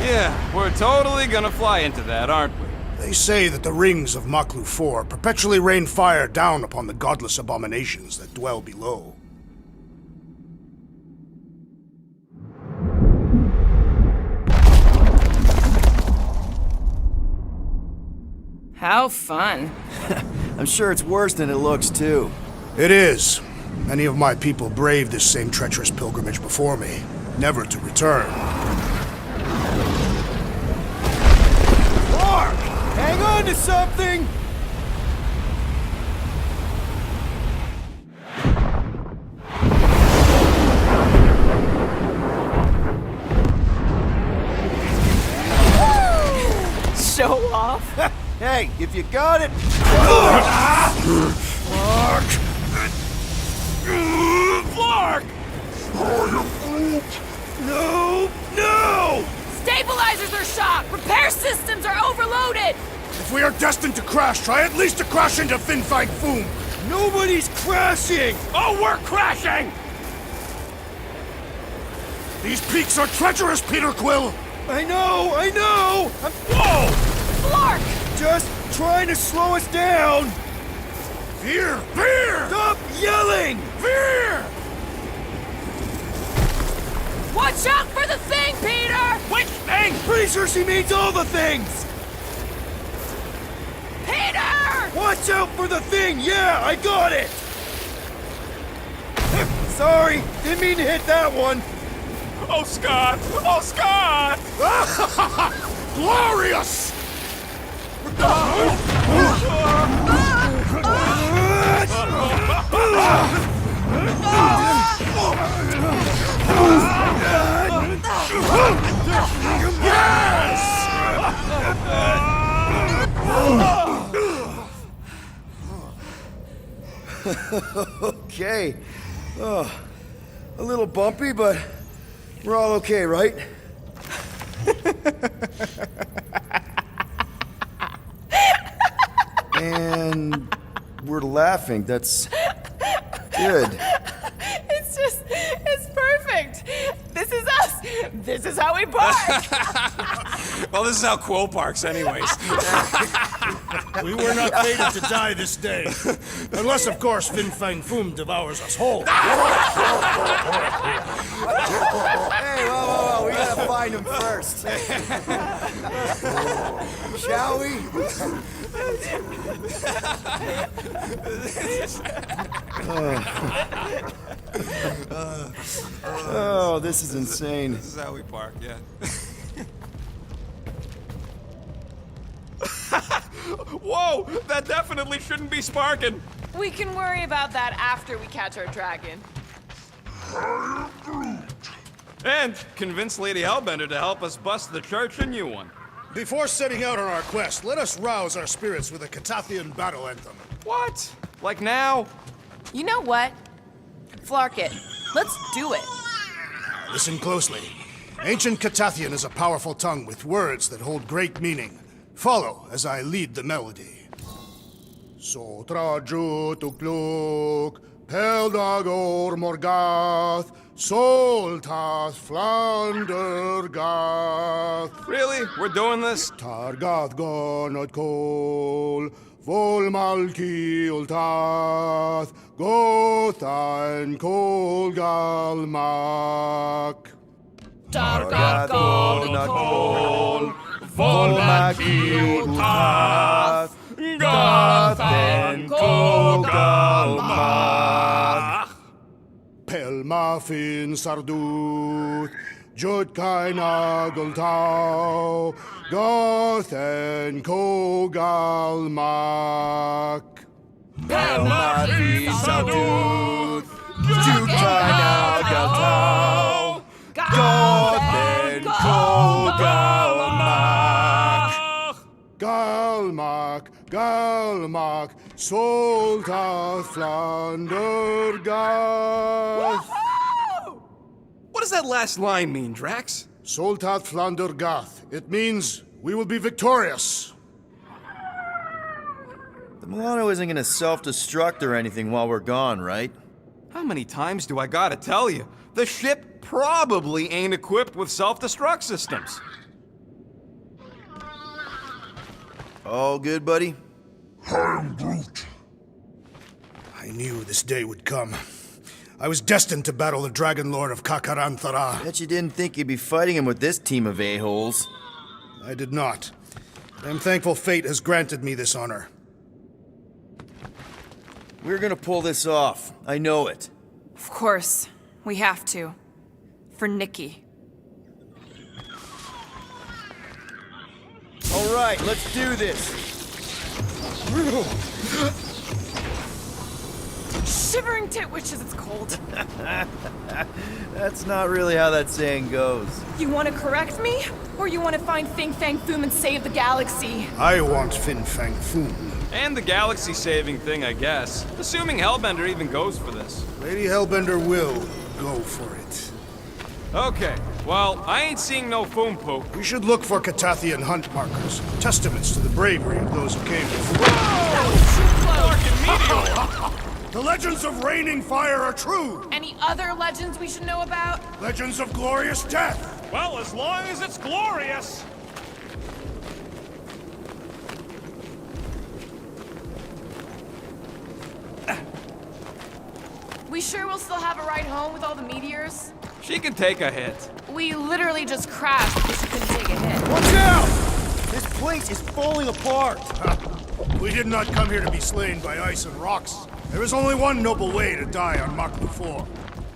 Yeah, we're totally gonna fly into that, aren't we? They say that the rings of Maklu 4 perpetually rain fire down upon the godless abominations that dwell below. How fun. I'm sure it's worse than it looks, too. It is. Many of my people braved this same treacherous pilgrimage before me, never to return. Mark! Hang on to something! Show off. Hey, if you got it... Mark! Flark! No! No! Stabilizers are shot! Repair systems are overloaded! If we are destined to crash, try at least to crash into Fang Foom! Nobody's crashing! Oh, we're crashing! These peaks are treacherous, Peter Quill! I know! Whoa! Flark! Just trying to slow us down! Fear! Fear! Stop yelling! Fear! Watch out for the thing, Peter! Which thing? Pretty sure she means all the things! Peter! Watch out for the thing! Yeah, I got it! Sorry, didn't mean to hit that one. Oh, Scott! Oh, Scott! Glorious! Okay. Oh, a little bumpy, but we're all okay, right? And we're laughing. That's good. It's perfect! This is us! This is how we bark! Well, this is how Quill parks, anyways. We were not fated to die this day. Unless, of course, Fang Foom devours us whole. Hey, whoa, we gotta find him first. Shall we? Oh, this is insane. This is how we park, yeah. Whoa! That definitely shouldn't be sparking! We can worry about that after we catch our dragon. And convince Lady Hellbender to help us bust the church a new one. Before setting out on our quest, let us rouse our spirits with a Catathian battle anthem. What? Like now? You know what? Flark it. Let's do it. Listen closely. Ancient Catathian is a powerful tongue with words that hold great meaning. Follow as I lead the melody. Sotra jutukluk, peldagor morgath, soltath flandergath. Really? We're doing this? Targath gonot kol, volmalki ultath, gothan kol galmak. Targath gonot kol, volmalki ultath, gothan kol galmak. Pelmafin sardut, jutkain agultau, gothen kogalmak. Pelmati sardut, jutkain agultau, gothen kogalmak. Galmak, galmak, soltath flandergath. What does that last line mean, Drax? Soltath flandergath. It means we will be victorious. The Milano isn't gonna self-destruct or anything while we're gone, right? How many times do I gotta tell you? The ship probably ain't equipped with self-destruct systems. All good, buddy? I knew this day would come. I was destined to battle the Dragon Lord of Kakaranthara. Bet you didn't think you'd be fighting him with this team of a-holes. I did not. I'm thankful fate has granted me this honor. We're gonna pull this off. I know it. Of course. We have to. For Nikki. All right, let's do this. Shivering tit wishes it's cold. That's not really how that saying goes. You want to correct me? Or you want to find Fang Foom and save the galaxy? I want Fang Foom. And the galaxy-saving thing, I guess. Assuming Hellbender even goes for this. Lady Hellbender will go for it. Okay, well, I ain't seeing no Foom poop. We should look for Catathian hunt markers, testaments to the bravery of those who came before. The legends of raining fire are true! Any other legends we should know about? Legends of glorious death! Well, as long as it's glorious. We sure we'll still have a ride home with all the meteors? She can take a hit. We literally just crashed because she couldn't take a hit. Watch out! This place is falling apart. We did not come here to be slain by ice and rocks. There is only one noble way to die on Mark IV,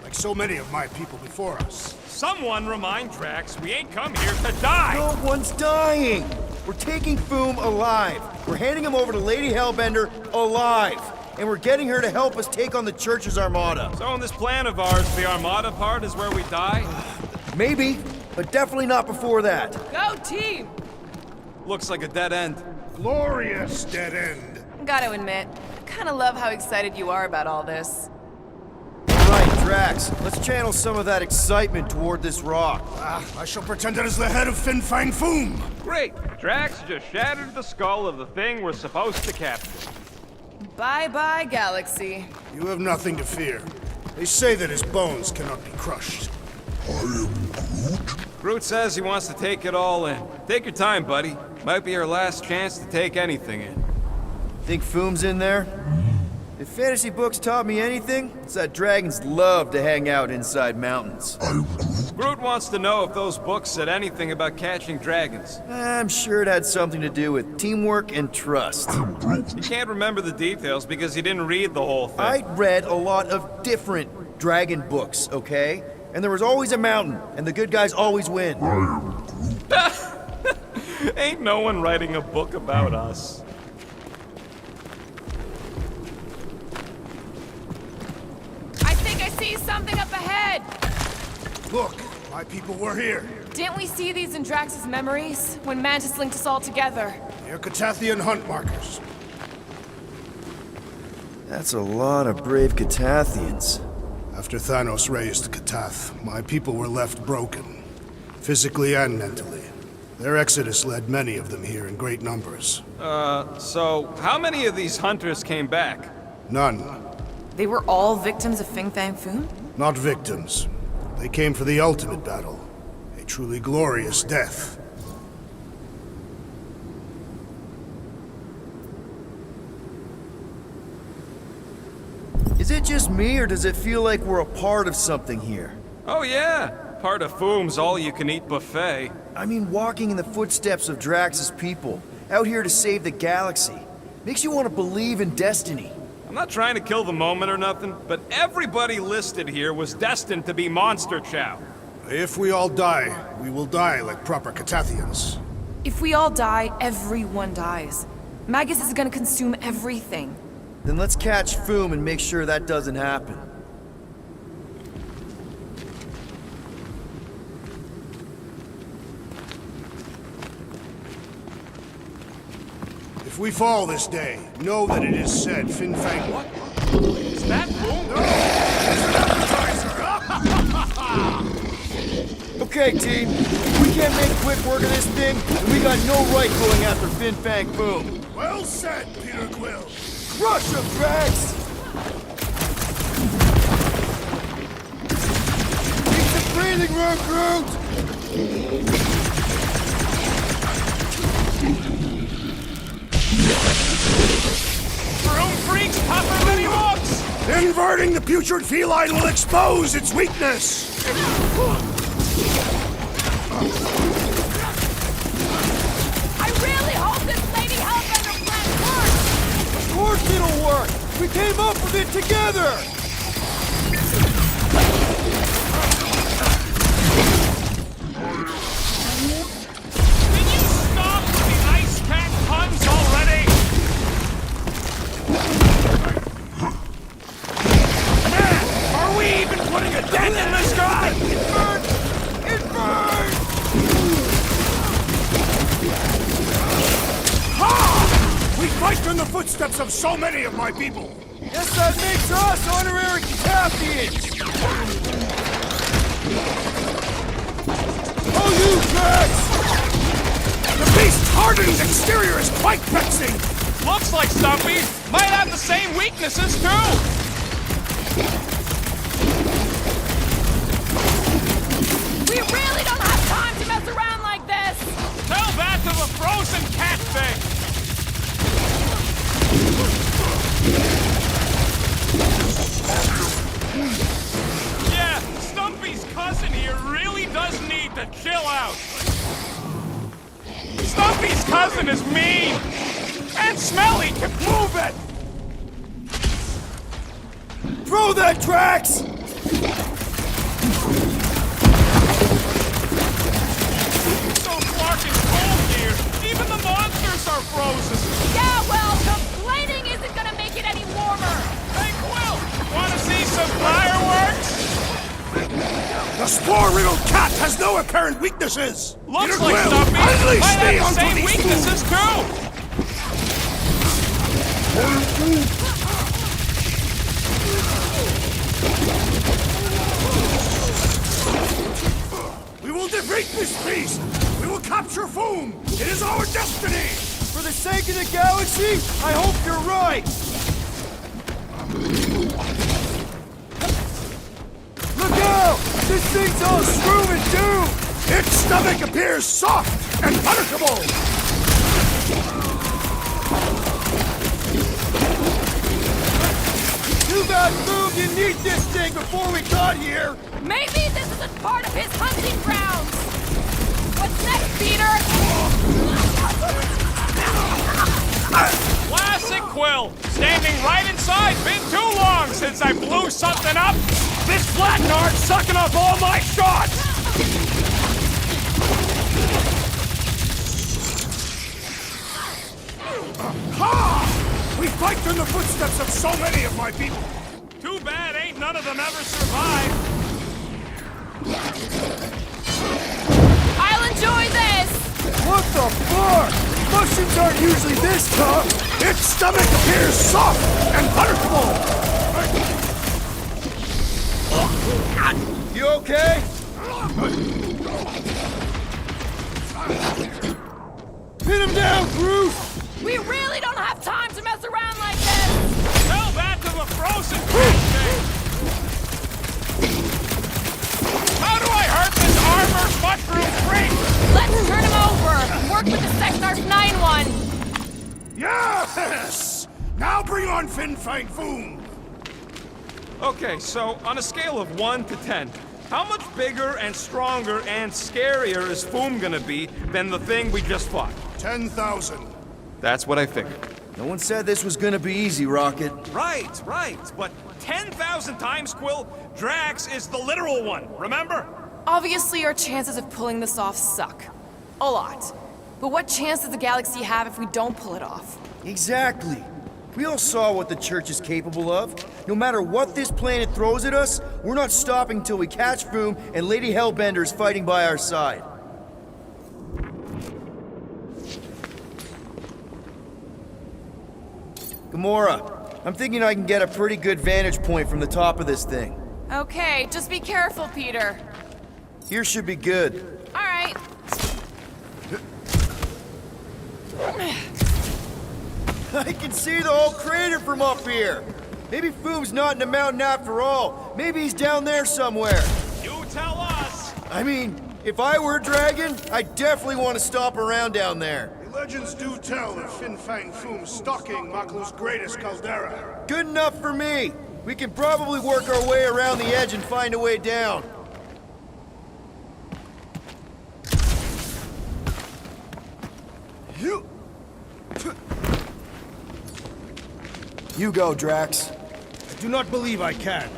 like so many of my people before us. Someone remind Drax we ain't come here to die! No one's dying. We're taking Foom alive. We're handing him over to Lady Hellbender alive. And we're getting her to help us take on the Church's armada. So in this plan of ours, the Armada part is where we die? Maybe, but definitely not before that. Go team! Looks like a dead end. Glorious dead end. Gotta admit, I kinda love how excited you are about all this. Right, Drax. Let's channel some of that excitement toward this rock. I shall pretend it is the head of Fang Foom. Great! Drax just shattered the skull of the thing we're supposed to capture. Bye-bye, galaxy. You have nothing to fear. They say that his bones cannot be crushed. Groot says he wants to take it all in. Take your time, buddy. Might be our last chance to take anything in. Think Foom's in there? If fantasy books taught me anything, it's that dragons love to hang out inside mountains. Groot wants to know if those books said anything about catching dragons. I'm sure it had something to do with teamwork and trust. He can't remember the details because he didn't read the whole thing. I read a lot of different dragon books, okay? And there was always a mountain, and the good guys always win. Ain't no one writing a book about us. I think I see something up ahead! Look, my people were here. Didn't we see these in Drax's memories, when Mantis linked us all together? They're Catathian hunt markers. That's a lot of brave Catathians. After Thanos raised Katath, my people were left broken, physically and mentally. Their exodus led many of them here in great numbers. So how many of these hunters came back? None. They were all victims of Fang Foom? Not victims. They came for the ultimate battle. A truly glorious death. Is it just me, or does it feel like we're a part of something here? Oh yeah, part of Foom's all-you-can-eat buffet. I mean, walking in the footsteps of Drax's people, out here to save the galaxy, makes you want to believe in destiny. I'm not trying to kill the moment or nothing, but everybody listed here was destined to be monster chow. If we all die, we will die like proper Catathians. If we all die, everyone dies. Magus is gonna consume everything. Then let's catch Foom and make sure that doesn't happen. If we fall this day, know that it is said Fin Fang... What? Is that Foom? Okay, team. We can't make quick work of this thing, and we got no right going after Fang Foom. Well said, Peter Quill. Crush him, Drax! Need some breathing room, Groot! Guarding the putrid feline will expose its weakness! I really hope this Lady Hellbender plan works! Of course it'll work! We came up with it together! Can you stop with the ice cat puns already? Man, are we even putting a dent in this guy? It burns! It burns! Ha! We fight in the footsteps of so many of my people! Yes, that makes us honorary captains! Oh, you Drax! The beast's hardened exterior is quite vexing! Looks like Stumpy might have the same weaknesses too. We really don't have time to mess around like this! Tell that to the frozen cat thing. Yeah, Stumpy's cousin here really does need to chill out. Stumpy's cousin is mean! And smelly can move it! Throw that, Drax! So fucking cold here. Even the monsters are frozen. Yeah, well, complaining isn't gonna make it any warmer! Hey, Quill, wanna see some fireworks? The spore-riddled cat has no apparent weaknesses! Looks Peter like Quill, Stumpy might unleash me have the onto same these weaknesses too. We will defeat this beast! We will capture Foom! It is our destiny! For the sake of the galaxy, I hope you're right! Look out! This thing's all screw and doom! Its stomach appears soft and punishable! Too bad, Foom, you need this thing before we got here! Maybe this isn't part of his hunting grounds! What's next, Peter? Classic Quill, standing right inside. Been too long since I blew something up. This flatnard's sucking up all my shots. Ha! We fight in the footsteps of so many of my people! Too bad ain't none of them ever survived. I'll enjoy this! What the fuck? Mushrooms aren't usually this tough! Its stomach appears soft and punishable! You okay? Pin him down, Groot! We really don't have time to mess around like this! Tell that to the frozen cat thing. How do I hurt this armored mushroom freak? Let's turn him over! Work with the Sexnar's 9-1! Yes! Now bring on Fang Foom! Okay, so on a scale of 1 to 10, how much bigger and stronger and scarier is Foom gonna be than the thing we just fought? 10,000. That's what I figured. No one said this was gonna be easy, Rocket. Right. But 10,000 times, Quill, Drax is the literal one, remember? Obviously, our chances of pulling this off suck. A lot. But what chance does the galaxy have if we don't pull it off? Exactly. We all saw what the Church is capable of. No matter what this planet throws at us, we're not stopping till we catch Foom and Lady Hellbender is fighting by our side. Gamora, I'm thinking I can get a pretty good vantage point from the top of this thing. Okay, just be careful, Peter. Here should be good. All right. I can see the whole crater from up here. Maybe Foom's not in the mountain after all. Maybe he's down there somewhere. You tell us! I mean, if I were a dragon, I'd definitely want to stop around down there. The legends do tell of Fang Foom stalking Maklu's greatest caldera. Good enough for me. We can probably work our way around the edge and find a way down. You go, Drax. I do not believe I can.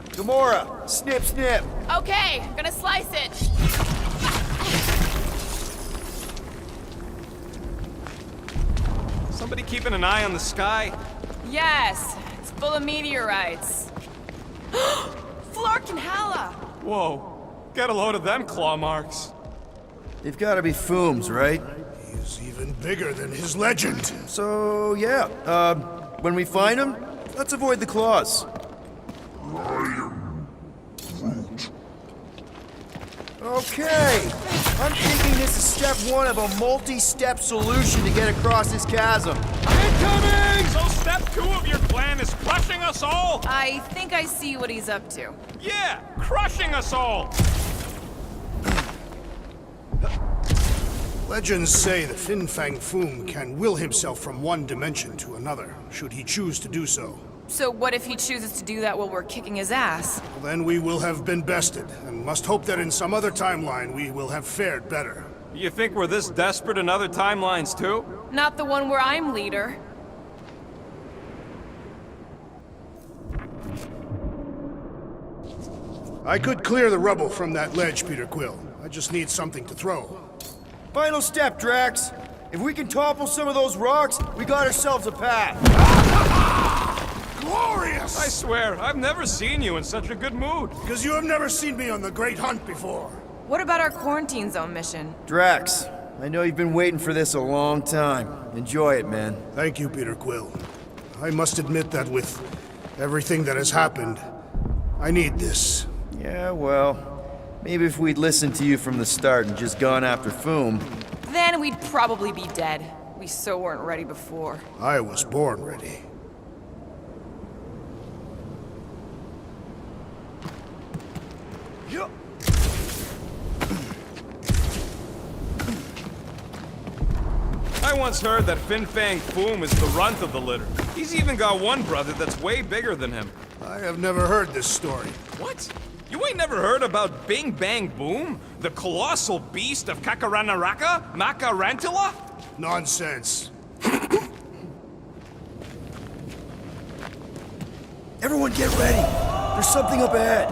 Gamora, snip, snip. Okay, gonna slice it. Somebody keeping an eye on the sky? Yes, it's full of meteorites. Flark and Hala! Whoa, get a load of them claw marks. They've got to be Fooms, right? He's even bigger than his legend. So, yeah. When we find them, let's avoid the claws. Okay. I'm thinking this is step one of a multi-step solution to get across this chasm. Incoming! So step 2 of your plan is crushing us all? I think I see what he's up to. Yeah, crushing us all! Legends say that Fang Foom can will himself from one dimension to another, should he choose to do so. So what if he chooses to do that while we're kicking his ass? Then we will have been bested, and must hope that in some other timeline we will have fared better. You think we're this desperate in other timelines too? Not the one where I'm leader. I could clear the rubble from that ledge, Peter Quill. I just need something to throw. Final step, Drax. If we can topple some of those rocks, we got ourselves a path. Glorious! I swear, I've never seen you in such a good mood. Because you have never seen me on the Great Hunt before. What about our quarantine zone mission? Drax, I know you've been waiting for this a long time. Enjoy it, man. Thank you, Peter Quill. I must admit that with everything that has happened, I need this. Yeah, well, maybe if we'd listened to you from the start and just gone after Foom. Then we'd probably be dead. We so weren't ready before. I was born ready. I once heard that Fang Foom is the runt of the litter. He's even got one brother that's way bigger than him. I have never heard this story. What? You ain't never heard about Bing Bang Boom? The colossal beast of Kakaranaraka? Makarantula? Nonsense. Everyone get ready. There's something up ahead.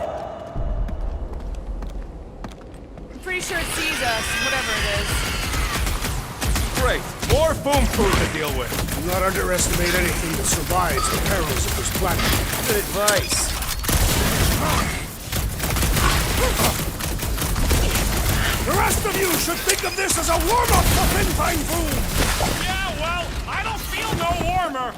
I'm pretty sure it sees us, whatever it is. Great. More Foom food to deal with. Do not underestimate anything that survives the perils of this planet. Good advice. The rest of you should think of this as a warm-up for Fang Foom! Yeah, well, I don't feel no warmer.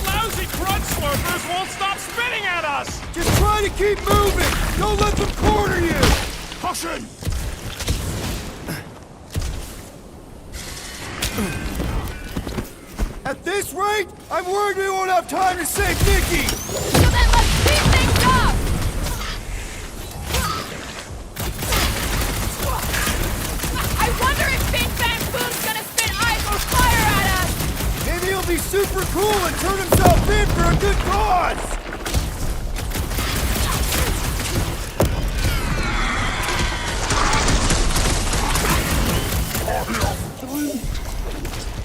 Lousy crud slurpers won't stop spitting at us! Just try to keep moving. Don't let them corner you. Caution! At this rate, I'm worried we won't have time to save Nikki. So then let's speed things up! I wonder if Fang Foom's gonna spit ice or fire at us! Maybe he'll be super cool and turn himself in for a good cause.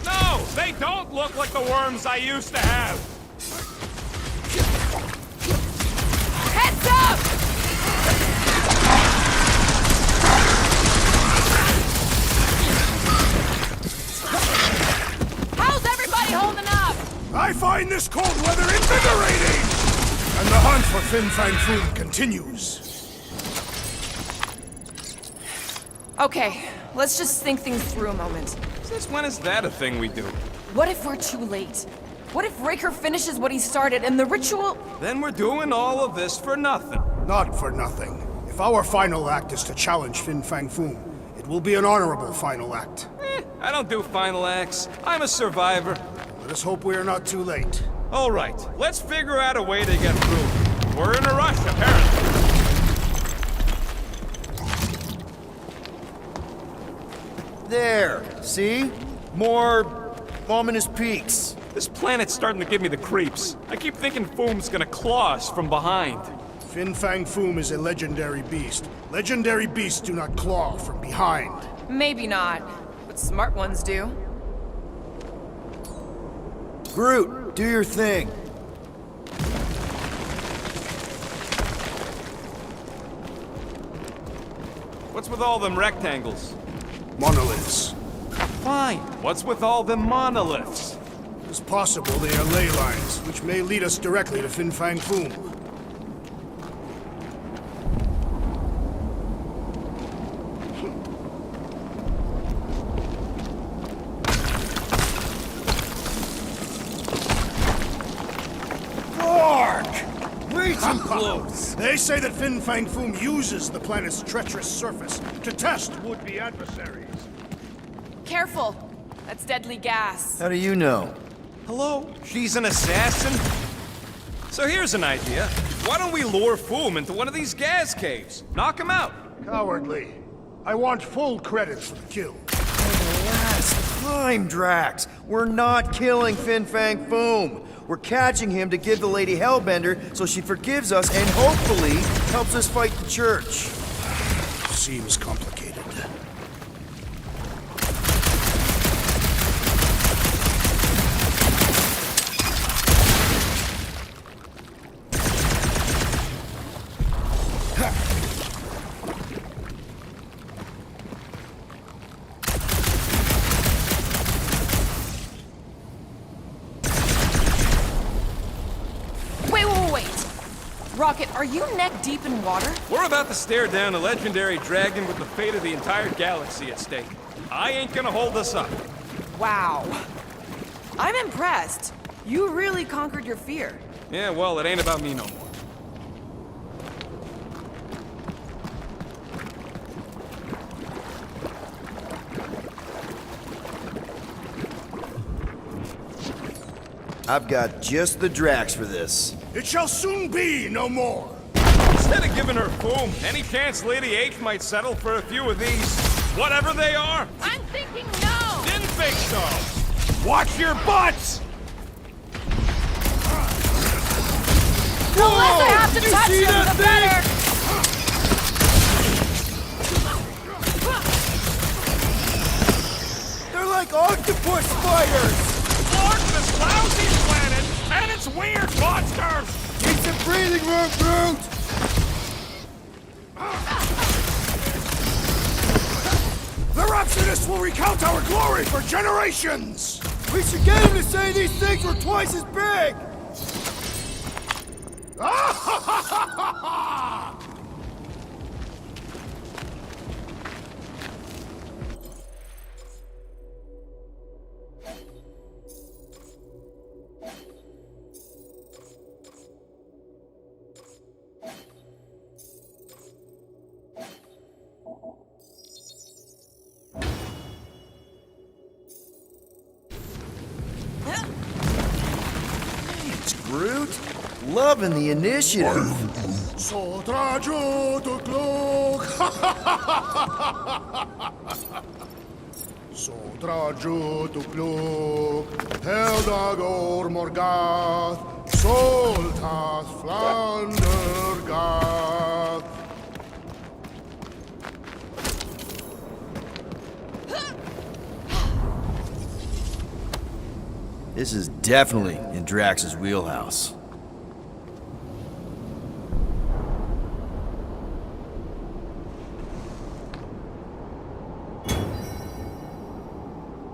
No, they don't look like the worms I used to have. Heads up! How's everybody holding up? I find this cold weather invigorating! And the hunt for Fang Foom continues. Okay, let's just think things through a moment. Since when is that a thing we do? What if we're too late? What if Raker finishes what he started and the ritual... Then we're doing all of this for nothing. Not for nothing. If our final act is to challenge Fang Foom, it will be an honorable final act. I don't do final acts. I'm a survivor. Let us hope we are not too late. All right, let's figure out a way to get through. We're in a rush, apparently. There. See? More ominous peaks. This planet's starting to give me the creeps. I keep thinking Foom's gonna claw us from behind. Fang Foom is a legendary beast. Legendary beasts do not claw from behind. Maybe not, but smart ones do. Groot, do your thing. What's with all them rectangles? Monoliths. Fine. What's with all them monoliths? It's possible they are ley lines, which may lead us directly to Fang Foom. Way too close! They say that Fang Foom uses the planet's treacherous surface to test would-be adversaries. Careful! That's deadly gas. How do you know? Hello? She's an assassin? So here's an idea. Why don't we lure Foom into one of these gas caves? Knock him out. Cowardly. I want full credit for the kill. Last time, Drax. We're not killing Fang Foom. We're catching him to give the Lady Hellbender so she forgives us and hopefully helps us fight the church. Seems complicated. Rocket, are you neck deep in water? We're about to stare down a legendary dragon with the fate of the entire galaxy at stake. I ain't gonna hold us up. Wow. I'm impressed. You really conquered your fear. Yeah, well, it ain't about me no more. I've got just the Drax for this. It shall soon be no more. Instead of giving her Foom, any chance Lady H might settle for a few of these, whatever they are? I'm thinking no! Didn't think so! Watch your butts! The less I have to touch them, the better! They're like octopus spiders! Lord, this lousy planet and its weird monsters! Need some breathing room, Groot! The Rhapsodists will recount our glory for generations! We should get him to say these things were twice as big! Groot, loving the initiative. Sotraju to Glug! Sotraju to Glug, Heldagor Morgath, Soltath Flandergath. This is definitely in Drax's wheelhouse.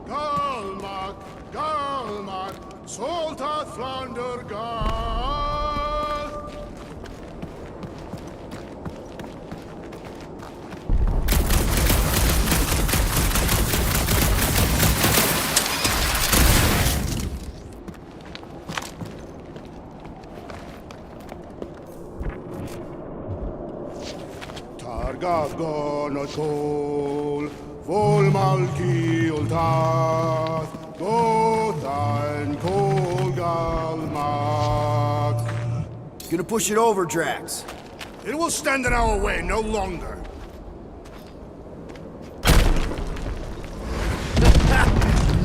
Galmak, Galmak, Soltath Flandergath. Targagonotol, Volmalki Ultath, Gotain Kolgalmak. Gonna push it over, Drax. It will stand in our way no longer.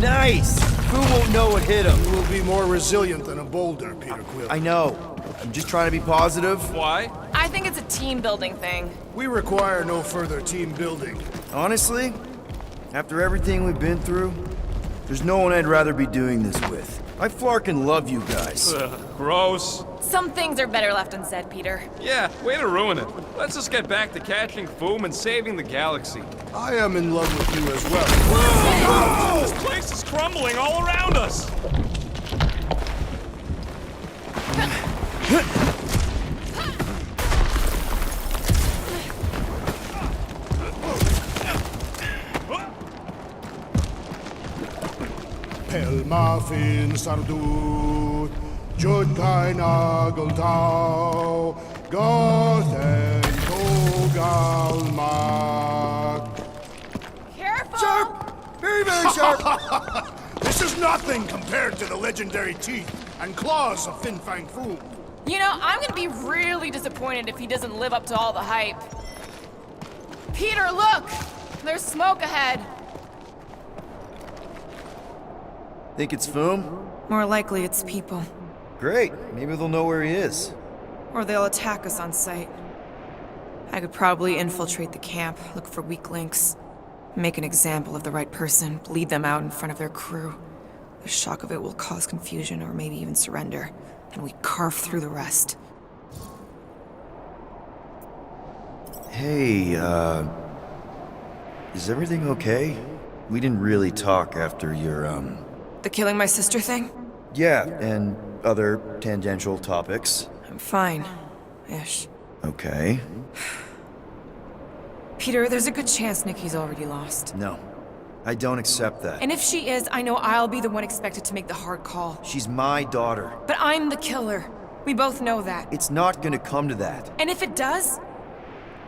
Nice! Foom won't know what hit him. You will be more resilient than a boulder, Peter Quill. I know. I'm just trying to be positive. Why? I think it's a team building thing. We require no further team building. Honestly, after everything we've been through, there's no one I'd rather be doing this with. I flarkin' love you guys. Gross. Some things are better left unsaid, Peter. Yeah, way to ruin it. Let's just get back to catching Foom and saving the galaxy. I am in love with you as well. Whoa! This place is crumbling all around us! Pelma fin sardut, jud kai nageltau, gothen togalmak. Careful! Sharp! Very, very sharp! This is nothing compared to the legendary teeth and claws of Fang Foom. You know, I'm gonna be really disappointed if he doesn't live up to all the hype. Peter, look! There's smoke ahead. Think it's Foom? More likely it's people. Great. Maybe they'll know where he is. Or they'll attack us on sight. I could probably infiltrate the camp, look for weak links, make an example of the right person, lead them out in front of their crew. The shock of it will cause confusion or maybe even surrender, and we carve through the rest. Hey, is everything okay? We didn't really talk after your, The killing my sister thing? Yeah, and other tangential topics. I'm fine. Ish. Okay. Peter, there's a good chance Nikki's already lost. No, I don't accept that. And if she is, I know I'll be the one expected to make the hard call. She's my daughter. But I'm the killer. We both know that. It's not gonna come to that. And if it does,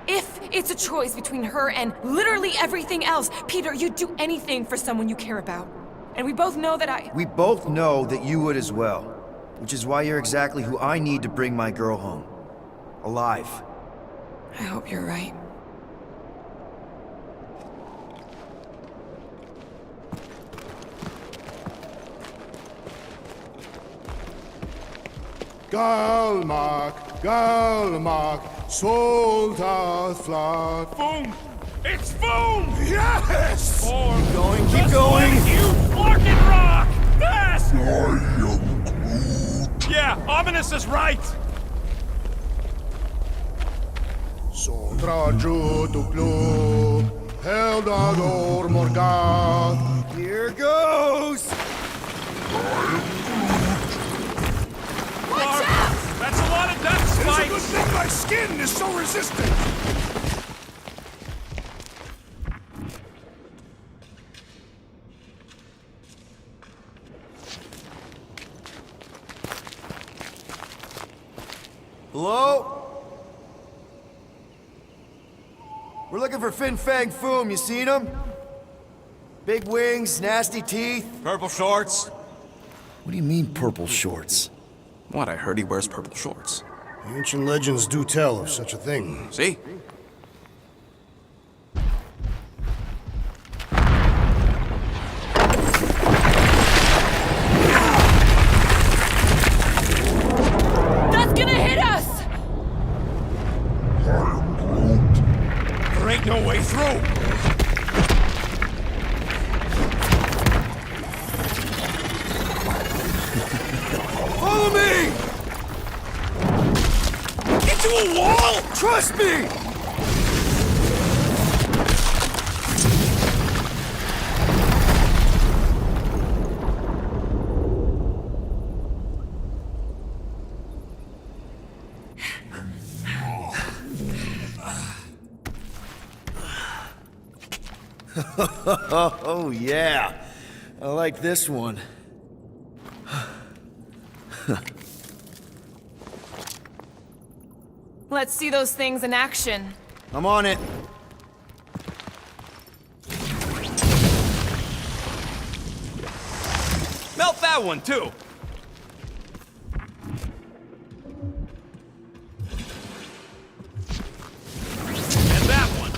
if it's a choice between her and literally everything else, Peter, you'd do anything for someone you care about. And we both know that We both know that you would as well. Which is why you're exactly who I need to bring my girl home. Alive. I hope you're right. Galmak, soltat flat. Foom! It's Foom! Yes! Keep going! You fucking rock! Fast! Yeah, Ominous is right! Sotra jutu plug, heldador morgat. Here goes! Watch out! That's a lot of death It's a good spikes! thing my skin is so resistant. Hello? We're looking for Fang Foom. You seen him? Big wings, nasty teeth. Purple shorts? What do you mean, purple shorts? What, I heard he wears purple shorts. Ancient legends do tell of such a thing. See? That's gonna hit us! There ain't no way through! Follow me! Into a wall! Trust me! Oh, yeah. I like this one. Let's see those things in action. I'm on it. Melt that one, too! And that one!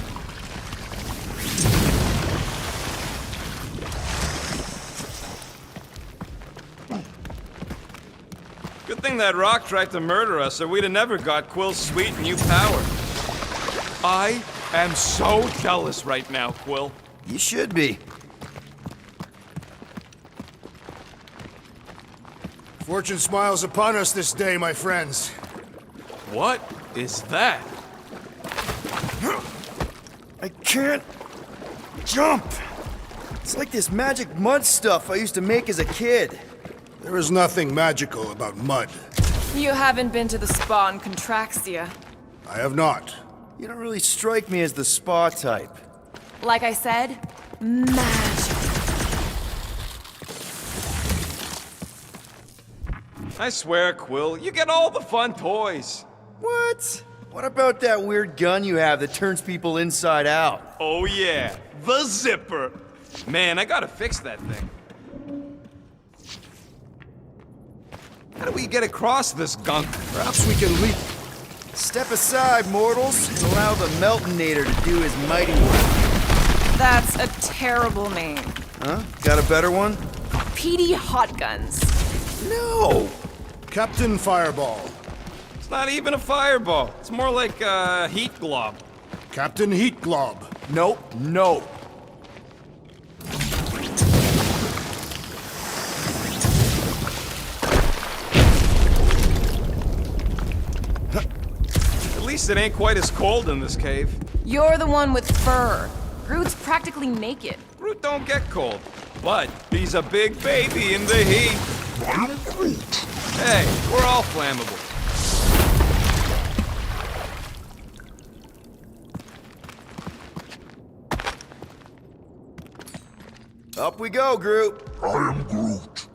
thing that rock tried to murder us, or we'd have never got Quill's sweet new power. I am so jealous right now, Quill. You should be. Fortune smiles upon us this day, my friends. What is that? I can't jump. It's like this magic mud stuff I used to make as a kid. There is nothing magical about mud. You haven't been to the spa in Contraxia. I have not. You don't really strike me as the spa type. Like I said, magic. I swear, Quill, you get all the fun toys. What? What about that weird gun you have that turns people inside out? Oh yeah, the zipper. Man, I gotta fix that thing. How do we get across this gunk? Perhaps we can leap. Step aside, mortals, and allow the Meltonator to do his mighty work. That's a terrible name. Huh? Got a better one? PD Hot Guns. No! Captain Fireball. It's not even a fireball. It's more like a heat glob. Captain Heat Glob. Nope, no. At least it ain't quite as cold in this cave. You're the one with fur. Groot's practically naked. Groot don't get cold, but he's a big baby in the heat. Hey, we're all flammable. Up we go, Groot. I am Groot.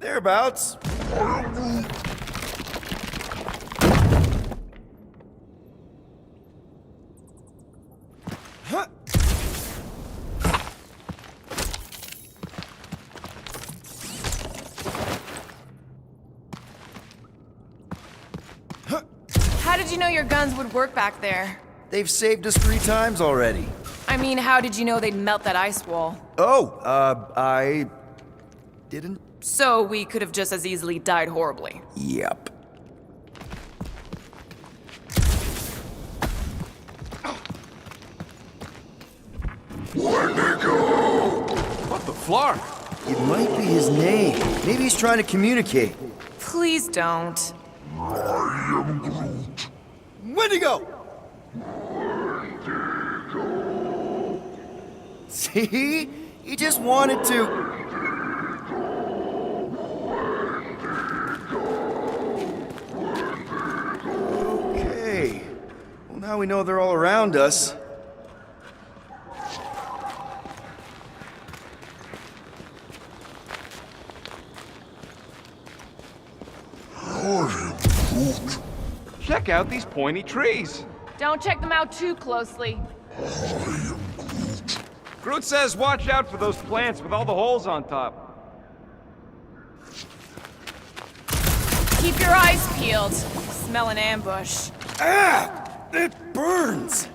Thereabouts. I am Groot. Huh. How did you know your guns would work back there? They've saved us 3 times already. I mean, how did you know they'd melt that ice wall? Oh, I didn't? So we could have just as easily died horribly. Yep. What the flark? It might be his name. Maybe he's trying to communicate. Please don't. I am Groot. Wendigo! See? He just wanted to... Okay. Well, now we know they're all around us. Check out these pointy trees. Don't check them out too closely. Groot says watch out for those plants with all the holes on top. Keep your eyes peeled. Smell an ambush. Ah! It burns!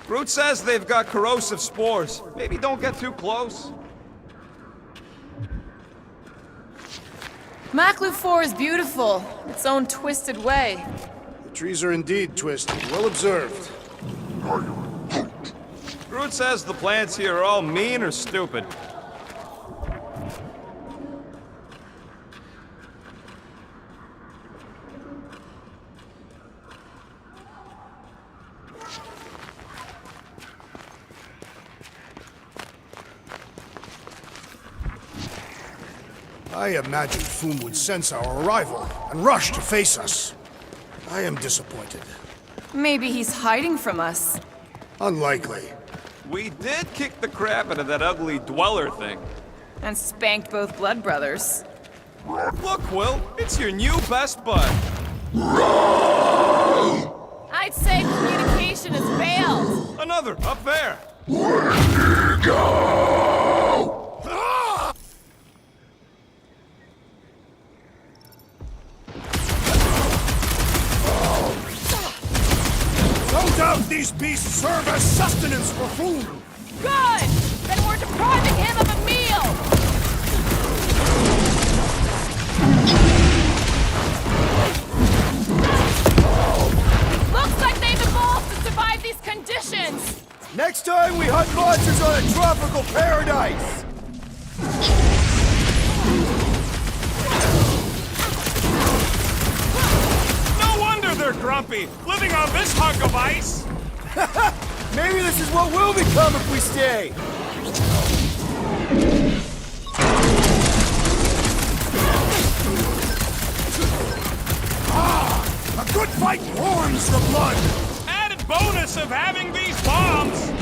Groot says they've got corrosive spores. Maybe don't get too close. Maklu 4 is beautiful, its own twisted way. The trees are indeed twisted. Well observed. Groot says the plants here are all mean or stupid. I imagined Foom would sense our arrival and rush to face us. I am disappointed. Maybe he's hiding from us. Unlikely. We did kick the crap out of that ugly dweller thing. And spanked both blood brothers. Look, Quill, it's your new best bud. I'd say communication has failed. Another, up there. No doubt these beasts serve as sustenance for Foom. Good! Then we're depriving him of a meal! time we hunt monsters on a tropical paradise! No wonder they're grumpy, living on this hunk of ice! Maybe this is what we'll become if we stay! A good fight warms the blood! Added bonus of having these bombs!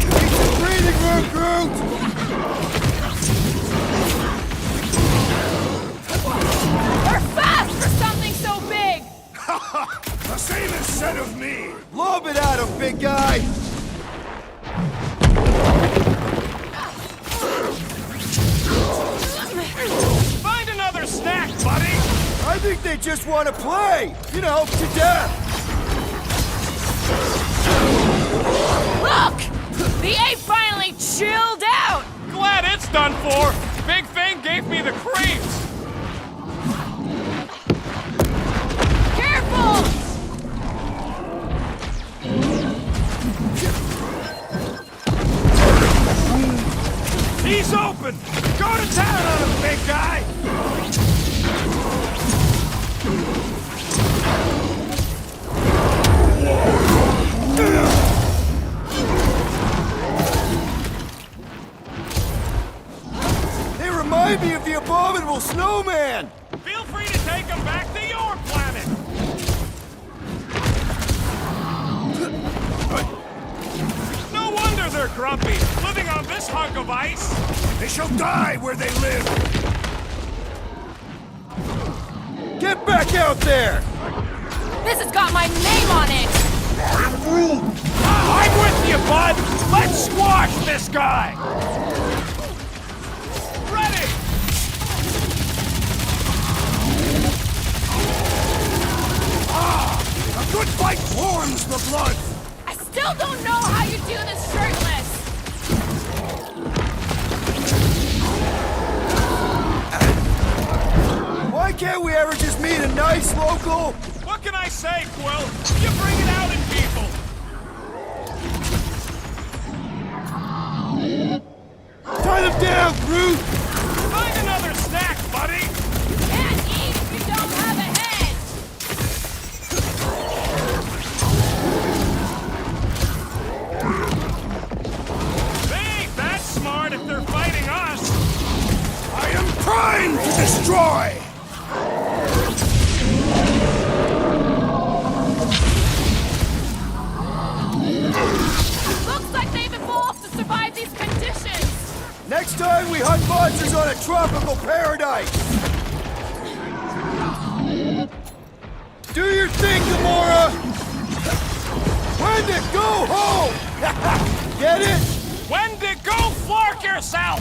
Need some breathing room, Groot! We're fast for something so big! The same is said of me! Lob it at him, big guy! Find another snack, buddy! I think they just want to play! You know, to death! Look! The ape finally chilled out! Glad it's done for! Big Fang gave me the creeps! Careful! He's open! Go to town on him, big guy! They remind me of the abominable snowman! Feel free to take him back to your planet! No wonder they're grumpy, living on this hunk of ice! They shall die where they live! Get back out there! This has got my name on it! I'm Groot! I'm with you, bud! Let's squash this guy! Ready! A good fight warms the blood! I still don't know how you do this shirtless! Why can't we ever just meet a nice local... What can I say, Quill? You bring it out in people! Tie them down, Groot! Find another snack, buddy! Can't eat if you don't have a head! They ain't that smart if they're fighting us! I am primed to destroy! Looks like they've evolved to survive these conditions! Next time we hunt monsters on a tropical paradise! Do your thing, Gamora! When to go home! Get it? When to go flark yourself!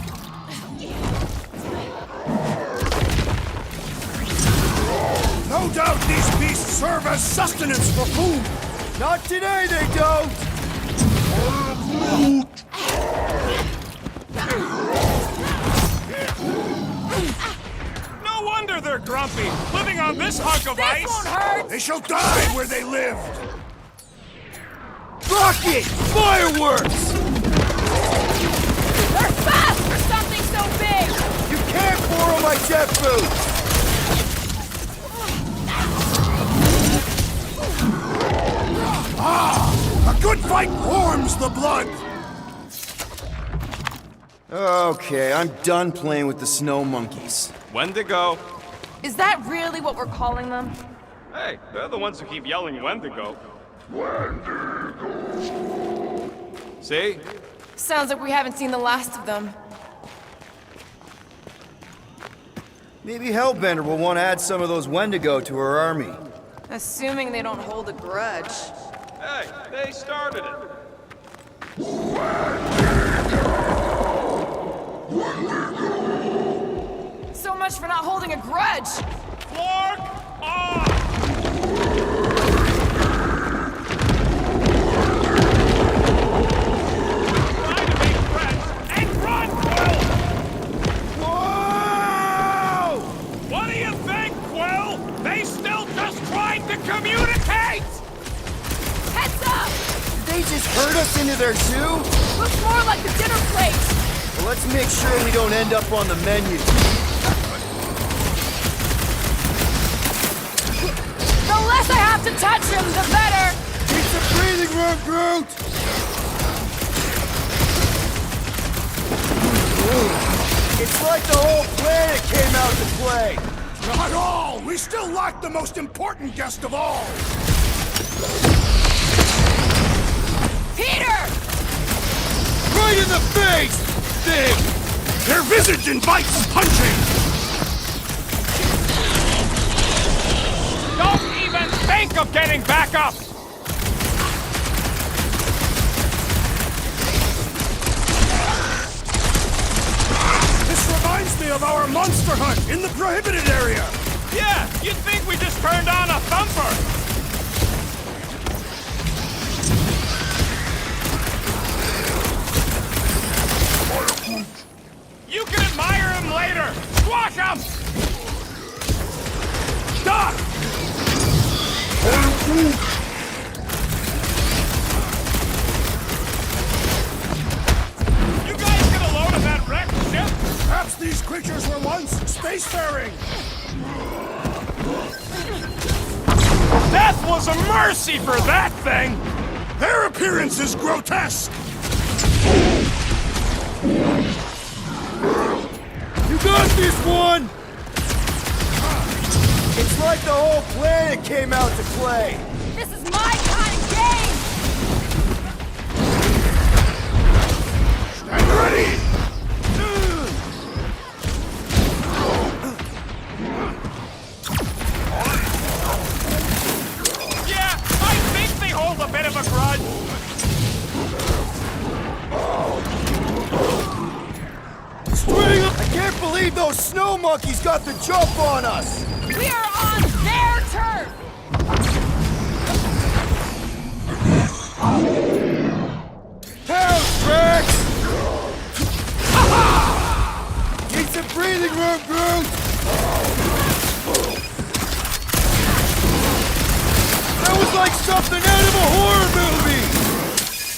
No doubt these beasts serve as sustenance for food! Not today, they don't! No wonder they're grumpy, living on this hunk of This ice! won't hurt! They shall die where they lived! Rocket! Fireworks! They're fast for something so big! You can't borrow my jet boots! A good fight warms the blood! Okay, I'm done playing with the snow monkeys. When to go? Is that really what we're calling them? Hey, they're the ones who keep yelling when to go. See? Sounds like we haven't seen the last of them. Maybe Hellbender will want to add some of those Wendigo to her army. Assuming they don't hold a grudge. Hey, they started it. So much for not holding a grudge! Flark off! Try to make friends and run, Quill! Whoa! What do you think, Quill? They still just tried to communicate! Heads up! just herd us into their zoo? Looks more like the dinner plate. Well, let's make sure we don't end up on the menu. The less I have to touch him, the better. Keep the breathing room, Groot! It's like the whole planet came out to play. Not all! We still lack the most important guest of all! Peter! Right in the face! Thing! Their visage invites punching! Don't even think of getting back up! This reminds me of our monster hunt in the prohibited area! Yeah, you'd think we just turned on a thumper! You can admire him later! Squash him! Stop! You guys get a load of that wrecked ship? Perhaps these creatures were once spacefaring! Death was a mercy for that thing! Their appearance is grotesque! You got this one! It's like the whole planet came out to play. This is my kind of game! Stand ready! Yeah, I think they hold a bit of a grudge. I can't believe those snow monkeys got the jump on us! We are on their turf! Hell, Drax! Need some breathing room, Groot! That was like something out of a horror movie!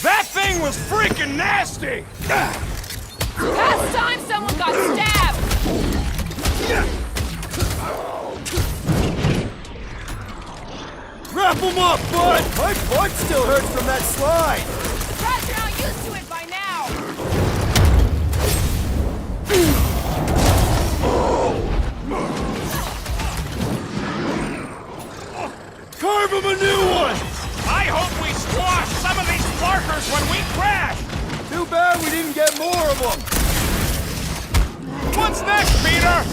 That thing was freaking nasty! Last time someone got stabbed! Wrap him up, bud! My butt still hurts from that slide! Surprised you're not used to it by now! Carve him a new one! I hope we squash some of these flarkers when we crash! Too bad we didn't get more of them! What's next, Peter?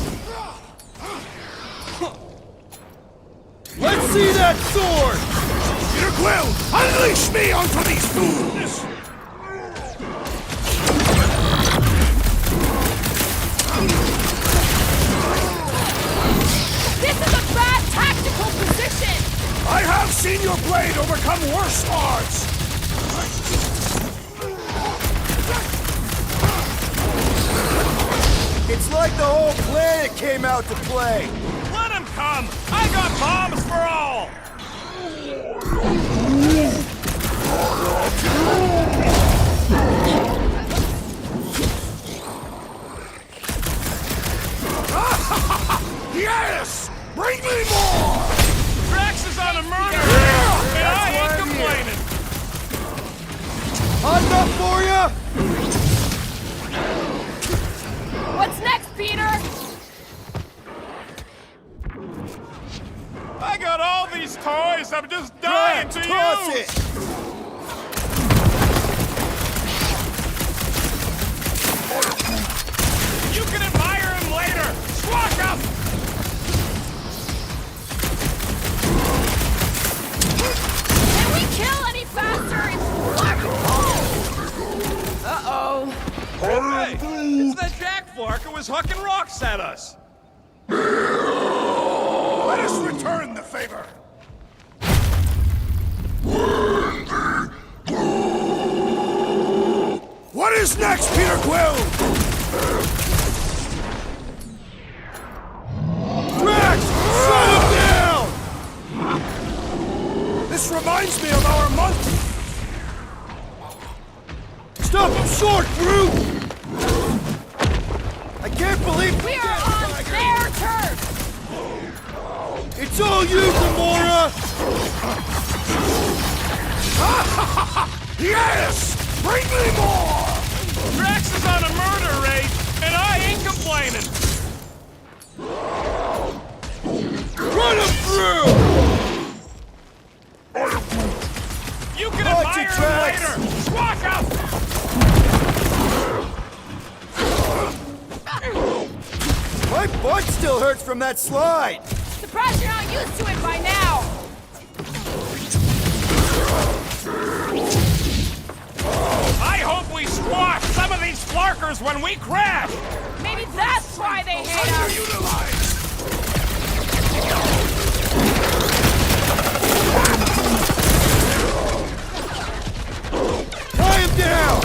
Let's see that sword! Peter Quill, unleash me onto these fools! This is a bad tactical position! I have seen your blade overcome worse odds! It's like the whole planet came out to play! Let him come! I got bombs for all! Yes! Bring me more! Drax is on a murder! And I ain't complaining! Hot enough for ya? What's next, Peter? I got all these toys I'm just dying to Toss use! it! You can admire him later! Squash him! Can we kill any faster? It's wonderful! Uh-oh. Hey, it's that Jack Flark who was hucking rocks at us! Let us return the favor! What is next, Peter Quill? Drax! Shut him down! This reminds me of our month. kill you, Gamora! Yes! Bring me more! Drax is on a murder raid, and I ain't complaining. Run him through! You can Watch admire it, him Drax. later. Squawk out. My butt still hurts from that slide! Surprised you're not used to it by now! I hope we squash some of these flarkers when we crash. Maybe that's why they hate us! Tie him down!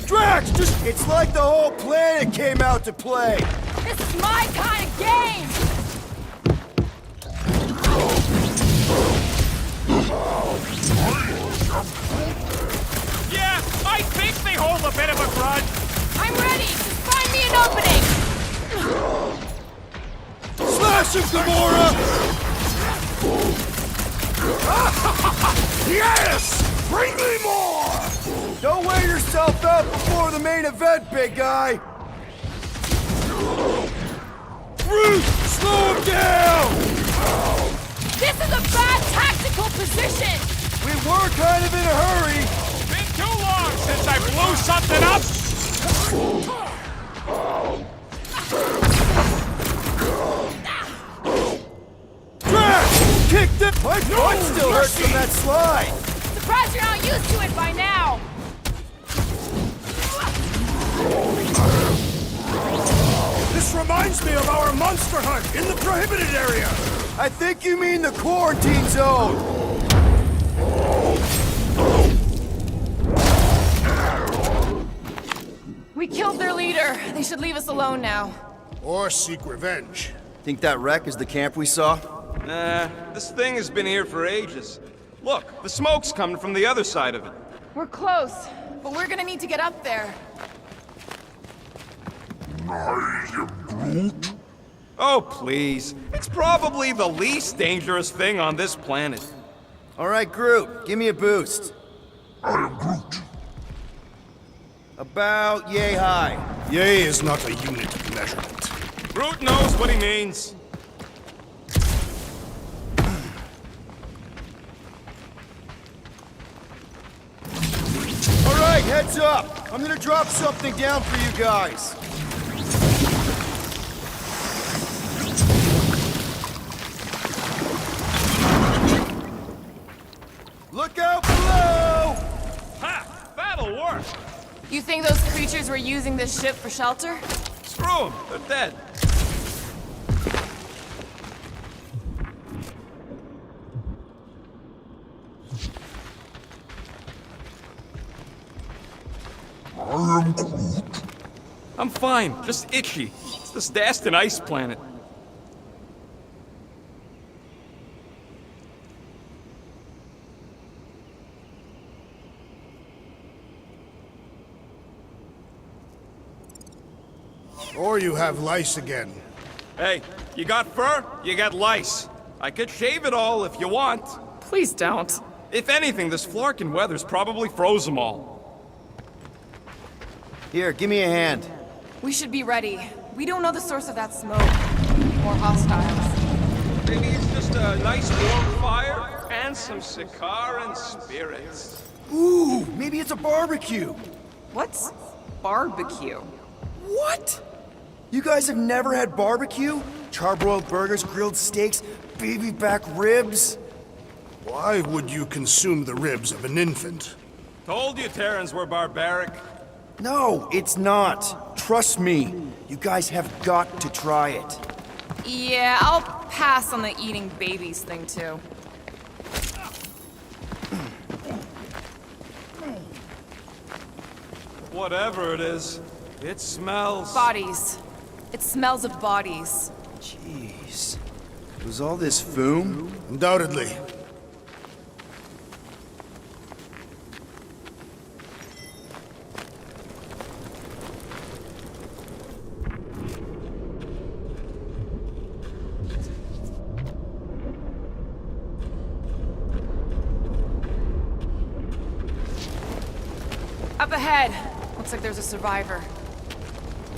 Drax, it's like the whole planet came out to play! This is my kind of game! Yeah, I think they hold a bit of a grudge. I'm ready! Just find me an opening! Slash him, Gamora! Yes! Bring me more! Don't wear yourself out before the main event, big guy! Groot, slow him down! This is a bad tactical position! We were kind of in a hurry! Been too long since I blew something up. Drax! Kick the... My butt still hurts from that slide! Surprised you're not used to it by now! This reminds me of our monster hunt in the prohibited area! I think you mean the quarantine zone! We killed their leader. They should leave us alone now. Or seek revenge. Think that wreck is the camp we saw? Nah, this thing has been here for ages. Look, the smoke's coming from the other side of it. We're close, but we're gonna need to get up there. Oh, please. It's probably the least dangerous thing on this planet. Alright, Groot, give me a boost. I am Groot. About yay high. Yay is not a unit of measurement. Groot knows what he means. Alright, heads up! I'm gonna drop something down for you guys. Look out below! Ha! That'll work. You think those creatures were using this ship for shelter? Screw them. They're dead. I'm fine. Just itchy. It's this Dastin ice planet. Or you have lice again. Hey, you got fur, you got lice. I could shave it all if you want. Please don't. If anything, this Flarkin weather's probably froze them all. Here, give me a hand. We should be ready. We don't know the source of that smoke. Or hostiles. Maybe it's just a nice warm fire and some Sakaran spirits. Ooh, maybe it's a barbecue. What's barbecue? What? You guys have never had barbecue? Charbroiled burgers, grilled steaks, baby back ribs? Why would you consume the ribs of an infant? Told you Terrans were barbaric. No, it's not. Trust me. You guys have got to try it. Yeah, I'll pass on the eating babies thing too. Whatever it is, it smells. Bodies. It smells of bodies. Jeez. Was all this Foom? Undoubtedly. Up ahead. Looks like there's a survivor.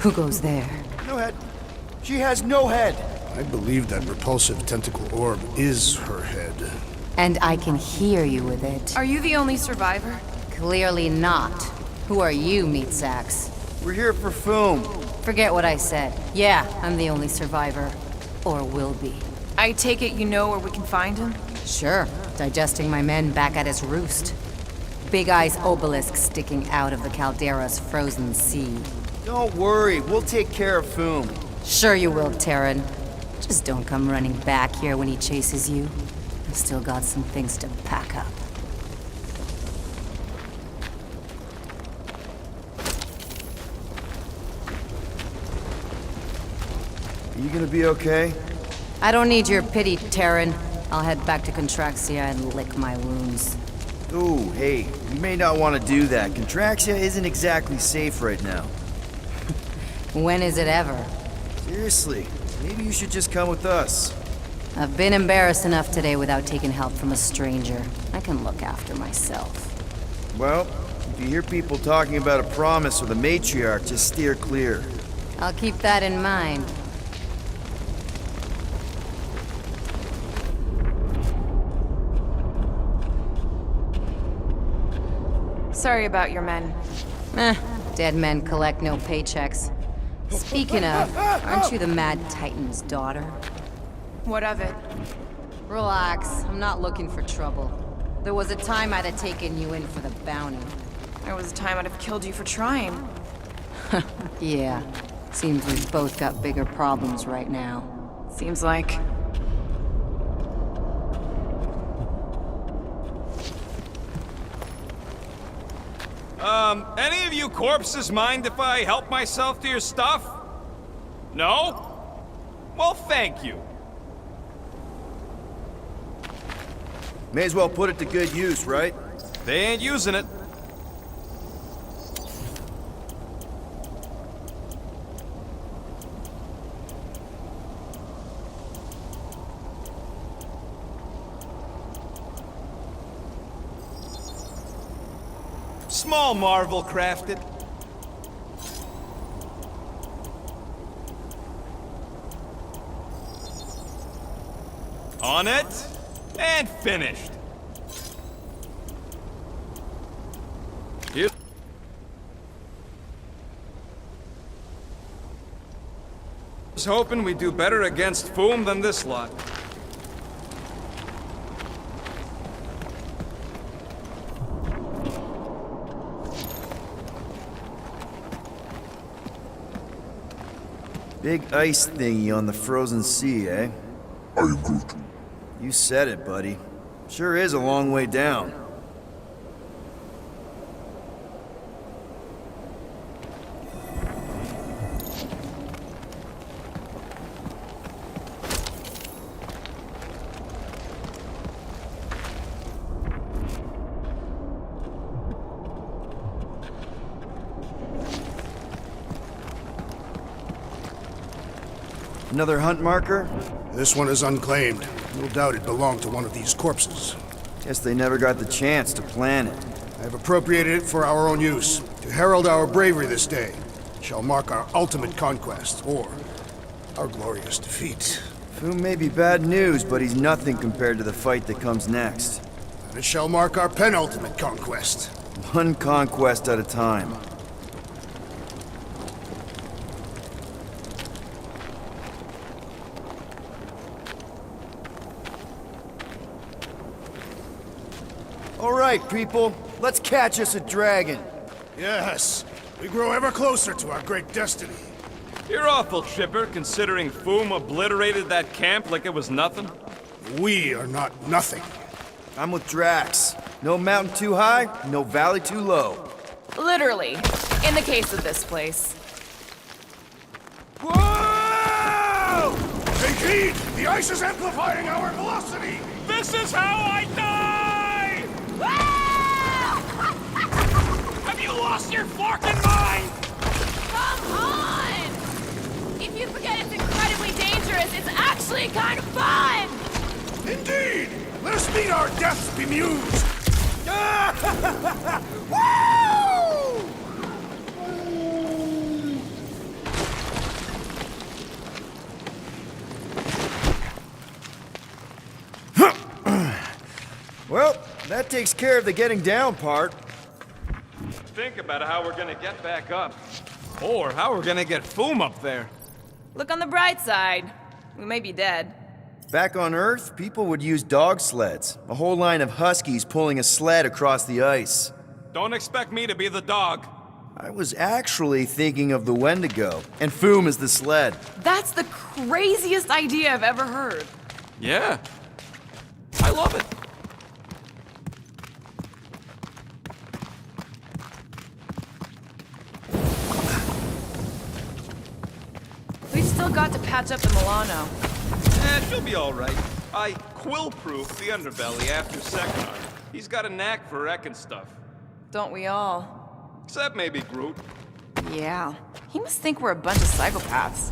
Who goes there? No head. She has no head. I believe that repulsive tentacle orb is her head. And I can hear you with it. Are you the only survivor? Clearly not. Who are you, meat sacks? We're here for Foom. Forget what I said. Yeah, I'm the only survivor. Or will be. I take it you know where we can find him? Sure. Digesting my men back at his roost. Big Eye's obelisk sticking out of the Caldera's frozen sea. Don't worry, we'll take care of Foom. Sure you will, Terran. Just don't come running back here when he chases you. I've still got some things to pack up. Are you gonna be okay? I don't need your pity, Terran. I'll head back to Contraxia and lick my wounds. Ooh, hey, you may not want to do that. Contraxia isn't exactly safe right now. When is it ever? Seriously, maybe you should just come with us. I've been embarrassed enough today without taking help from a stranger. I can look after myself. Well, if you hear people talking about a promise or the Matriarch, just steer clear. I'll keep that in mind. Sorry about your men. Dead men collect no paychecks. Speaking of, aren't you the Mad Titan's daughter? What of it? Relax, I'm not looking for trouble. There was a time I'd have taken you in for the bounty. There was a time I'd have killed you for trying. Yeah, seems we've both got bigger problems right now. Seems like. Any of you corpses mind if I help myself to your stuff? No? Well, thank you. May as well put it to good use, right? They ain't using it. Small marvel crafted. On it, and finished. Here. I was hoping we'd do better against Foom than this lot. Big ice thingy on the frozen sea, eh? I agree. You said it, buddy. Sure is a long way down. Another hunt marker? This one is unclaimed. No doubt it belonged to one of these corpses. Guess they never got the chance to plan it. I have appropriated it for our own use, to herald our bravery this day. It shall mark our ultimate conquest, or our glorious defeat. Foom may be bad news, but he's nothing compared to the fight that comes next. And it shall mark our penultimate conquest. One conquest at a time. All right, people, let's catch us a dragon. Yes, we grow ever closer to our great destiny. You're awful chipper, considering Foom obliterated that camp like it was nothing. We are not nothing. I'm with Drax. No mountain too high, no valley too low. Literally, in the case of this place. Whoa! Take heed! The ice is amplifying our velocity! This is how I die! Have you lost your forking mind? Come on! If you forget it's incredibly dangerous, it's actually kind of fun! Indeed! Let us meet our deaths bemused! Woo! Well, that takes care of the getting down part. Think about how we're gonna get back up. Or how we're gonna get Foom up there. Look on the bright side. We may be dead. Back on Earth, people would use dog sleds. A whole line of huskies pulling a sled across the ice. Don't expect me to be the dog. I was actually thinking of the Wendigo, and Foom is the sled. That's the craziest idea I've ever heard. Yeah. I love it. We've still got to patch up the Milano. She'll be alright. I quill-proofed the underbelly after Sacrosanct. He's got a knack for wrecking stuff. Don't we all? Except maybe Groot. Yeah. He must think we're a bunch of psychopaths.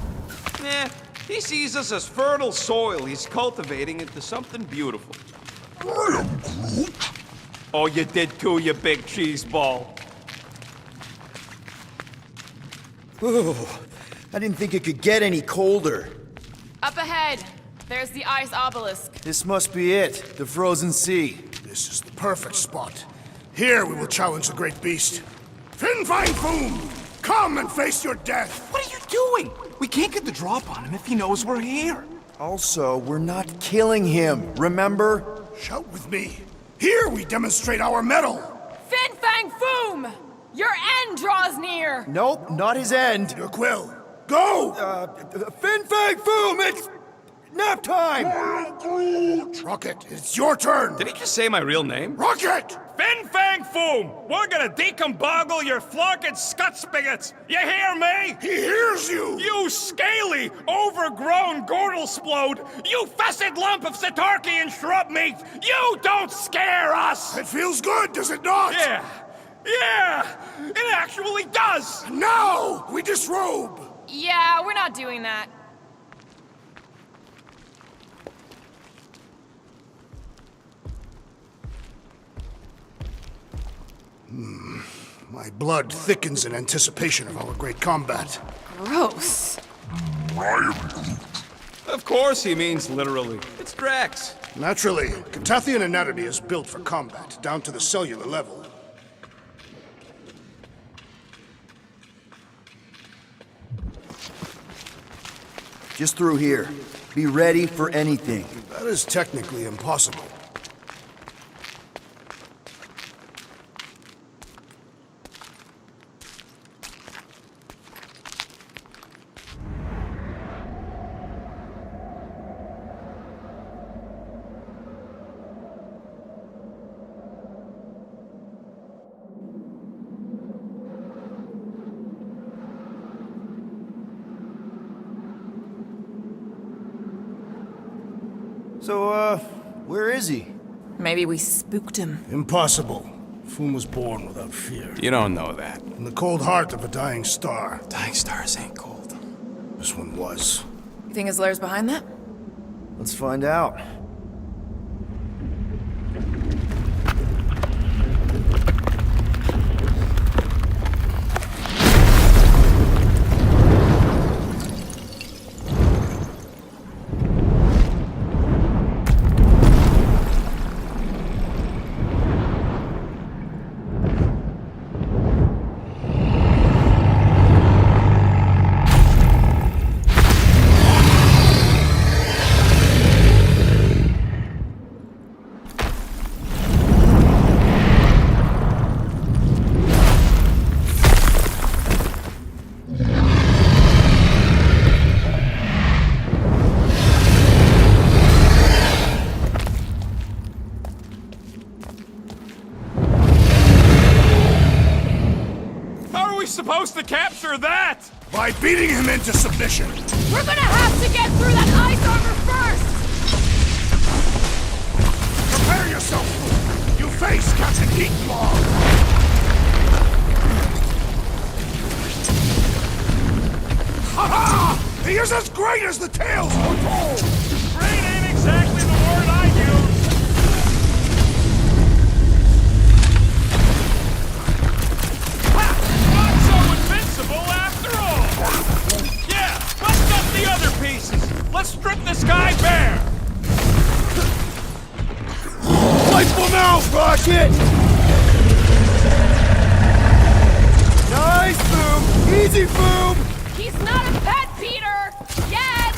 Nah, he sees us as fertile soil he's cultivating into something beautiful. Oh, you did too, you big cheese ball. Ooh, I didn't think it could get any colder. Up ahead. There's the ice obelisk. This must be it, the frozen sea. This is the perfect spot. Here we will challenge the great beast. Fang Foom, come and face your death. What are you doing? We can't get the drop on him if he knows we're here. Also, we're not killing him, remember? Shout with me. Here we demonstrate our mettle. Fang Foom! Your end draws near! Nope, not his end. Your quill. Go! Fang Foom, it's nap time! Rocket, it's your turn. Did he just say my real name? Rocket! Fang Foom! We're gonna decomboggle your flunking scut spigots! You hear me? He hears you! You scaly, overgrown gordle-splode! You fessed lump of Satarkian shrub meat! You don't scare us! It feels good, does it not? Yeah! It actually does! Now we disrobe! Yeah, we're not doing that. My blood thickens in anticipation of our great combat. Gross. Of course he means literally. It's Drax. Naturally, Catathian anatomy is built for combat, down to the cellular level. Just through here. Be ready for anything. That is technically impossible. So, where is he? Maybe we spooked him. Impossible. Foom was born without fear. You don't know that. In the cold heart of a dying star. Dying stars ain't cold. This one was. You think his lair's behind that? Let's find out. Supposed to capture that! By beating him into submission. We're gonna have to get through that ice armor first! Prepare yourself, Foom. You face Captain Heatlaw. Ha-ha! He is as great as the tales foretold! Great ain't exactly the word I use! After all! Yeah, bust up the other pieces! Let's strip this guy bare! Wipe them out, Rocket! Nice, Foom! Easy, Foom! He's not a pet, Peter! Yet!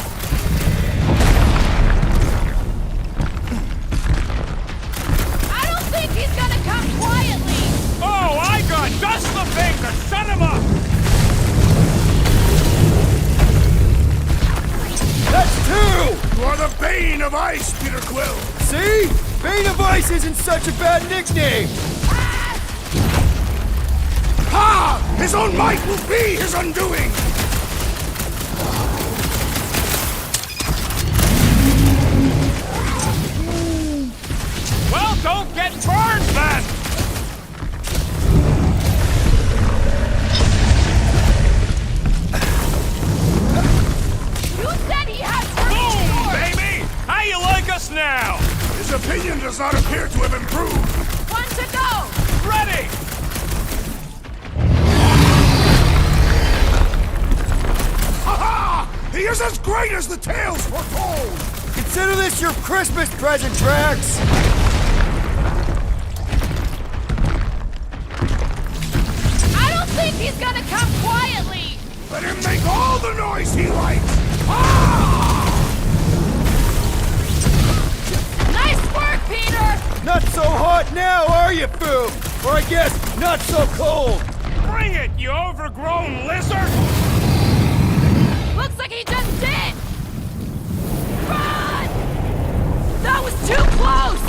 I don't think he's gonna come quietly! Oh, I got just the thing to shut him up! That's two! You are the Bane of Ice, Peter Quill! See? Bane of Ice isn't such a bad nickname! Ha! His own might will be his undoing! Well, don't get burned, then! You said he had Boom, first sword! baby! How you like us now? His opinion does not appear to have improved. One to go! Ready! Ha-ha! He is as great as the tales foretold! Consider this your Christmas present, Drax! I don't think he's gonna come quietly! Let him make all the noise he likes! Ah! Nice work, Peter! Not so hot now, are you, Foom? Or I guess, not so cold! Bring it, you overgrown lizard! Looks like he just did! Run! That was too close!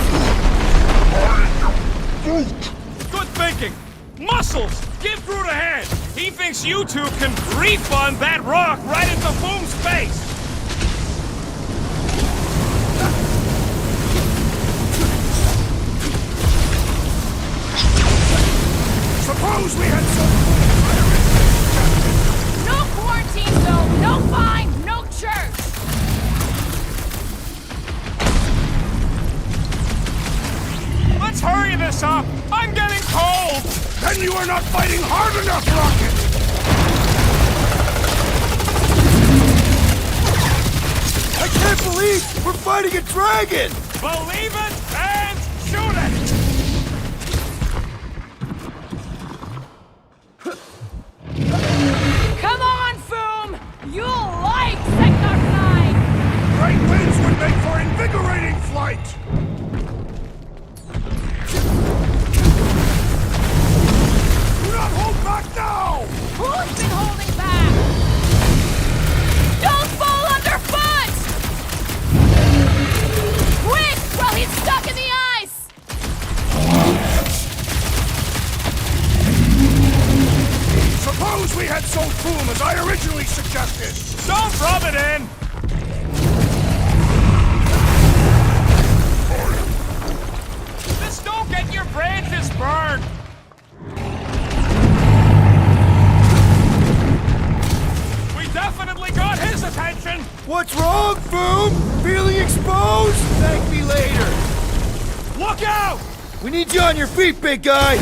Good thinking! Muscles! Give Groot a hand! He thinks you two can refund that rock right into Foom's face! Suppose we had some... No quarantine zone, no fine, no church! Let's hurry this up! I'm getting cold! Then you are not fighting hard enough, Rocket! I can't believe we're fighting a dragon! Believe it and shoot it! Come on, Foom! You'll like Sector 9! Great winds would make for invigorating flight! Do not hold back now! Who's been holding back? Don't fall underfoot! Quick, while he's stuck in the ice! Suppose we had sold Foom as I originally suggested! Don't rub it in! Just don't get your branches burned! We definitely got his attention! What's wrong, Foom? Feeling exposed? Thank me later. Look out! We need you on your feet, big guy!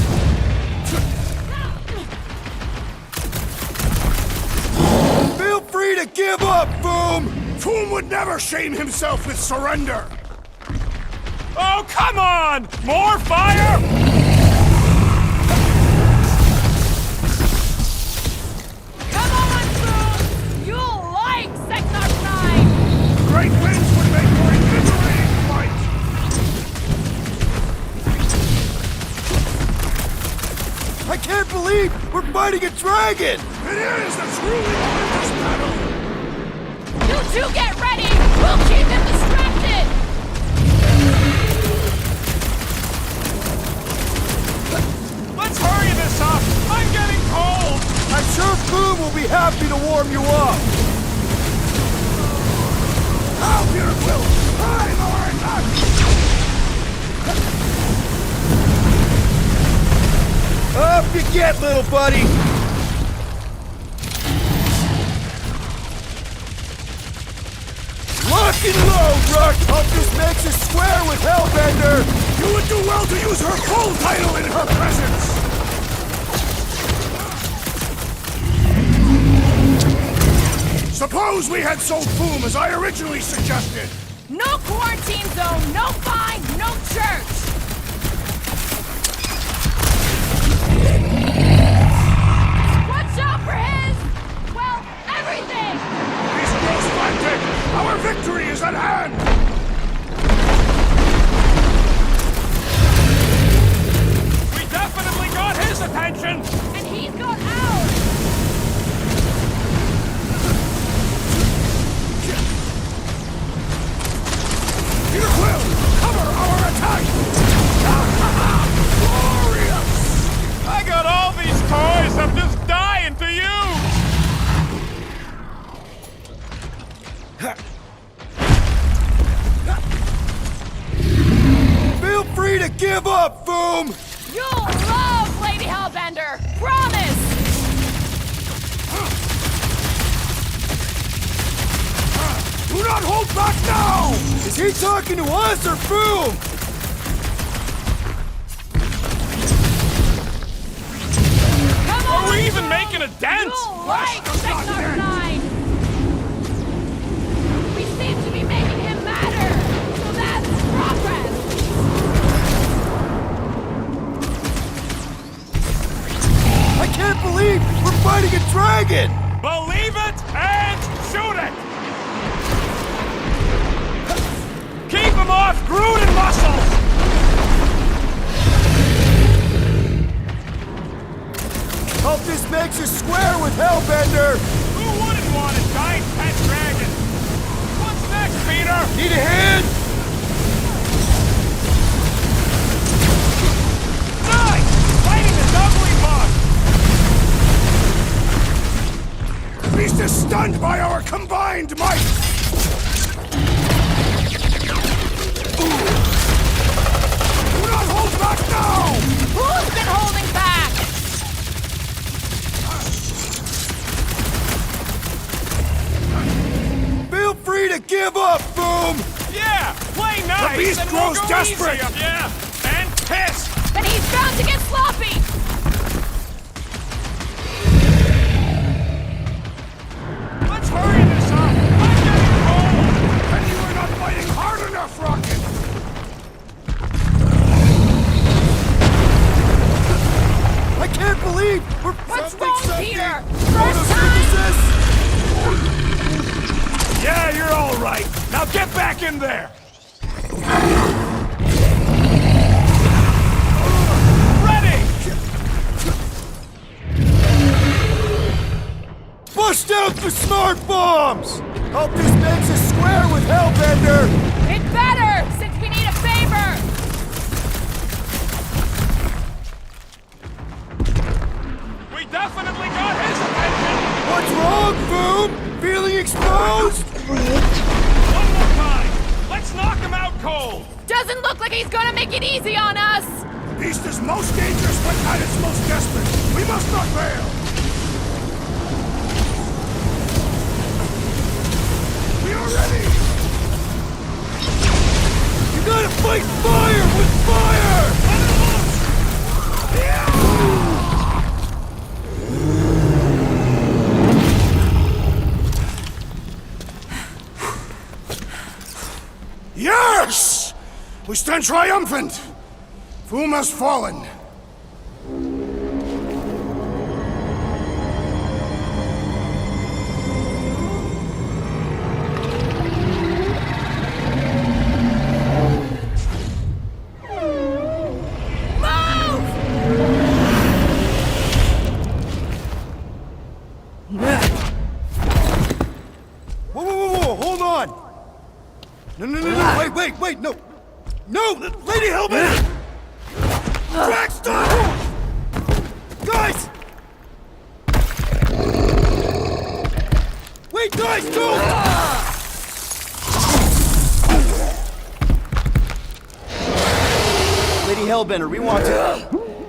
Feel free to give up, Foom! Foom would never shame himself with surrender! Oh, come on! More fire! Come on, Foom! You'll like Sector 9! Great winds would make for invigorating flight! I can't believe we're fighting a dragon! It is the truly momentous battle! You two get ready! We'll keep him distracted! Let's hurry this up! I'm getting cold! I'm sure Foom will be happy to warm you up! Now, Peter Quill! I'm our attack! Up you get, little buddy! Lock and load, Ruck! Cultist makes us square with Hellbender! You would do well to use her full title in her presence! Suppose we had sold Foom as I originally suggested! No quarantine zone, no fine, no church! Victory is at hand! We definitely got his attention! And he's got ours! Peter Quill, cover our attack! Glorious! I got all these toys, I'm just dying to use! Feel free to give up, Foom! You'll love Lady Hellbender! Promise! Do not hold back now! Is he talking to us or Foom? Come on! Are we even making a dent? You'll like Sacrosanct! We seem to be making him matter! So that's progress! I can't believe we're fighting a dragon! Believe it and shoot it! Keep him off Groot and muscles! Cultist makes a square with Hellbender! Who wouldn't want a giant pet dragon? What's next, Peter? Need a hand? Nice! Fighting the ugly bug! The beast is stunned by our combined might! Do not hold back now! Who's been holding back? Feel free to give up, Foom! Yeah! Play nice! The beast and grows we'll go desperate. easy up, yeah! And pissed! Then he's bound to get sloppy! Let's hurry this up! I'm getting cold! And you are not fighting hard enough, Rocket! I can't believe we're What's something, wrong, something. Peter? First time? Photosynthesis? Yeah, you're all right. Now get back in there! Ready! Bust out the smart bombs! Cultist makes a square with Hellbender! It better, since we need a favor! We definitely got his attention! What's wrong, Foom? Feeling exposed? One more time! Let's knock him out cold! Doesn't look like he's gonna make it easy on us! The beast is most dangerous when at its most desperate. We must not fail! We are ready! You gotta fight fire with fire! Yes! We stand triumphant! Foom has fallen. Whoa, hold on! No, wait, no! No! Lady Hellbender! Drax, stop! Guys! Wait, guys, don't! Lady Hellbender, we want to...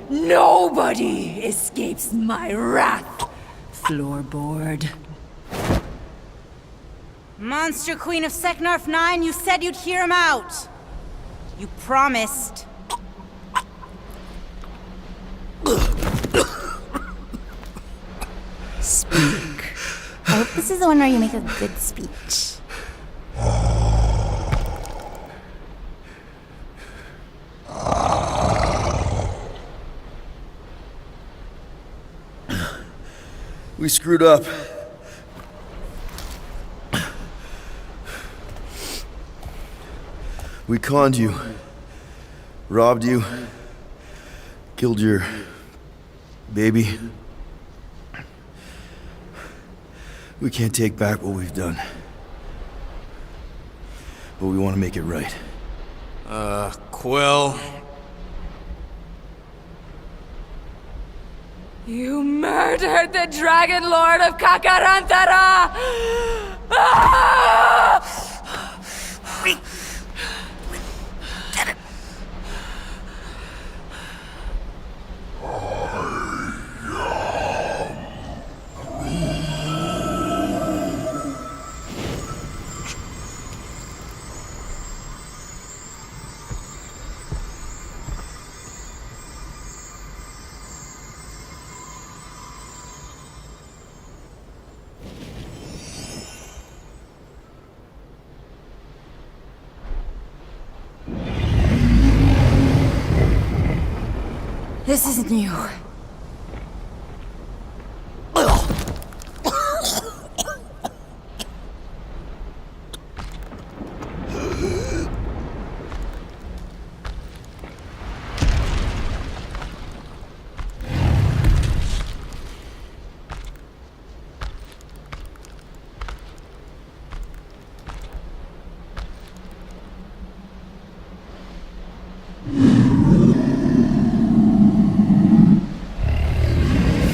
Nobody escapes my wrath, floorboard. Monster Queen of Seknarf 9, you said you'd hear him out. You promised. Speak. I hope this is the one where you make a good speech. We screwed up. We conned you. Robbed you. Killed your... baby. We can't take back what we've done. But we want to make it right. Quill. You murdered the Dragon Lord of Kakarantara! Ah! This isn't you.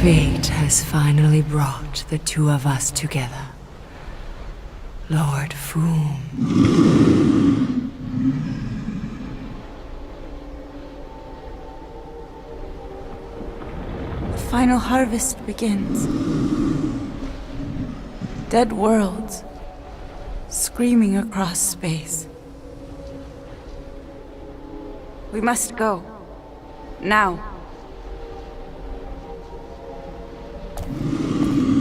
Fate has finally brought the two of us together. Lord Foom. The final harvest begins. Dead worlds, screaming across space. We must go. Now.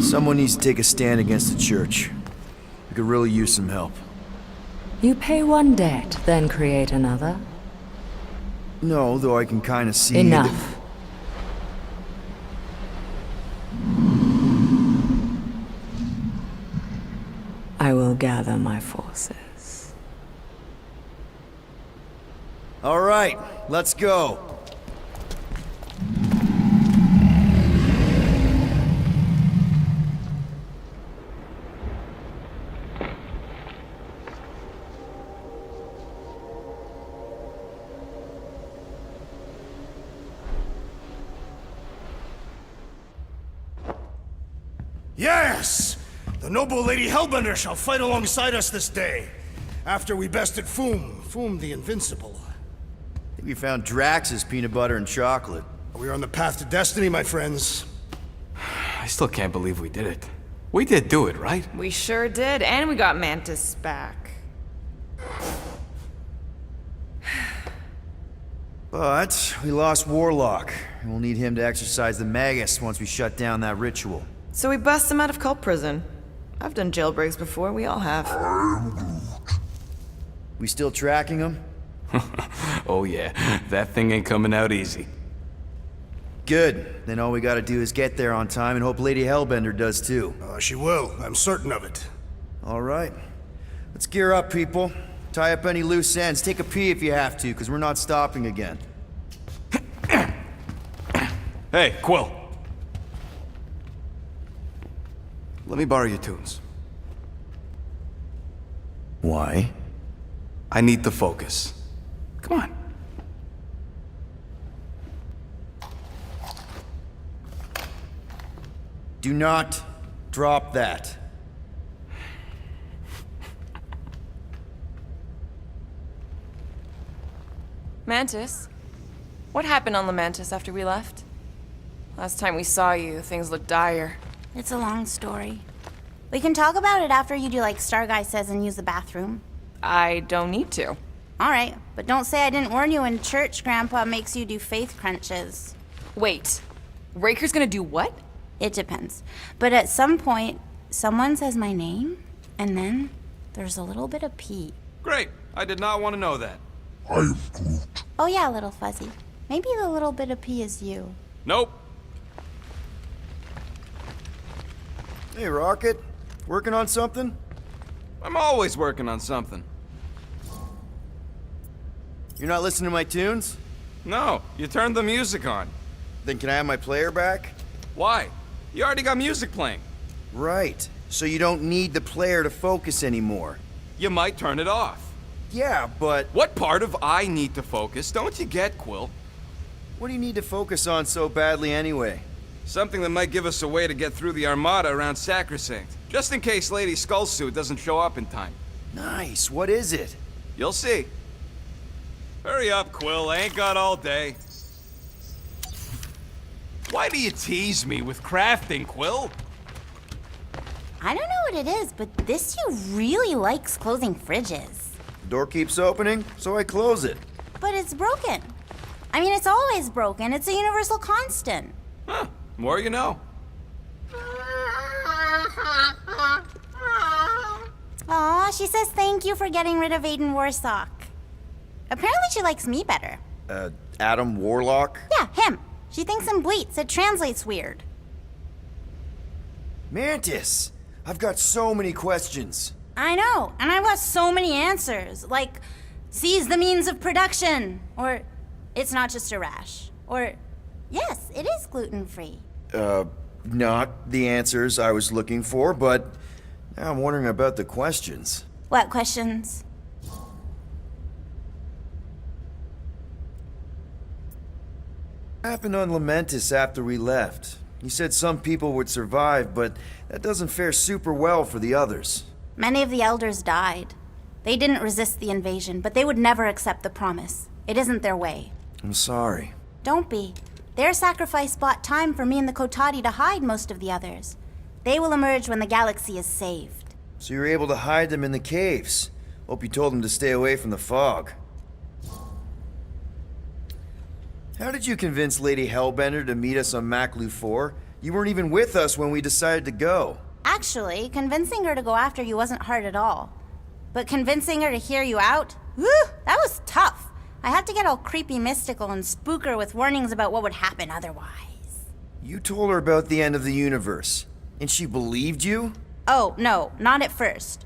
Someone needs to take a stand against the church. We could really use some help. You pay one debt, then create another. No, though I can kind of see... Enough. I will gather my forces. All right, let's go. Yes! The noble Lady Hellbender shall fight alongside us this day. After we bested Foom the Invincible. I think we found Drax's peanut butter and chocolate. We are on the path to destiny, my friends. I still can't believe we did it. We did do it, right? We sure did, and we got Mantis back. But we lost Warlock, and we'll need him to exercise the Magus once we shut down that ritual. So we bust him out of cult prison. I've done jailbreaks before, we all have. We still tracking him? Oh yeah, that thing ain't coming out easy. Good. Then all we gotta do is get there on time and hope Lady Hellbender does too. She will. I'm certain of it. All right. Let's gear up, people. Tie up any loose ends. Take a pee if you have to, because we're not stopping again. Hey, Quill. Let me borrow your tunes. Why? I need to focus. Come on. Do not drop that. Mantis? What happened on the Mantis after we left? Last time we saw you, things looked dire. It's a long story. We can talk about it after you do like Star Guy says and use the bathroom. I don't need to. Alright, but don't say I didn't warn you in church Grandpa makes you do faith crunches. Wait. Raker's gonna do what? It depends. But at some point, someone says my name, and then there's a little bit of pee. Great. I did not want to know that. Oh yeah, little fuzzy. Maybe the little bit of pee is you. Nope. Hey, Rocket. Working on something? I'm always working on something. You're not listening to my tunes? No, you turned the music on. Then can I have my player back? Why? You already got music playing. Right. So you don't need the player to focus anymore. You might turn it off. Yeah, but What part of I need to focus don't you get, Quill? what do you need to focus on so badly anyway? Something that might give us a way to get through the Armada around Sacrosanct, just in case Lady Skullsuit doesn't show up in time. Nice. What is it? You'll see. Hurry up, Quill. I ain't got all day. Why do you tease me with crafting, Quill? I don't know what it is, but this you really likes closing fridges. The door keeps opening, so I close it. But it's broken. I mean, it's always broken. It's a universal constant. Huh. More you know. Aw, she says thank you for getting rid of Aiden Warsock. Apparently she likes me better. Adam Warlock? Yeah, him. She thinks him bleats. It translates weird. Mantis! I've got so many questions. I know, and I've got so many answers. Like, seize the means of production. Or, it's not just a rash. Or, yes, it is gluten-free. Not the answers I was looking for, but now I'm wondering about the questions. What questions? What happened on Lamentis after we left? You said some people would survive, but that doesn't fare super well for the others. Many of the elders died. They didn't resist the invasion, but they would never accept the promise. It isn't their way. I'm sorry. Don't be. Their sacrifice bought time for me and the Kotati to hide most of the others. They will emerge when the galaxy is saved. So you were able to hide them in the caves. Hope you told them to stay away from the fog. How did you convince Lady Hellbender to meet us on Maklu 4? You weren't even with us when we decided to go. Actually, convincing her to go after you wasn't hard at all. But convincing her to hear you out? Whew, that was tough. I had to get all creepy mystical and spook her with warnings about what would happen otherwise. You told her about the end of the universe, and she believed you? Oh, no, not at first.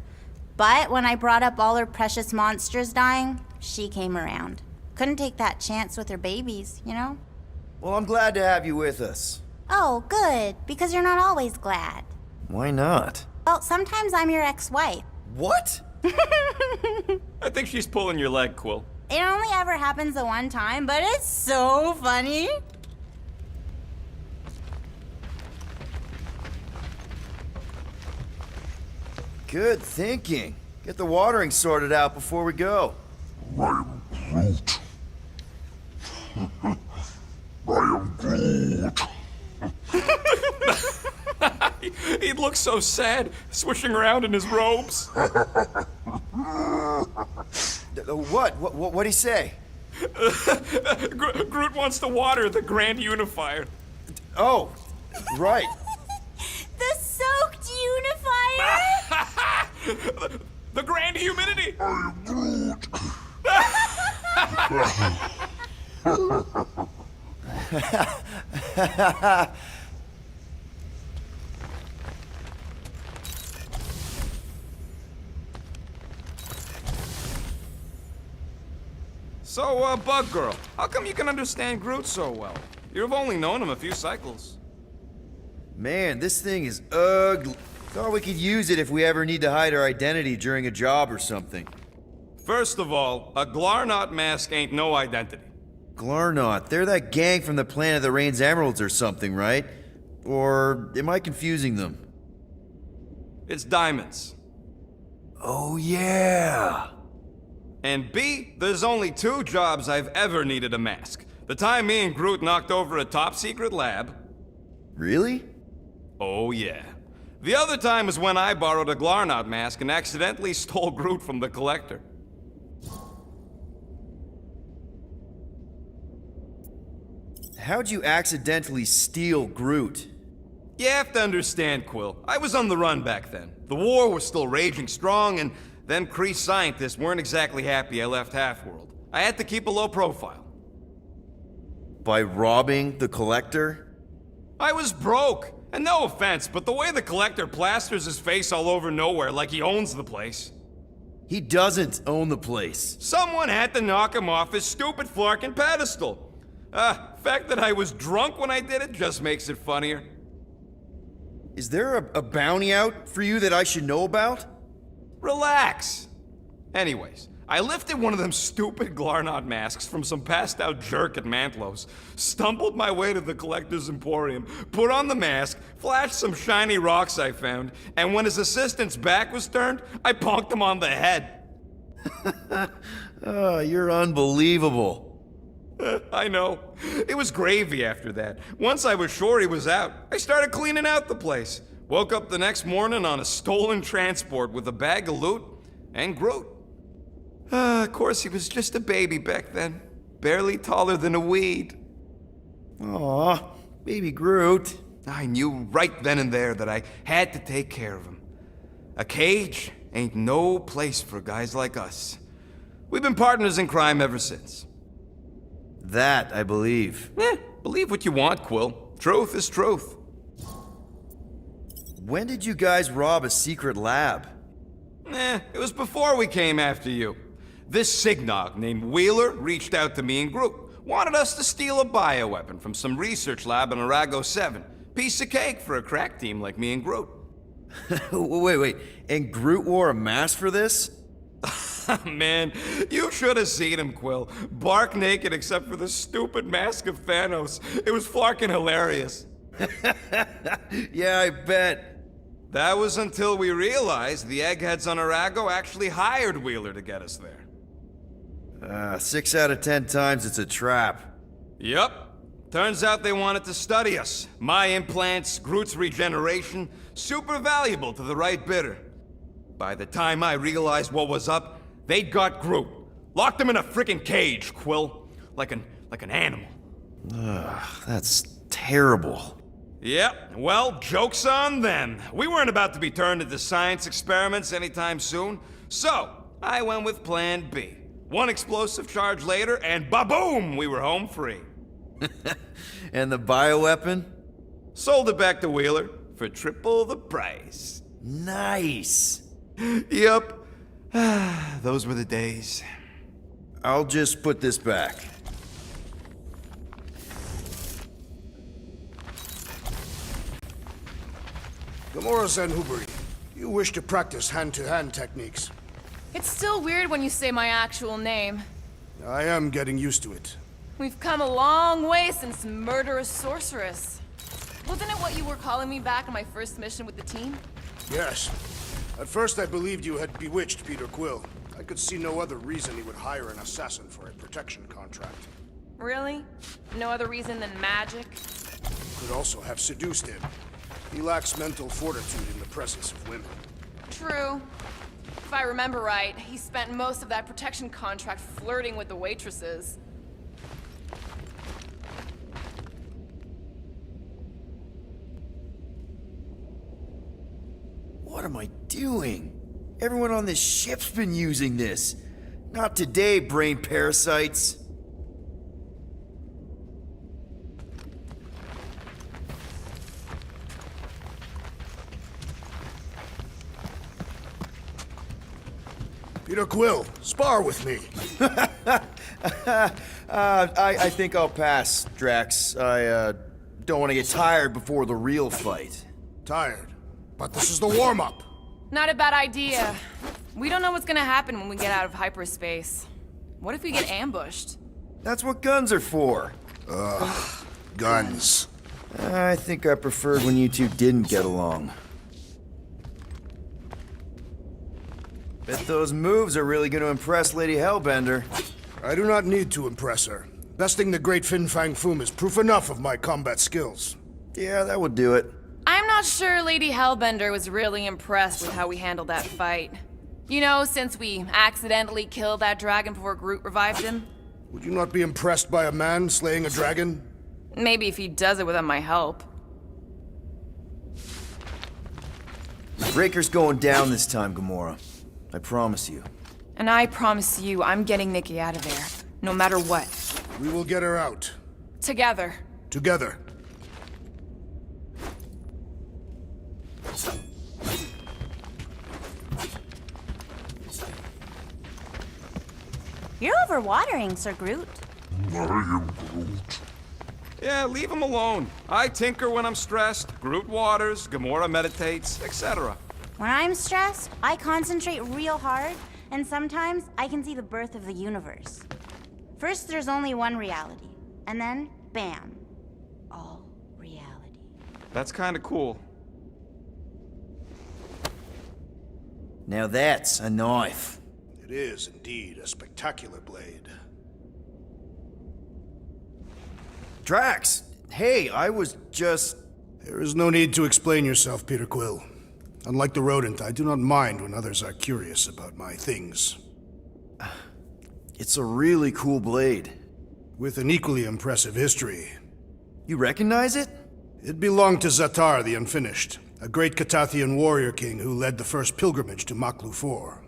But when I brought up all her precious monsters dying, she came around. Couldn't take that chance with her babies, you know? Well, I'm glad to have you with us. Oh, good, because you're not always glad. Why not? Well, sometimes I'm your ex-wife. What? I think she's pulling your leg, Quill. It only ever happens the one time, but it's so funny. Good thinking. Get the watering sorted out before we go. I am Groot. I am Groot. He'd look so sad, swishing around in his robes. What'd he say? Groot wants to water the Grand Unifier. Oh, right. The soaked unifier? The Grand Humidity! I am Groot. So, Bug Girl, how come you can understand Groot so well? You've only known him a few cycles. Man, this thing is ugly. Thought we could use it if we ever need to hide our identity during a job or something. First of all, a Glarnot mask ain't no identity. Glarnot, they're that gang from the planet that rains emeralds or something, right? Or am I confusing them? It's diamonds. Oh, yeah. And B, there's only 2 jobs I've ever needed a mask. The time me and Groot knocked over a top-secret lab. Really? Oh, yeah. The other time is when I borrowed a Glarnot mask and accidentally stole Groot from the Collector. How'd you accidentally steal Groot? You have to understand, Quill. I was on the run back then. The war was still raging strong, and them Kree scientists weren't exactly happy I left Half-World. I had to keep a low profile. By robbing the Collector? I was broke. And no offense, but the way the Collector plasters his face all over nowhere like he owns the place. He doesn't own the place. Someone had to knock him off his stupid flarkin' pedestal. Fact that I was drunk when I did it just makes it funnier. Is there a bounty out for you that I should know about? Relax. Anyways, I lifted one of them stupid Glarnot masks from some passed out jerk at Mantlos, stumbled my way to the Collector's Emporium, put on the mask, flashed some shiny rocks I found, and when his assistant's back was turned, I bonked him on the head. Oh, you're unbelievable. I know. It was gravy after that. Once I was sure he was out, I started cleaning out the place. Woke up the next morning on a stolen transport with a bag of loot and Groot. Of course, he was just a baby back then. Barely taller than a weed. Aw, baby Groot. I knew right then and there that I had to take care of him. A cage ain't no place for guys like us. We've been partners in crime ever since. That I believe. Believe what you want, Quill. Truth is truth. When did you guys rob a secret lab? It was before we came after you. This Signog named Wheeler reached out to me and Groot. Wanted us to steal a bioweapon from some research lab in Arago 7. Piece of cake for a crack team like me and Groot. Wait. And Groot wore a mask for this? Man, you should have seen him, Quill. Bark naked except for the stupid mask of Thanos. It was flarkin' hilarious. Yeah, I bet. That was until we realized the eggheads on Arago actually hired Wheeler to get us there. 6 out of 10 times it's a trap. Yup. Turns out they wanted to study us. My implants, Groot's regeneration, super valuable to the right bidder. By the time I realized what was up, they'd got Groot. Locked him in a frickin' cage, Quill. Like an animal. That's terrible. Yep, well, joke's on them. We weren't about to be turned into science experiments anytime soon, so I went with Plan B. One explosive charge later, and ba-boom, we were home free. And the bioweapon? Sold it back to Wheeler for triple the price. Nice. Yep. Those were the days. I'll just put this back. Gamora Zenhuberi, you wish to practice hand-to-hand techniques. It's still weird when you say my actual name. I am getting used to it. We've come a long way since Murderous Sorceress. Wasn't it what you were calling me back on my first mission with the team? Yes. At first I believed you had bewitched Peter Quill. I could see no other reason he would hire an assassin for a protection contract. Really? No other reason than magic? Could also have seduced him. He lacks mental fortitude in the presence of women. True. If I remember right, he spent most of that protection contract flirting with the waitresses. What am I doing? Everyone on this ship's been using this. Not today, brain parasites. Peter Quill, spar with me. I think I'll pass, Drax. I don't want to get tired before the real fight. Tired. But this is the warm-up. Not a bad idea. We don't know what's gonna happen when we get out of hyperspace. What if we get ambushed? That's what guns are for. Guns. I think I preferred when you two didn't get along. Bet those moves are really going to impress Lady Hellbender. I do not need to impress her. Besting the great Fang Foom is proof enough of my combat skills. Yeah, that would do it. I'm not sure Lady Hellbender was really impressed with how we handled that fight. You know, since we accidentally killed that dragon before Groot revived him. Would you not be impressed by a man slaying a dragon? Maybe if he does it without my help. Breaker's going down this time, Gamora. I promise you. And I promise you, I'm getting Nikki out of there. No matter what. We will get her out. Together. Together. You're overwatering, Sir Groot. I am Groot. Yeah, leave him alone. I tinker when I'm stressed, Groot waters, Gamora meditates, etc. When I'm stressed, I concentrate real hard, and sometimes I can see the birth of the universe. First, there's only one reality, and then, bam, all reality. That's kinda cool. Now that's a knife. It is indeed a spectacular blade. Drax! Hey, I was just... There is no need to explain yourself, Peter Quill. Unlike the rodent, I do not mind when others are curious about my things. It's a really cool blade. With an equally impressive history. You recognize it? It belonged to Zatar the Unfinished, a great Catathian warrior king who led the first pilgrimage to Maklu 4.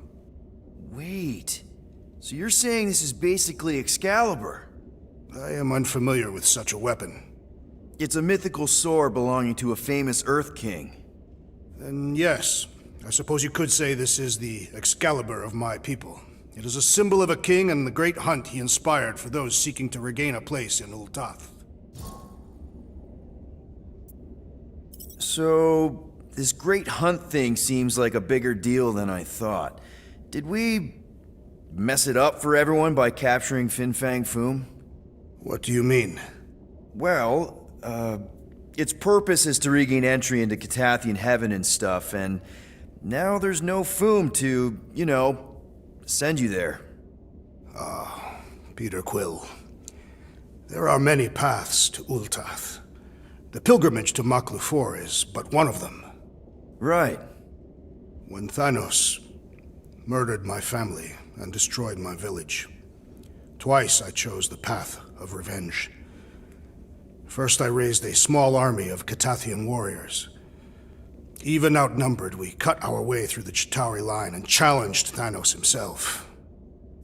Wait, so you're saying this is basically Excalibur? I am unfamiliar with such a weapon. It's a mythical sword belonging to a famous Earth King. Then yes, I suppose you could say this is the Excalibur of my people. It is a symbol of a king and the great hunt he inspired for those seeking to regain a place in Ultath. So, this great hunt thing seems like a bigger deal than I thought. Did we mess it up for everyone by capturing Fang Foom? What do you mean? Well, its purpose is to regain entry into Catathian heaven and stuff, and now there's no Foom to, you know, send you there. Peter Quill. There are many paths to Ultath. The pilgrimage to Maklu 4 is but one of them. Right. When Thanos murdered my family and destroyed my village, twice I chose the path of revenge. First, I raised a small army of Catathian warriors. Even outnumbered, we cut our way through the Chitauri line and challenged Thanos himself.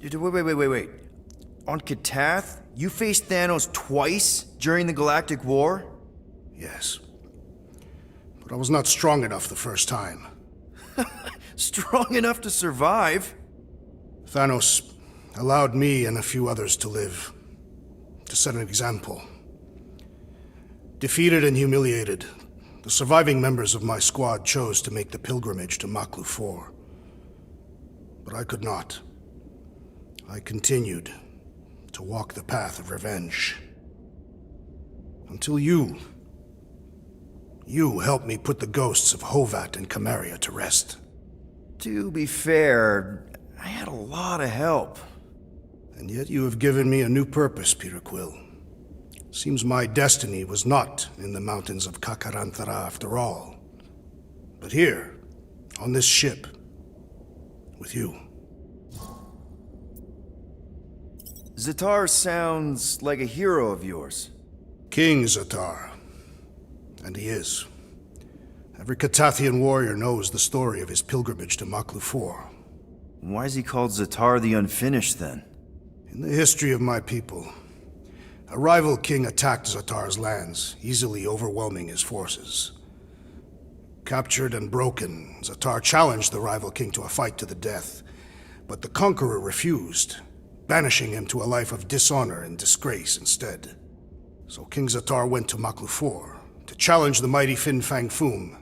Wait. On Catath, you faced Thanos twice during the Galactic War? Yes. But I was not strong enough the first time. Strong enough to survive? Thanos allowed me and a few others to live, to set an example. Defeated and humiliated, the surviving members of my squad chose to make the pilgrimage to Maklu 4. But I could not. I continued to walk the path of revenge. Until you helped me put the ghosts of Hovat and Camaria to rest. To be fair, I had a lot of help. And yet you have given me a new purpose, Peter Quill. Seems my destiny was not in the mountains of Kakarantara after all, but here, on this ship, with you. Zatar sounds like a hero of yours. King Zatar. And he is. Every Catathian warrior knows the story of his pilgrimage to Maklu 4. Why is he called Zatar the Unfinished, then? In the history of my people, a rival king attacked Zatar's lands, easily overwhelming his forces. Captured and broken, Zatar challenged the rival king to a fight to the death, but the conqueror refused, banishing him to a life of dishonor and disgrace instead. So King Zatar went to Maklu 4 to challenge the mighty Fang Foom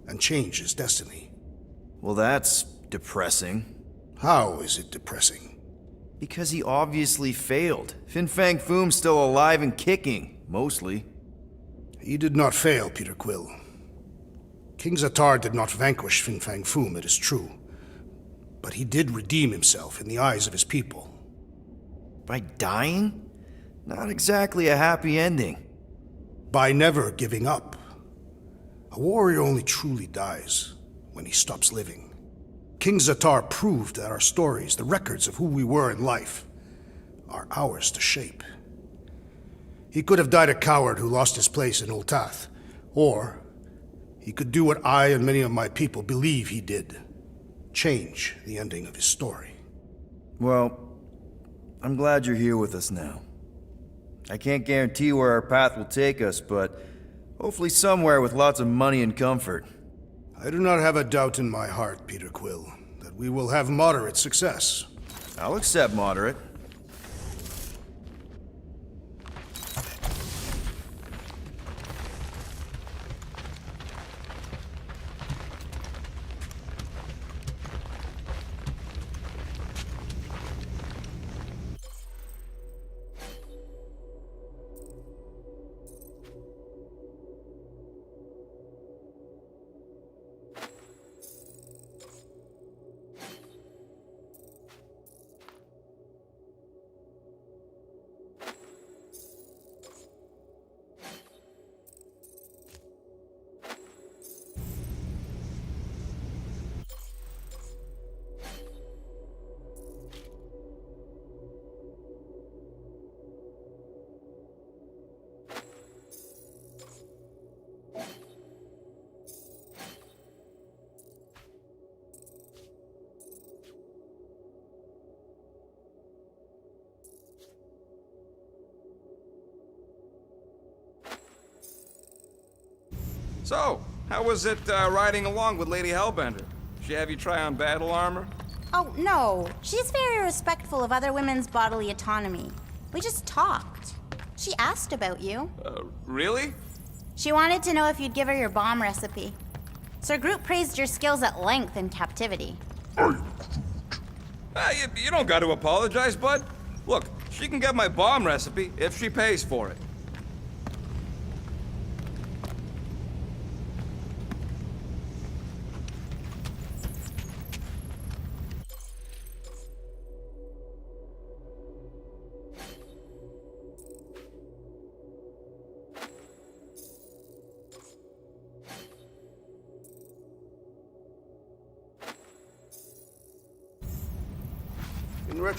and change his destiny. Well, that's depressing. How is it depressing? Because he obviously failed. Fang Foom's still alive and kicking, mostly. He did not fail, Peter Quill. King Zatar did not vanquish Fang Foom, it is true. But he did redeem himself in the eyes of his people. By dying? Not exactly a happy ending. By never giving up. A warrior only truly dies when he stops living. King Zatar proved that our stories, the records of who we were in life, are ours to shape. He could have died a coward who lost his place in Ultath, or he could do what I and many of my people believe he did, change the ending of his story. Well, I'm glad you're here with us now. I can't guarantee where our path will take us, but hopefully somewhere with lots of money and comfort. I do not have a doubt in my heart, Peter Quill, that we will have moderate success. I'll accept moderate. So, how was it riding along with Lady Hellbender? She have you try on battle armor? Oh, no. She's very respectful of other women's bodily autonomy. We just talked. She asked about you. Really? She wanted to know if you'd give her your bomb recipe. Sir Groot praised your skills at length in captivity. You don't got to apologize, bud. Look, she can get my bomb recipe if she pays for it.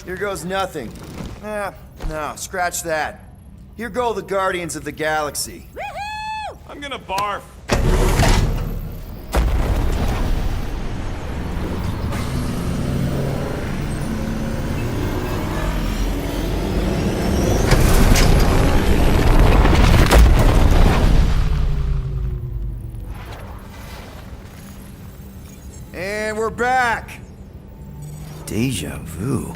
Here goes nothing. No, scratch that. Here go the Guardians of the Galaxy. Woohoo! I'm gonna barf. And we're back. Deja vu.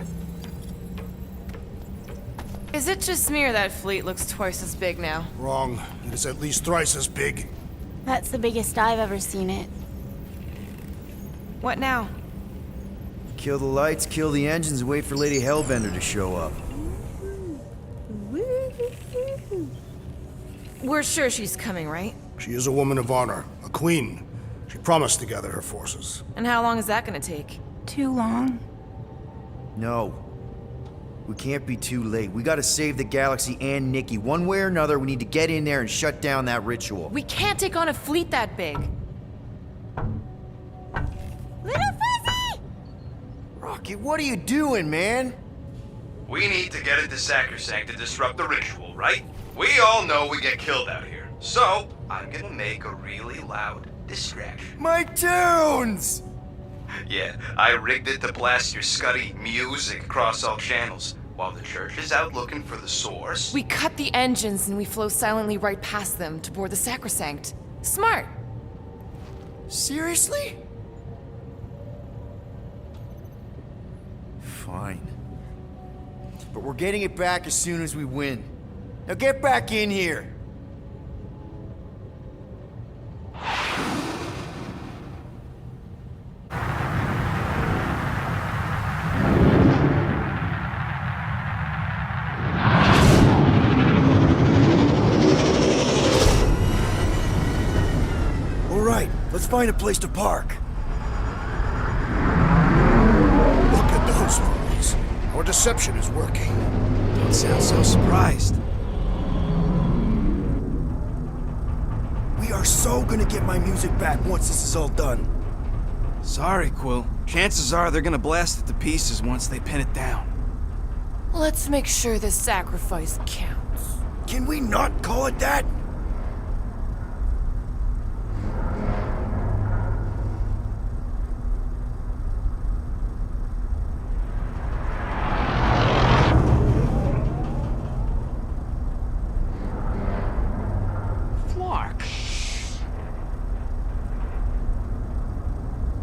Is it just me or that fleet looks twice as big now? Wrong. It is at least thrice as big. That's the biggest I've ever seen it. What now? Kill the lights, kill the engines, and wait for Lady Hellbender to show up. We're sure she's coming, right? She is a woman of honor, a queen. She promised to gather her forces. And how long is that gonna take? Too long. No. We can't be too late. We gotta save the galaxy and Nikki. One way or another, we need to get in there and shut down that ritual. We can't take on a fleet that big. Little Fuzzy! Rocket, what are you doing, man? We need to get into Sacrosanct to disrupt the ritual, right? We all know we get killed out here. So, I'm gonna make a really loud distraction. My tunes! Yeah, I rigged it to blast your scuddy music across all channels. While the church is out looking for the source... We cut the engines and we flow silently right past them to board the Sacrosanct. Smart. Seriously? Fine. But we're getting it back as soon as we win. Now get back in here! Let's find a place to park. Look at those fools. Our deception is working. Don't sound so surprised. We are so gonna get my music back once this is all done. Sorry, Quill. Chances are they're gonna blast it to pieces once they pin it down. Let's make sure this sacrifice counts. Can we not call it that?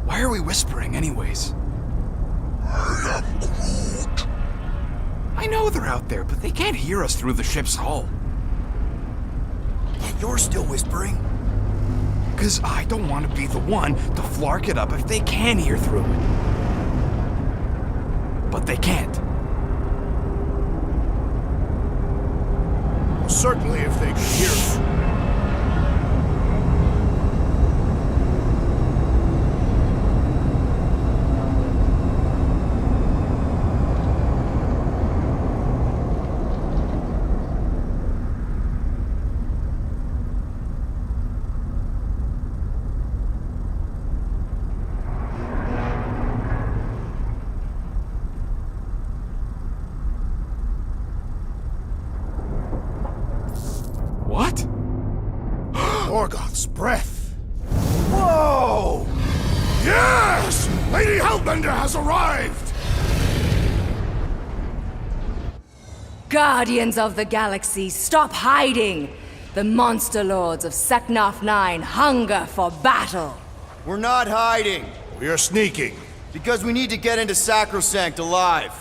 Why are we whispering anyways? I know they're out there, but they can't hear us through the ship's hull. Yet you're still whispering. 'Cause I don't want to be the one to flark it up if they can hear through it. But they can't. Well, certainly if they could hear. What? Morgoth's breath. Whoa! Yes! Lady Hellbender has arrived! Guardians of the Galaxy, stop hiding! The monster lords of Sacnoth 9 hunger for battle. We're not hiding. We are sneaking. Because we need to get into Sacrosanct alive.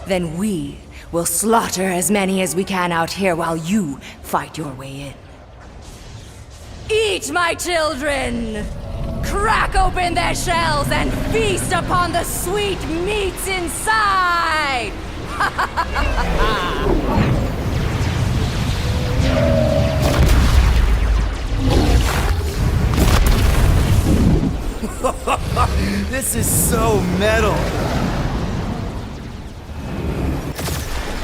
Then we will slaughter as many as we can out here while you fight your way in. Eat, my children! Crack open their shells and feast upon the sweet meats inside! This is so metal.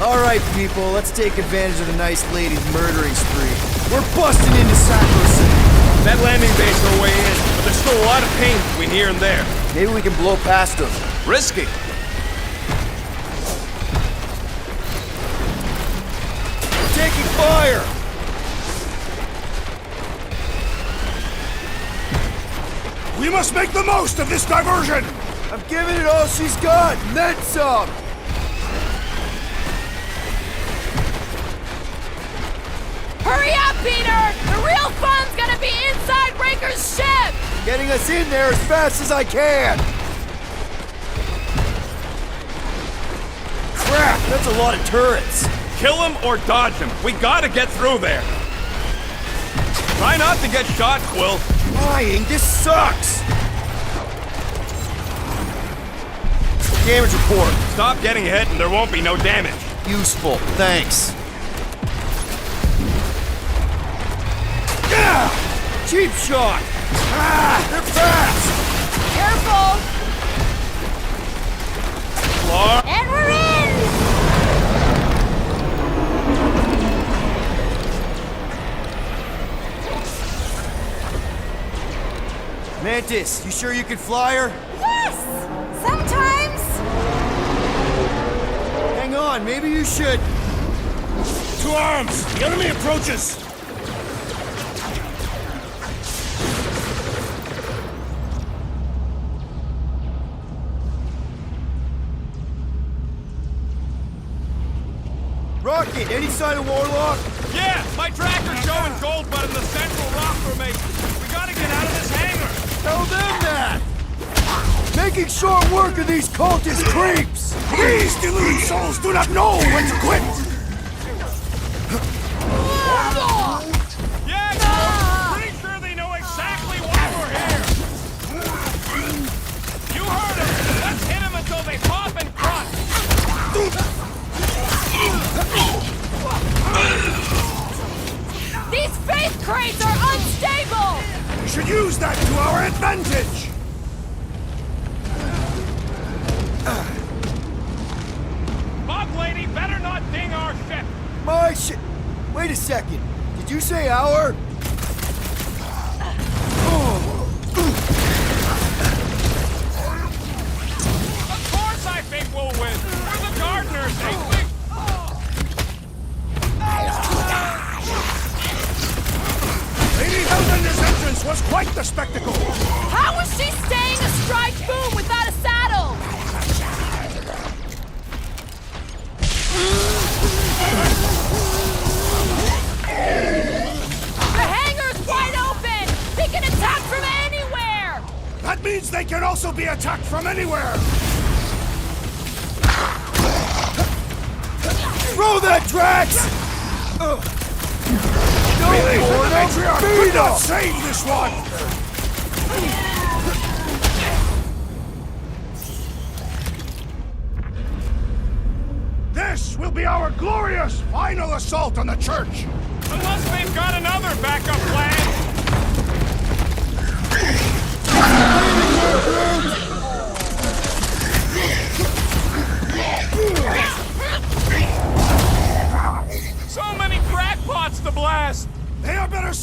Alright, people, let's take advantage of the nice lady's murdering spree. We're busting into Sacrosanct. That landing base our way in, but there's still a lot of pain between here and there. Maybe we can blow past them. Risky. We're taking fire! We must make the most of this diversion! I'm giving it all she's got, and then some! Hurry up, Peter! The real fun's gonna be inside Breaker's ship! Getting us in there as fast as I can! Crap, that's a lot of turrets! Kill him or dodge him. We gotta get through there. Try not to get shot, Quill. Flying, this sucks! Damage report. Stop getting hit and there won't be no damage. Useful, thanks. Yeah! Cheap shot! Ah, they're fast! Careful! And we're in! Mantis, you sure you can fly her? Yes! Sometimes! Hang on, maybe you should... To arms! The enemy approaches! Rocket, any sign of Warlock? Yeah, my tracker's showing gold but in the central rock formation. We gotta get out of this hangar. Tell them that! Making short work of these cultist creeps! These deluded souls do not know when to quit! Yeah, pretty sure they know exactly why we're here. You heard them. Let's hit them until they pop and crunch. These faith crates are unstable! We should use that to our advantage! Bug lady better not ding our ship. My shit! Wait a second. Did you say our? Of course I think we'll win. We're the gardeners, ain't we? Lady Hellbender's entrance was quite the spectacle! How was she staying astride Foom without a saddle? The hangar's wide open! They can attack from anywhere! That means they can also be attacked from anywhere! Throw that, Drax! Really, the Matriarch could not save this one! This will be our glorious final assault on the church! Unless they've got another backup plan. So many crackpots to blast. They are better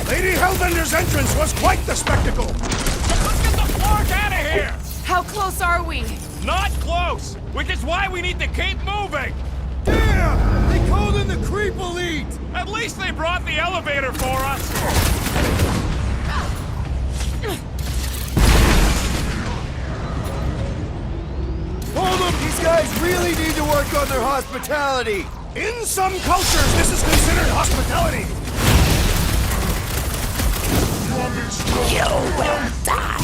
Lady Hellbender's entrance was quite the spectacle! Let's get the Flark out of here. How close are we? Not close, which is why we need to keep moving. Damn! They called in the creep elite! At least they brought the elevator for us. Hold them! These guys really need to work on their hospitality! In some cultures, this is considered hospitality. You will die!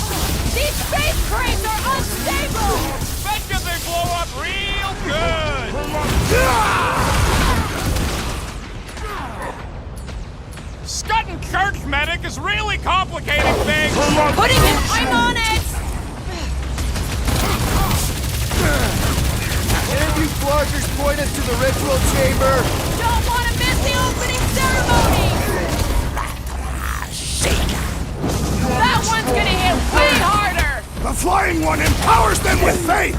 These space crates are unstable! Bet you they blow up real good! Scudding church medic is really complicating things! Putting him, I'm on it! Any of you flarkers point us to the ritual chamber? Don't want to miss the opening ceremony! That one's gonna hit way harder! The flying one empowers them with faith.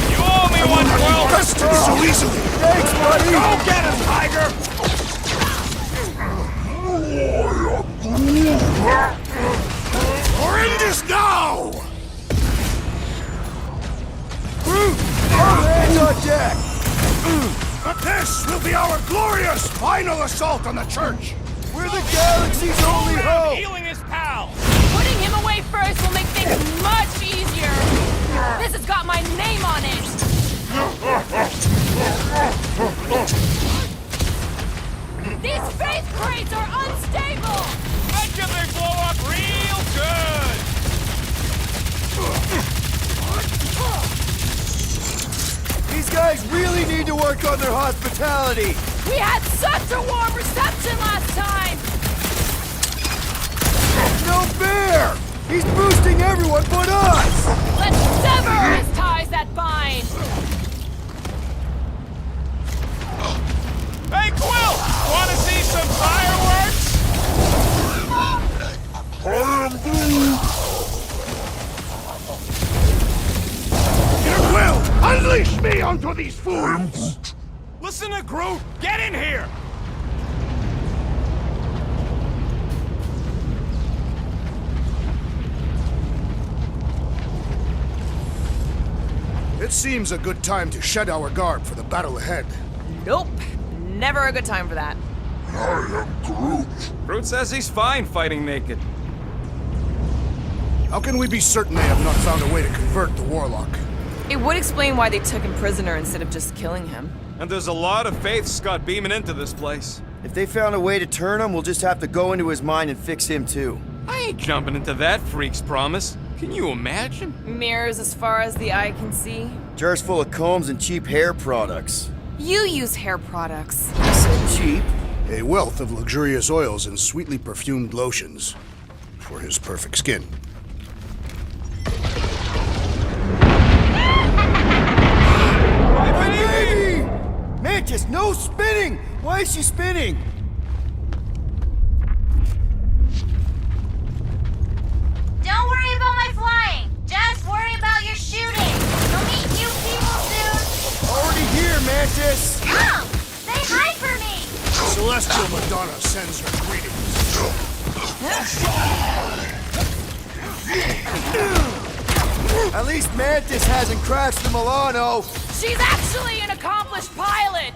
You owe me one, Quill! Bested so easily. Thanks, buddy! Go get him, Tiger! Horrendous now! All hands on deck! But this will be our glorious final assault on the church! We're the galaxy's only hope! Healing his pal! Putting him away first will make things much easier! This has got my name on it! These faith crates are unstable! Bet you they blow up real good! These guys really need to work on their hospitality! We had such a warm reception last time! No fair! He's boosting everyone but us! Let's sever his ties that bind! Hey, Quill! Wanna see some fireworks? Here, Quill! Unleash me onto these fools! Listen to Groot! Get in here! It seems a good time to shed our garb for the battle ahead. Nope. Never a good time for that. I am Groot. Groot says he's fine fighting naked. How can we be certain they have not found a way to convert the Warlock? It would explain why they took him prisoner instead of just killing him. And there's a lot of faith Scott beaming into this place. If they found a way to turn him, we'll just have to go into his mind and fix him too. I ain't jumping into that freak's promise. Can you imagine? Mirrors as far as the eye can see. Jars full of combs and cheap hair products. You use hair products. I said cheap. A wealth of luxurious oils and sweetly perfumed lotions for his perfect skin. My baby! Mantis, no spinning! Why is she spinning? Don't worry about my flying. Just worry about your shooting. I'll meet you people soon. Already here, Mantis! Come! Say hi for me! Celestial Madonna sends her greetings. At least Mantis hasn't crashed the Milano. She's actually an accomplished pilot!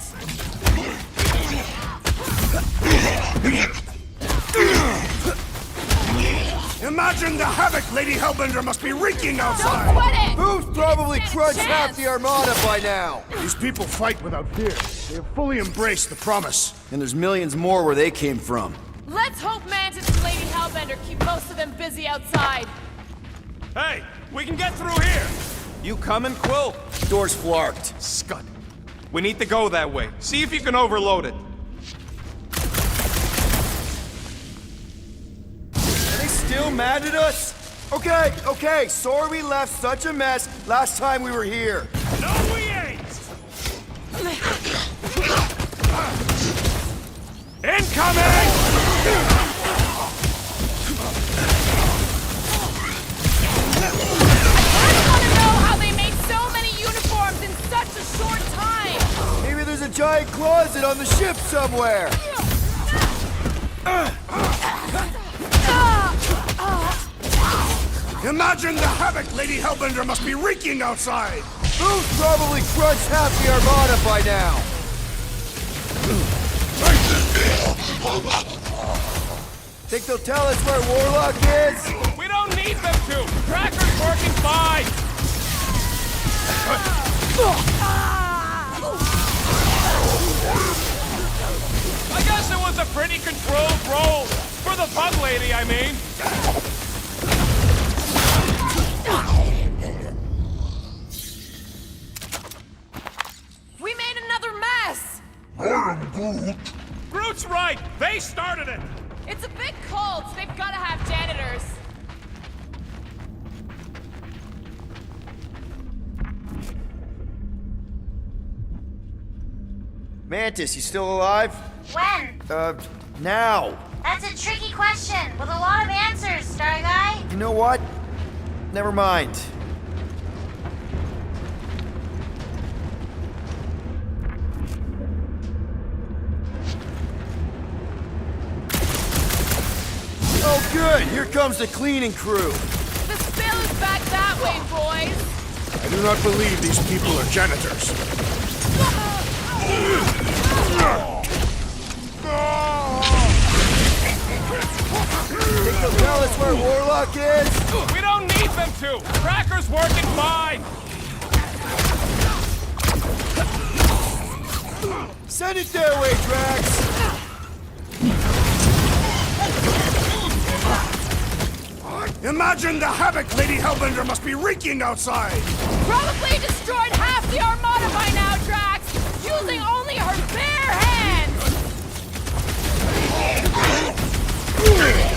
Imagine the havoc Lady Hellbender must be wreaking Don't outside! sweat it! Who's probably Stand a crunched half chance. the Armada by now? These people fight without fear. They have fully embraced the promise. And there's millions more where they came from. Let's hope Mantis and Lady Hellbender keep most of them busy outside. Hey, we can get through here! You coming, Quill? Door's flarked. Scud. We need to go that way. See if you can overload it. Are they still mad at us? Okay, sorry we left such a mess last time we were here. No, we ain't! Incoming! I want to know how they made so many uniforms in such a short time! Maybe there's a giant closet on the ship somewhere. Imagine the havoc Lady Hellbender must be wreaking outside! Who's probably crunched half the Armada by now? Think they'll tell us where Warlock is? We don't don't need them to! Tracker's working fine! I guess it was a pretty controlled roll. For the bug lady, I mean. We made another mess! I am Groot. Groot's right! They started it! It's a big cult. They've got to have janitors. Mantis, you still alive? When? Now. That's a tricky question with a lot of answers, Star Guy. You know what? Never mind. Oh, good! Here comes the cleaning crew. The spill is back that way, boys. I do not believe these people are janitors. Think they'll tell us where Warlock is? We don't need them to! Tracker's working fine! Send it their way, Drax! Imagine the havoc Lady Hellbender must be wreaking outside! Probably destroyed half the armada by now, Drax, using only her bare hands.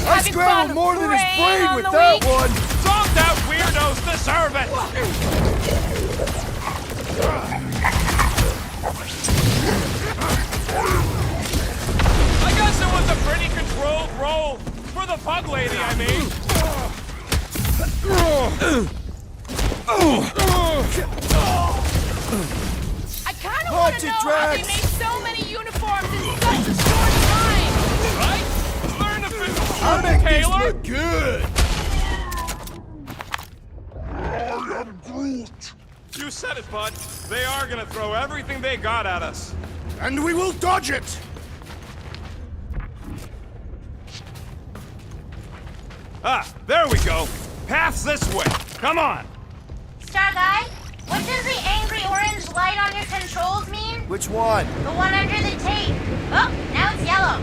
I scrambled more than his brain with that one! Zonked out weirdos deserve it! I guess it was a pretty controlled roll. For the bug lady, I mean. I kind of want to know how they made so many uniforms in such a short time. Right? Learn a bit I more, make this Taylor. look good! I am Groot. You said it, bud. They are gonna throw everything they got at us. And we will dodge it! Ah, there we go. Path's this way. Come on. Star Guy, what does the angry orange light on your controls mean? Which one? The one under the tape. Oh, now it's yellow.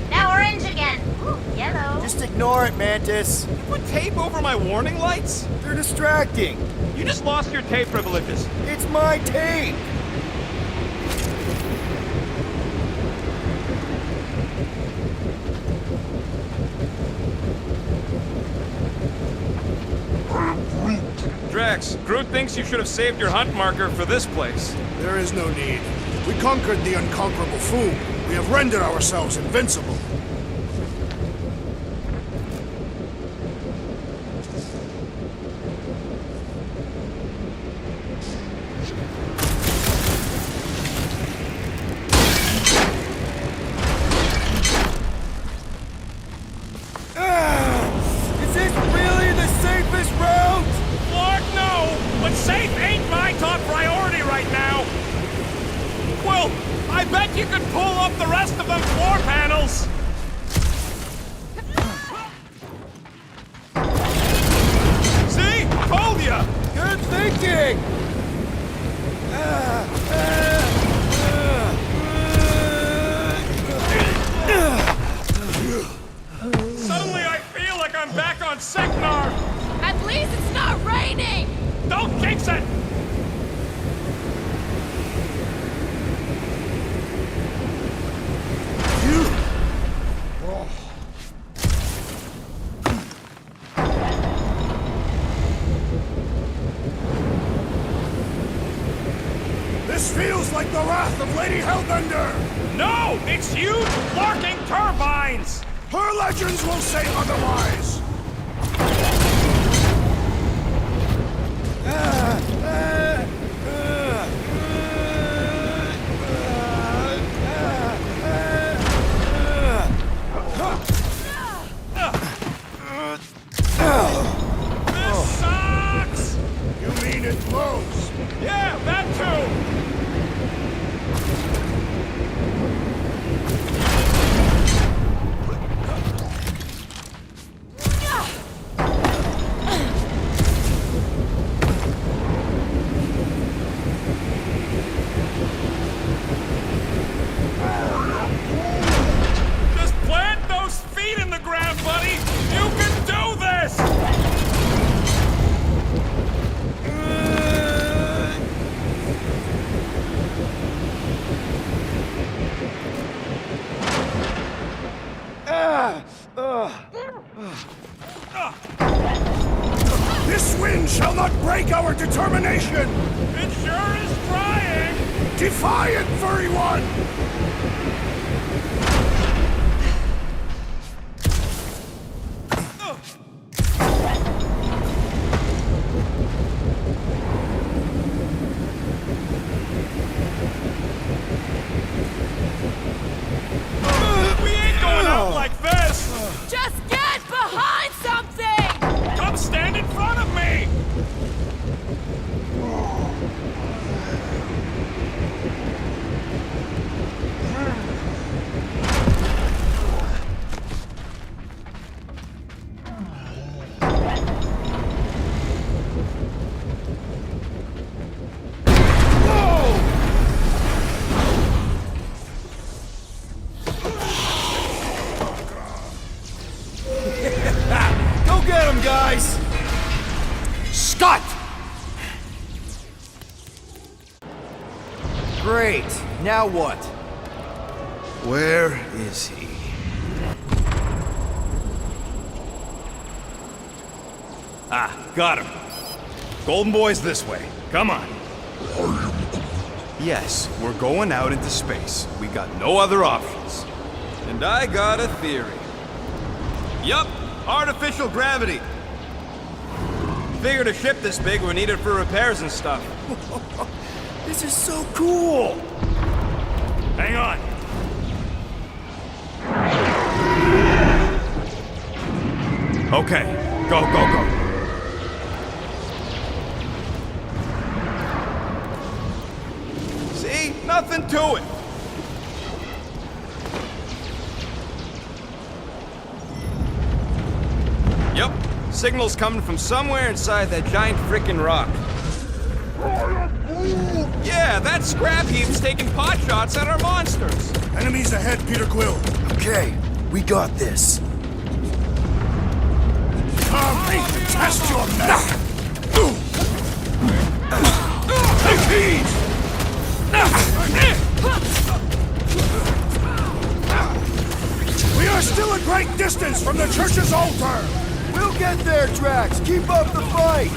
Now orange again. Ooh, yellow. Just ignore it, Mantis. You put tape over my warning lights? They're distracting. You just lost your tape privileges. It's my tape! Drax, Groot thinks you should have saved your hunt marker for this place. There is no need. We conquered the unconquerable Foom. We have rendered ourselves invincible. Is this really the safest route? Lord, no! But safe ain't my top priority right now! Well, I bet you could pull up the rest of them floor panels! See? Told ya! Good thinking! Suddenly I feel like I'm back on Seknar! At least it's not raining. Don't jinx it! This feels like the wrath of Lady Hellbender! No! It's huge, larking turbines! Her legends will say otherwise! This sucks! You mean it blows? Yeah, that too! break our determination! It sure is trying! Defiant, furry one! We ain't going out like this! Just get behind something! Come stand in front of me! Go get him, guys! Scott! Great. Now what? Where is he? Ah, got him. Golden Boy's this way. Come on. Yes, we're going out into space. We got no other options. And I got a theory. Yup, artificial gravity. Figured a ship this big would need it for repairs and stuff. This is so cool! Hang on. Okay, go, go, go. See? Nothing to it. Yep, signal's coming from somewhere inside that giant frickin' rock. Yeah, that scrap heap's taking pot shots at our monsters. Enemies ahead, Peter Quill. Okay, we got this. Come and test your metal! Take heed! We are still a great distance from the church's altar! We'll get there, Drax! Keep up the fight!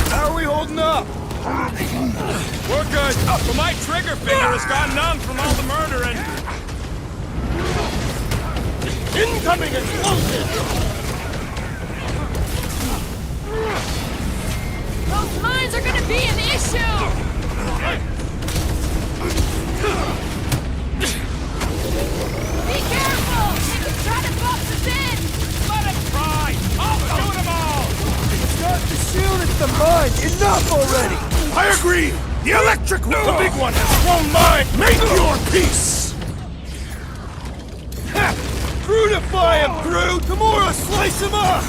How are we holding up? We're good, but my trigger finger has gone numb from all the murdering. Incoming explosive! Those mines are gonna be an issue! Be careful! They can try to box us in! Let him try! I'll shoot them all! It's not the shield, it's the mine! Enough already! I agree! The electric The big one has thrown mine! Make your peace! Brutify him, Groot! Tomorrow, slice him up!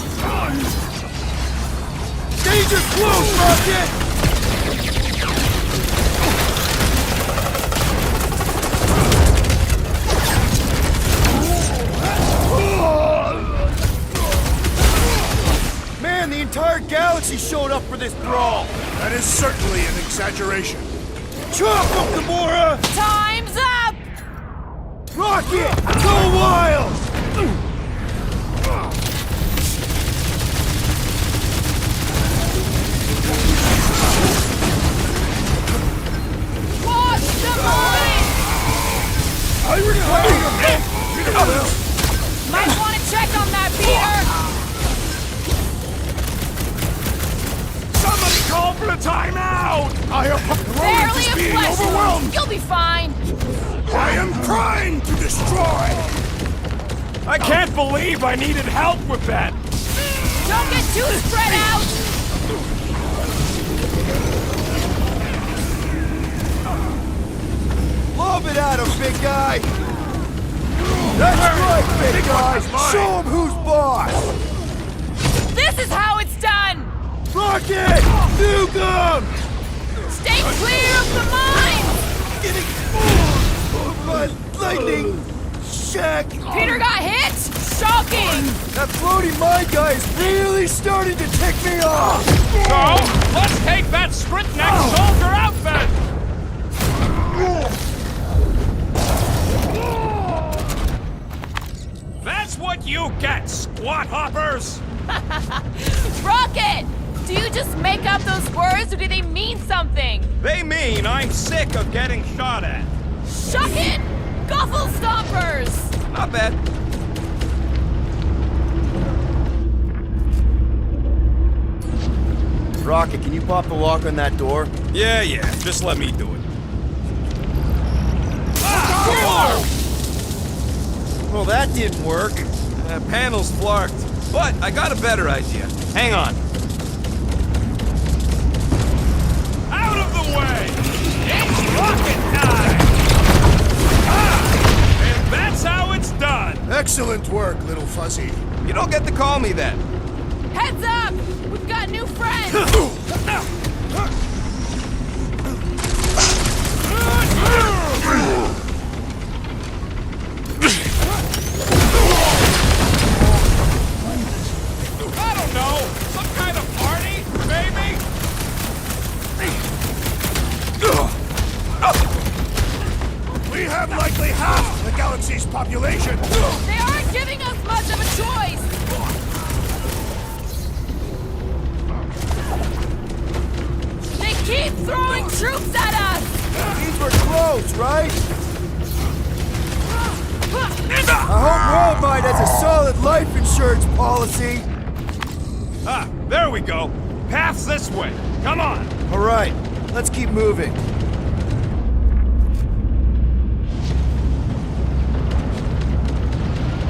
Danger close, Rocket! Man, the entire galaxy showed up for this brawl! That is certainly an exaggeration. Chop him, Gamora! Time's up! Rocket! Go wild! Watch the mine! I require your help, Peter Quill! Might want to check on that, Peter! Somebody call for a timeout! I am Barely a being flesh overwhelmed! wound! You'll be fine! I am trying to destroy! I can't believe I needed help with that! Don't get too spread out! Lob it at him, big guy! That's right, big guy! Show him who's boss! This is how it's done! Rocket! Nuke him! Stay clear of the mine! My lightning shack! Peter got hit? Shocking! That floaty mine guy is really starting to tick me off! So, let's take that sprint-neck soldier outfit! mean, I'm sick of getting shot at. Shuck it! Guffle stompers! Not bad. Rocket, can you pop the lock on that door? Yeah, just let me do it. Well, that didn't work. Panel's flarked, but I got a better idea. Hang on. Out of the way! It's rocket time! And that's how it's done! Excellent work, little fuzzy. You don't get to call me that. Heads up! We've got new friends! I don't know! Some kind of party, maybe? We have likely half the galaxy's population. They aren't giving us much of a choice! They keep throwing troops at us! Means we're close, right? I hope Worldmind has a solid life insurance policy. Ah, there we go. Path's this way. Come on. All right, let's keep moving.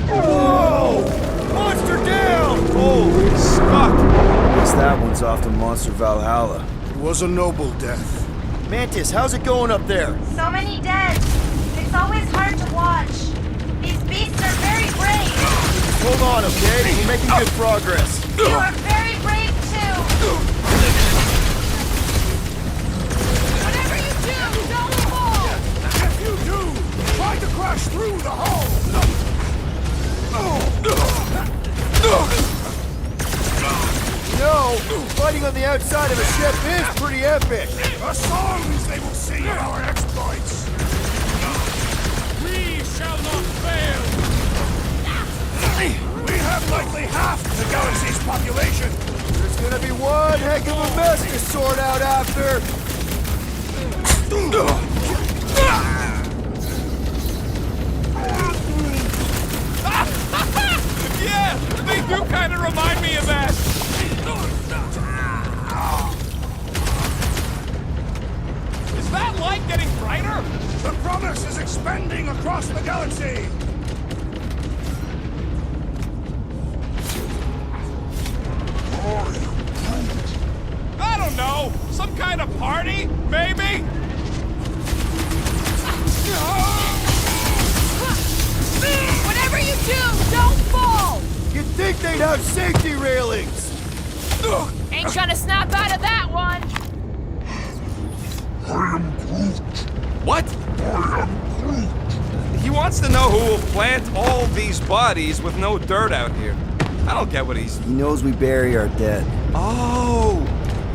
Whoa! Monster down! Holy Scott! Guess that one's off to Monster Valhalla. It was a noble death. Mantis, how's it going up there? So many dead. It's always hard to watch. These beasts are very brave. Hold on, okay? We're making good progress. You are very brave too. Whatever you do, don't fall! If you do, try to crash through the hull. No, fighting on the outside of a ship is pretty epic. The songs they will sing of our exploits. We shall not fail. We have likely half the galaxy's population. There's gonna be one heck of a mess to sort out after. Yeah, they do kind of remind me of that. Is that light getting brighter? The promise is expanding across the galaxy. I don't know. Some kind of party, maybe? Whatever you do, don't fall! You'd think they'd have safety railings. Ain't gonna snap out of that one! I am Groot. What? I am Groot. He wants to know who will plant all these bodies with no dirt out here. I don't get what he's... He knows we bury our dead. Oh!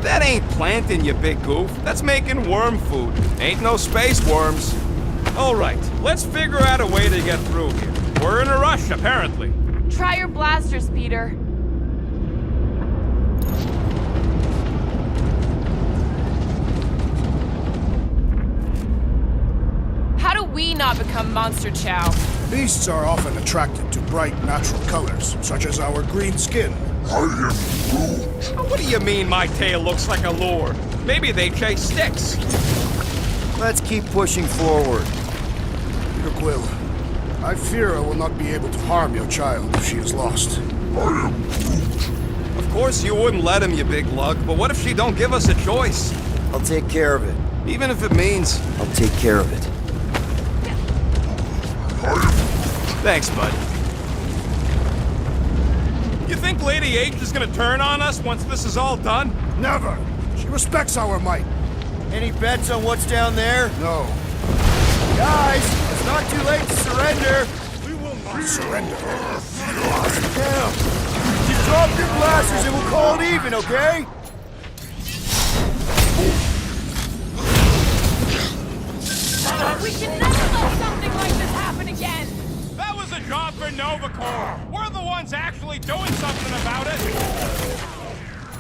That ain't planting, you big goof. That's making worm food. Ain't no space worms. All right, let's figure out a way to get through here. We're in a rush, apparently. Try your blasters, Peter. How do we not become monster chow? Beasts are often attracted to bright natural colors, such as our green skin. I am Groot. What do you mean my tail looks like a lure? Maybe they chase sticks. Let's keep pushing forward. Peter Quill, I fear I will not be able to harm your child if she is lost. I am Groot. Of course you wouldn't let him, you big lug, but what if she don't give us a choice? I'll take care of it. Even if it means... I'll take care of it. Thanks, bud. You think Lady H is gonna turn on us once this is all done? Never! She respects our might. Any bets on what's down there? No, Guys, it's not too late to surrender. we will not surrender. Damn. You drop your blasters and we'll call it even, okay? We can never let something like this happen again! That was a job for Nova Corps. We're the ones actually doing something about it.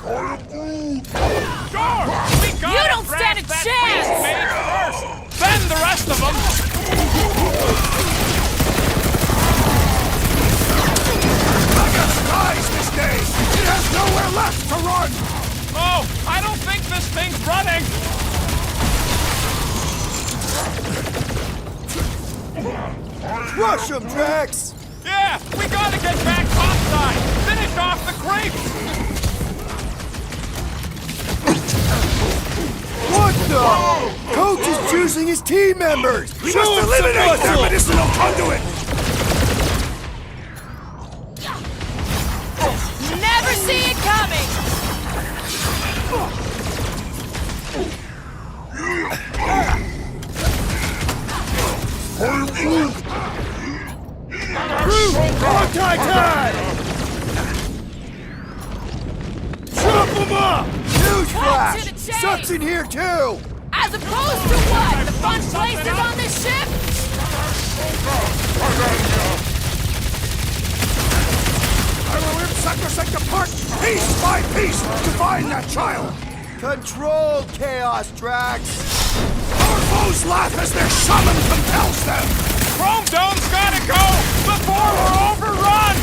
I am Groot. Sure! We got You it, don't stand a Brass, that chance! face, mate. go! I don't think this thing's running! Rush him, Drax! Yeah! We gotta get back topside! Finish off the creeps! What the? Coach is choosing his team members! We must eliminate their medicinal conduit! Never see it coming! Time! Chop him up! Cut Newsflash! to the chase! Sucks in here too! As opposed to what? The fun places on this ship? I will rip Sacrosanct apart, piece by piece, to find that child! Control chaos, Drax! Our foes laugh as their shaman compels them! Chrome Dome's gotta go before we're overrun!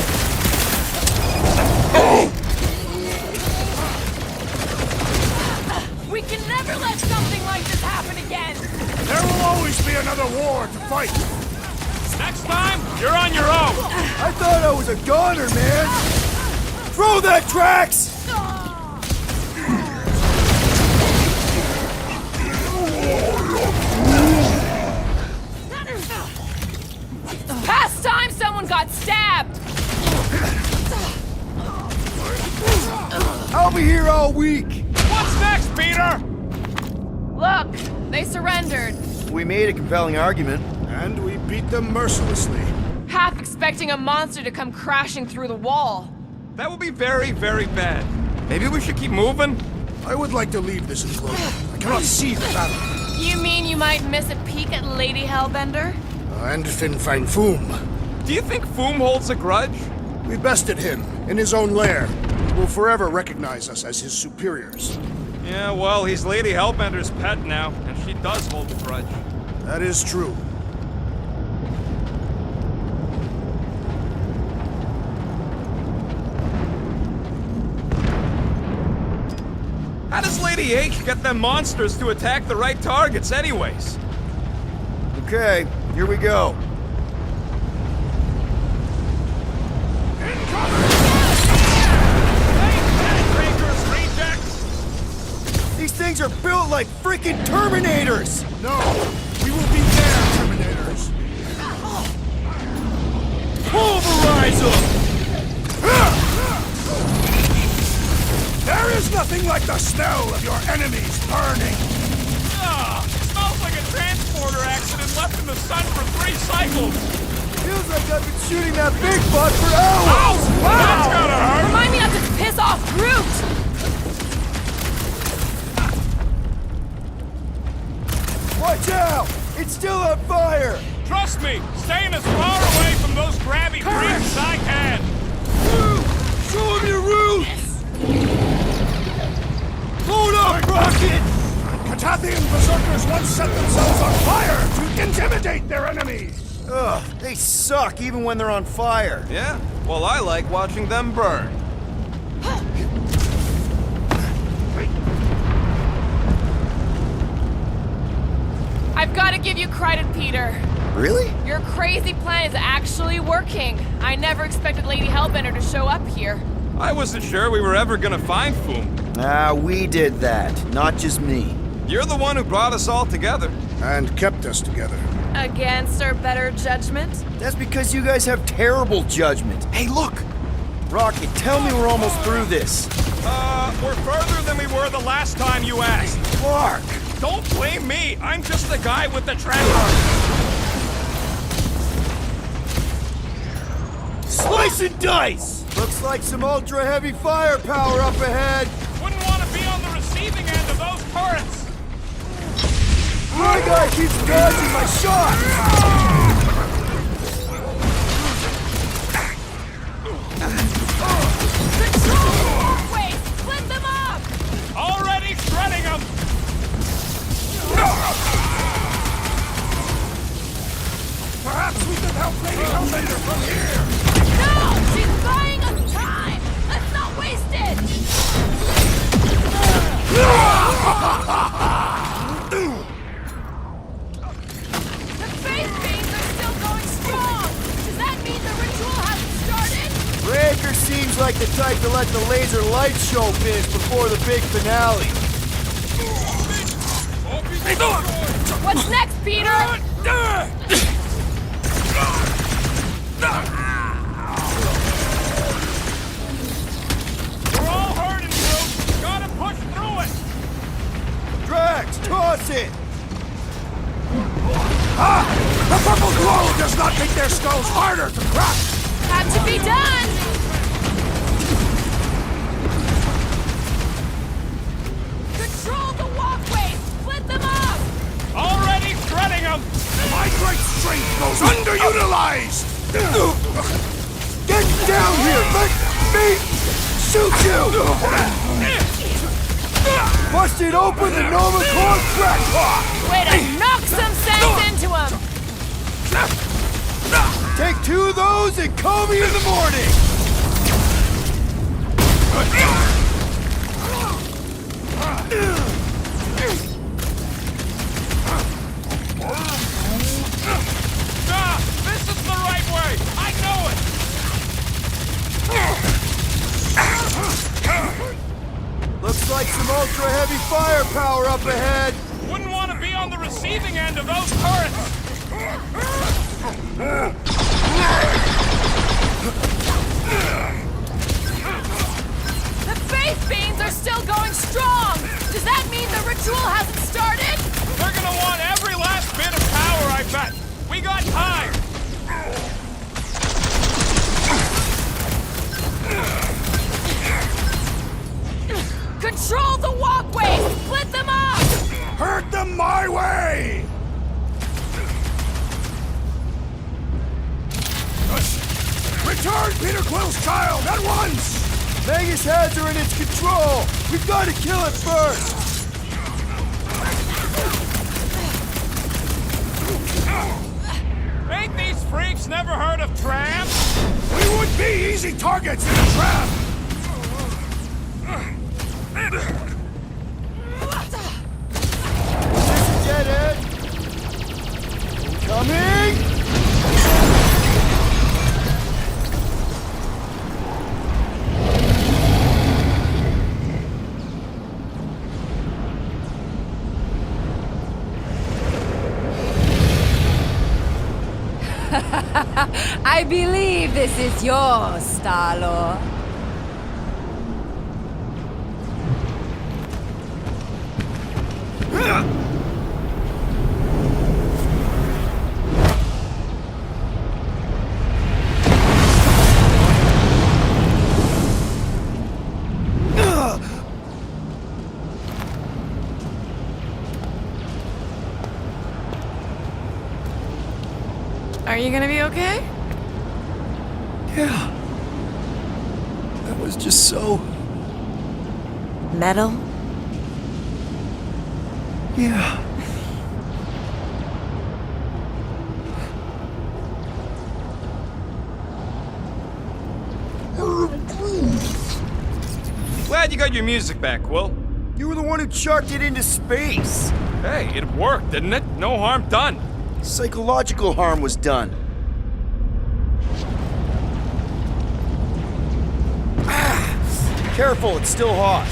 We can never let something like this happen again! There will always be another war to fight! Next time, you're on your own! I thought I was a goner, man! Throw that, Drax! Past time someone got stabbed! I'll be here all week! What's next, Peter? Look, they surrendered. We made a compelling argument. And we beat them mercilessly. Half expecting a monster to come crashing through the wall. That would be very, very bad. Maybe we should keep moving? I would like to leave this enclosure. I cannot see the battle. You mean you might miss a peek at Lady Hellbender? And Fang Foom. Do you think Foom holds a grudge? We bested him in his own lair. He will forever recognize us as his superiors. Yeah, well, he's Lady Hellbender's pet now, and she does hold a grudge. That is true. How does Lady H get them monsters to attack the right targets anyways? Okay, here we go. These things are built like freaking Terminators! No, we will be their Terminators. Pulverize them! There is nothing like the smell of your enemies burning. Smells like a transporter accident left in the sun for 3 cycles. Feels like I've been shooting that big butt for hours! That's gotta hurt! Remind me not to piss off Groot! Watch out! It's still on fire! Trust me, staying as far away from those grabby creeps as I can. Show them your roots! Load up, Rocket! Catathian berserkers once set themselves on fire to intimidate their enemies. Ugh, they suck even when they're on fire. Yeah? Well, I like watching them burn. I've got to give you credit, Peter. Really? Your crazy plan is actually working. I never expected Lady Hellbender to show up here. I wasn't sure we were ever gonna find Foom. We did that, not just me. You're the one who brought us all together. And kept us together. Against our better judgment? That's because you guys have terrible judgment. Hey, look! Rocket, tell me we're almost through this. We're further than we were the last time you asked. Clark! Don't blame me. I'm just the guy with the tractor. Slice and dice! Looks like some ultra-heavy firepower up ahead. Wouldn't want to be on the receiving end of those turrets. My guy keeps dodging my shots! Control the walkways! Split them up! Already shredding them. Perhaps we could help Lady Hellbender from here. No! She's buying us time! Let's not waste it! let the laser light show finish before the big finale. What's next, Peter? We're all hurting, Groot. Gotta push through it. Drax, toss it! The purple glow does not make their skulls harder to crack! Had to be done! Control the walkway! Split them up! Already threading them. My great strength goes underutilized! Get down here! Let me shoot you! Busted open the Nova Corps crack! Way to knock some sense into him! Take 2 of those and call me in the morning! This is the right way. I know it. Looks like some ultra-heavy firepower up ahead! Wouldn't want to be on the receiving end of those turrets. The faith beams are still going strong! Does that mean the ritual hasn't started? They're gonna want every last bit of power, I bet. We got time. Control the walkway! Split them up! Hurt them my way! Return Peter Quill's child at once! Vegas heads are in its control! We've got to kill it first! Ain't these freaks never heard of tramps? We would be easy targets in a trap! Dead end! Coming! I believe this is yours, Star-Lord. Are you gonna be okay? Yeah. That was just so... Metal? Yeah. Glad you got your music back, Quill. You were the one who chucked it into space. Hey, it worked, didn't it? No harm done. Psychological harm was done. Careful, it's still hot.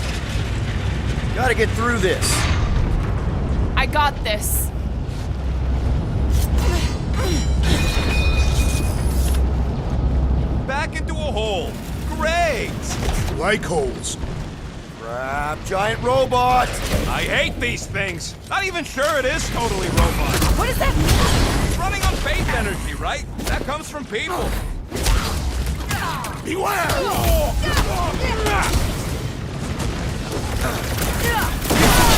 Gotta get through this. I got this. Back into a hole. Great! Like holes. Crap, giant robot! I hate these things. Not even sure it is totally robot. What is that? It's running on faith energy, right? That comes from people. Beware!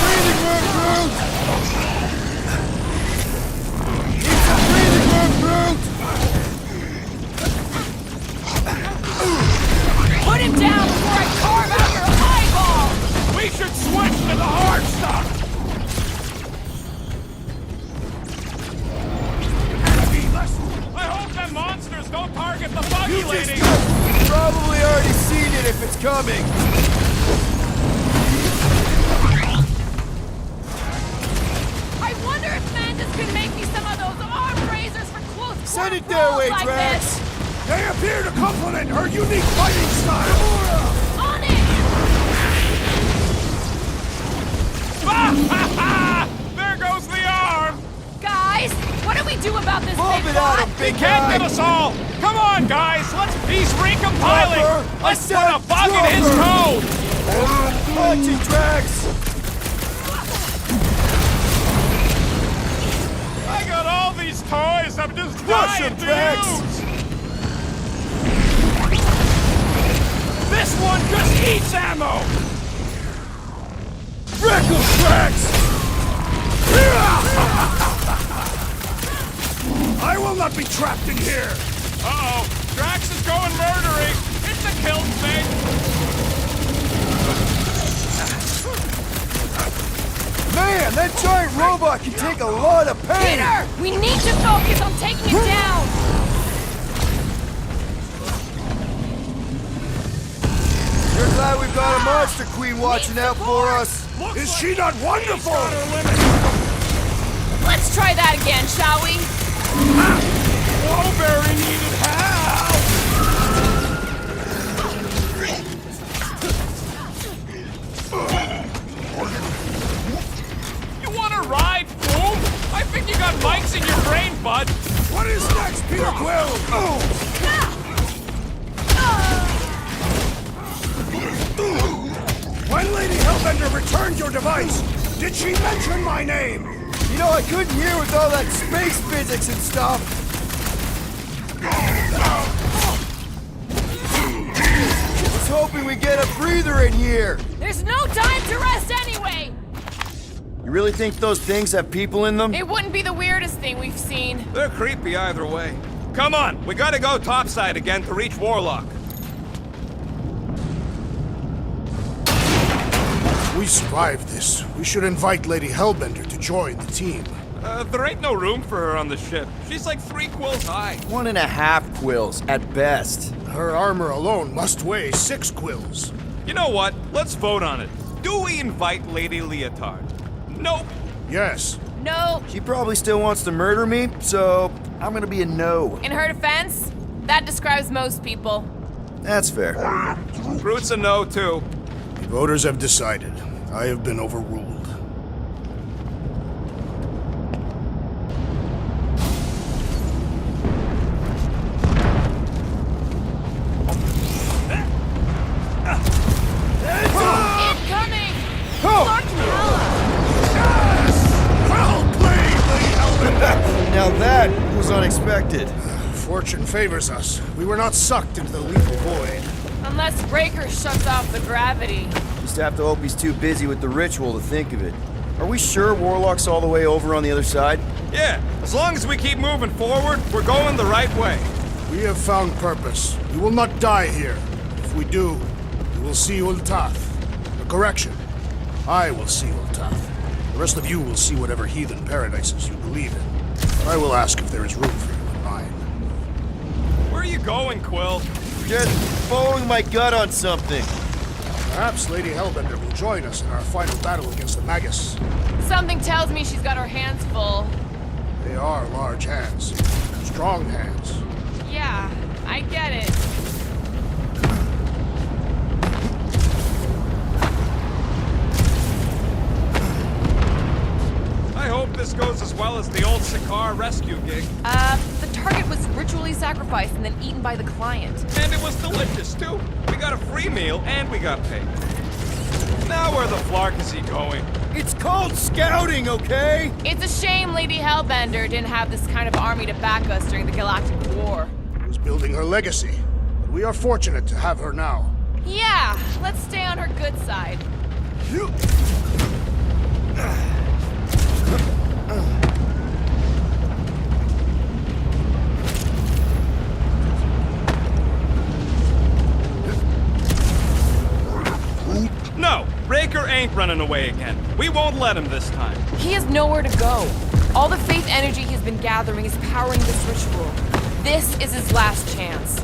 Breathing room, Groot! Need some breathing room, Groot! Put him down before I carve out your eyeball! We should switch to the hard stuff. I hope them monsters don't target the buggy lady. Probably already seen it if it's coming. I wonder if Mantis can make me some of those arm razors for close Send it quarter their brawls way, like Drax. this. They appear to complement her unique fighting style! There goes the arm! Guys, what do we do about this Move big it bot? out, He big can't guy! get us all! Come on, guys! Let's peace recompiling! Dropper! I Let's put said a bug in his dropper! code! Punching Drax! I got all these toys I'm just Rush dying him, to Drax! use! This one just eats ammo! Wreck him, Drax! I will not be trapped in here! Uh-oh, Drax is going murdery! It's a kill thing! Man, that giant robot can take a lot of pain! Peter, we need to focus on taking it down. You're glad we've got a monster queen watching out for us! Is she not wonderful? Let's try that again, shall we? Wowberry needed help! You wanna ride, Foom? I think you got mics in your brain, bud! What is next, Peter Quill? When Lady Hellbender returned your device, did she mention my name? You know, I couldn't hear with all that space physics and stuff. Was hoping we'd get a breather in here. There's no time to rest anyway. You really think those things have people in them? It wouldn't be the weirdest thing we've seen. They're creepy either way. Come on, we gotta go topside again to reach Warlock. We survived this. We should invite Lady Hellbender to join the team. There ain't no room for her on the ship. She's like 3 quills high. 1.5 quills, at best. Her armor alone must weigh 6 quills. You know what? Let's vote on it. Do we invite Lady Leotard? Nope. Yes. No. She probably still wants to murder me, so I'm gonna be a no. In her defense, that describes most people. That's fair. Fruit's a no, too. The voters have decided. I have been overruled. Incoming! Well played, Lady Hellbender! Now that was unexpected. Fortune favors us. We were not sucked into the lethal void. Unless Breaker shuts off the gravity. Just have to hope he's too busy with the ritual to think of it. Are we sure Warlock's all the way over on the other side? Yeah, as long as we keep moving forward, we're going the right way. We have found purpose. We will not die here. If we do, we will see Ultath. A correction. I will see Ultath. The rest of you will see whatever heathen paradises you believe in. I will ask if there is room for you in mine. Where are you going, Quill? Just following my gut on something. Perhaps Lady Hellbender will join us in our final battle against the Magus. Something tells me she's got her hands full. They are large hands. Strong hands. Yeah, I get it. I hope this goes as well as the old Sakaar rescue gig. The target was ritually sacrificed and then eaten by the client. And it was delicious, too. We got a free meal and we got paid. Now where the flark is he going? It's called scouting, okay? It's a shame Lady Hellbender didn't have this kind of army to back us during the Galactic War. She was building her legacy. But we are fortunate to have her now. Yeah, let's stay on her good side. No, Raker ain't running away again. We won't let him this time. He has nowhere to go. All the faith energy he's been gathering is powering this ritual. This is his last chance.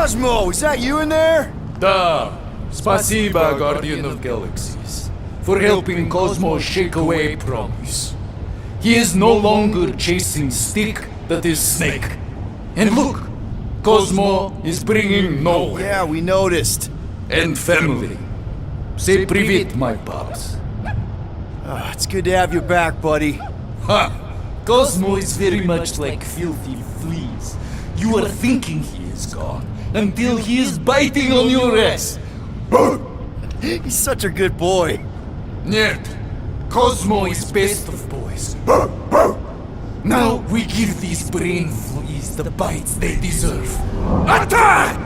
Cosmo, is that you in there? Da. Spasiba, Guardian of Galaxies, for helping Cosmo shake away promise. He is no longer chasing stick that is snake. And look, Cosmo is bringing nowhere. Yeah, we noticed. And family. Say privet, my pals. It's good to have you back, buddy. Ha! Cosmo is very much like filthy fleas. You are thinking he is gone until he is biting on your ass. He's such a good boy. Нет, Cosmo is best of boys. Now we give these brain fleas the bites they deserve. Attack!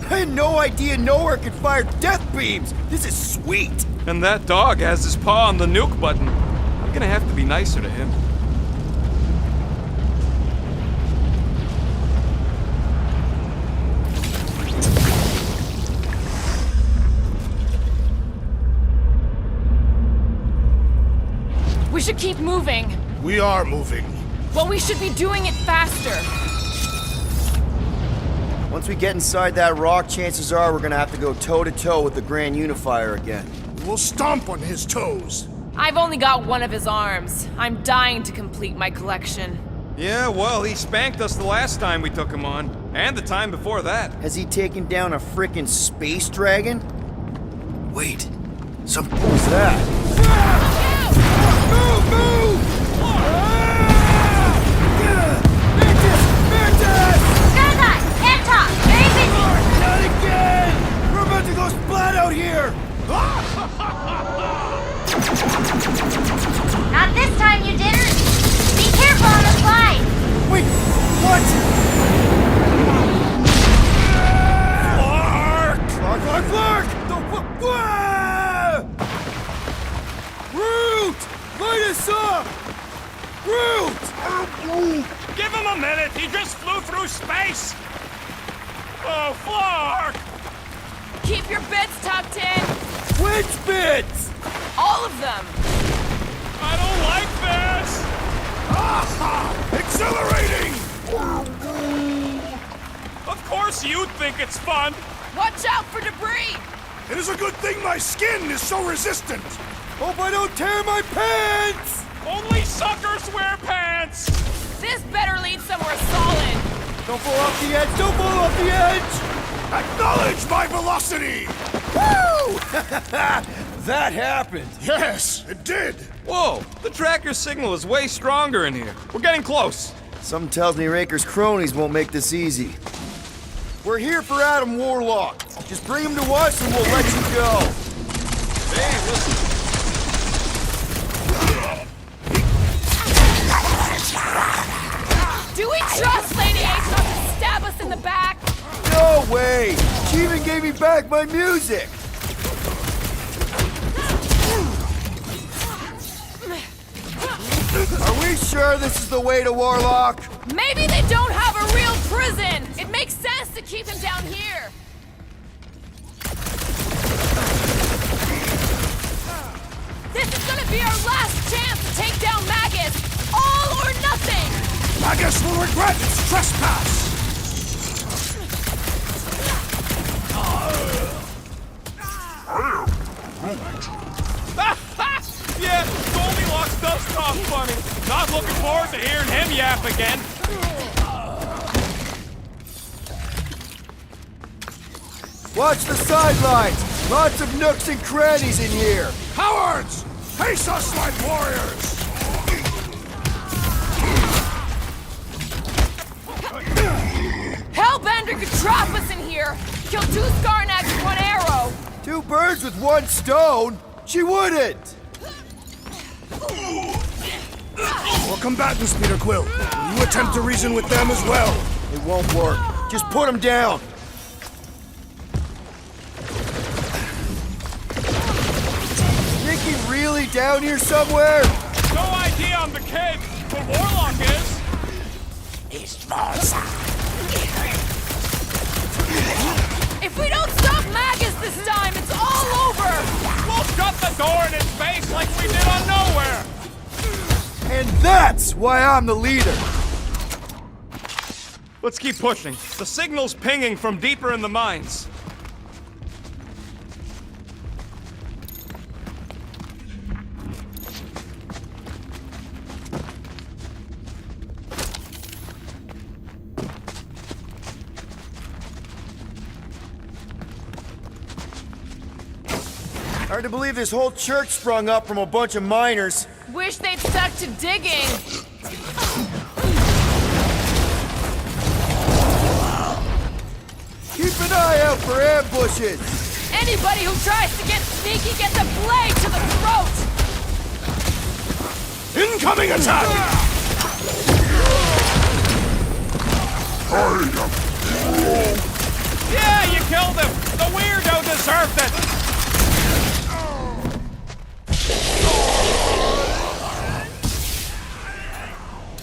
I had no idea nowhere could fire death beams. This is sweet. And that dog has his paw on the nuke button. I'm gonna have to be nicer to him. We should keep moving. We are moving. Well, we should be doing it faster. Once we get inside that rock, chances are we're gonna have to go toe-to-toe with the Grand Unifier again. We'll stomp on his toes. I've only got one of his arms. I'm dying to complete my collection. Yeah, well, he spanked us the last time we took him on. And the time before that. Has he taken down a frickin' space dragon? Wait, what was that? Move! Move! Skyline, can't talk. Very busy. Not again! We're about to go splat out here! Not this time, you didn't. Be careful on the slide. Wait, what? Flark! Root! Light us up! Root! Give him a minute! He just flew through space! Oh, Flark! Keep your bits tucked in. Which bits? All of them. I don't like this! Exhilarating! Of course you'd think it's fun! Watch out for debris. It is a good thing my skin is so resistant. Hope I don't tear my pants! Only suckers wear pants! This better lead somewhere solid. Don't fall off the edge! Don't fall off the edge! Acknowledge my velocity! Woo! That happened! Yes, it did! Whoa! The tracker signal is way stronger in here. We're getting close. Something tells me Raker's cronies won't make this easy. We're here for Adam Warlock. Just bring him to us and we'll let you go. Hey, listen. Do we trust Lady H not to stab us in the back? No way! She even gave me back my music! Are we sure this is the way to Warlock? Maybe they don't have a real prison. It makes sense to keep him down here. This is gonna be our last chance to take down Magus. All or nothing. Magus will regret its trespass! Yeah, Goldilocks does talk funny. Not looking forward to hearing him yap again. Watch the sidelines! Lots of nooks and crannies in here! Cowards! Face us like warriors! Hellbender could trap us in here. Kill 2 Skarnags with 1 arrow. 2 birds with 1 stone? She wouldn't! We're combatants, Peter Quill. Will you attempt to reason with them as well? It won't work. Just put him down! Think he's really down here somewhere? No idea on the kid, but Warlock is. If we don't stop Magus this time, it's all over. We'll shut the door in his face like we did on Nowhere. And that's why I'm the leader! Let's keep pushing. The signal's pinging from deeper in the mines. Hard to believe this whole church sprung up from a bunch of miners. Wish they'd stuck to digging. Keep an eye out for ambushes! Anybody who tries to get sneaky gets a blade to the throat! Incoming attack! Yeah, you killed him! The weirdo deserved it!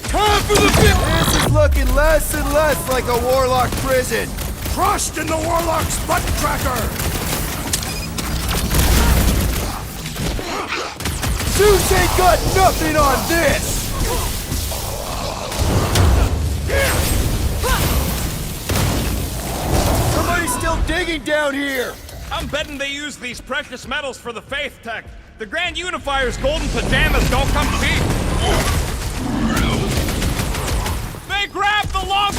Time for the fifth! This is looking less and less like a Warlock prison! Crushed in the Warlock's butt cracker! Zeus ain't got nothing on this! Somebody's still digging down here! I'm betting they use these precious metals for the faith tech. The Grand Unifier's golden pajamas don't come cheap. They grabbed the lump!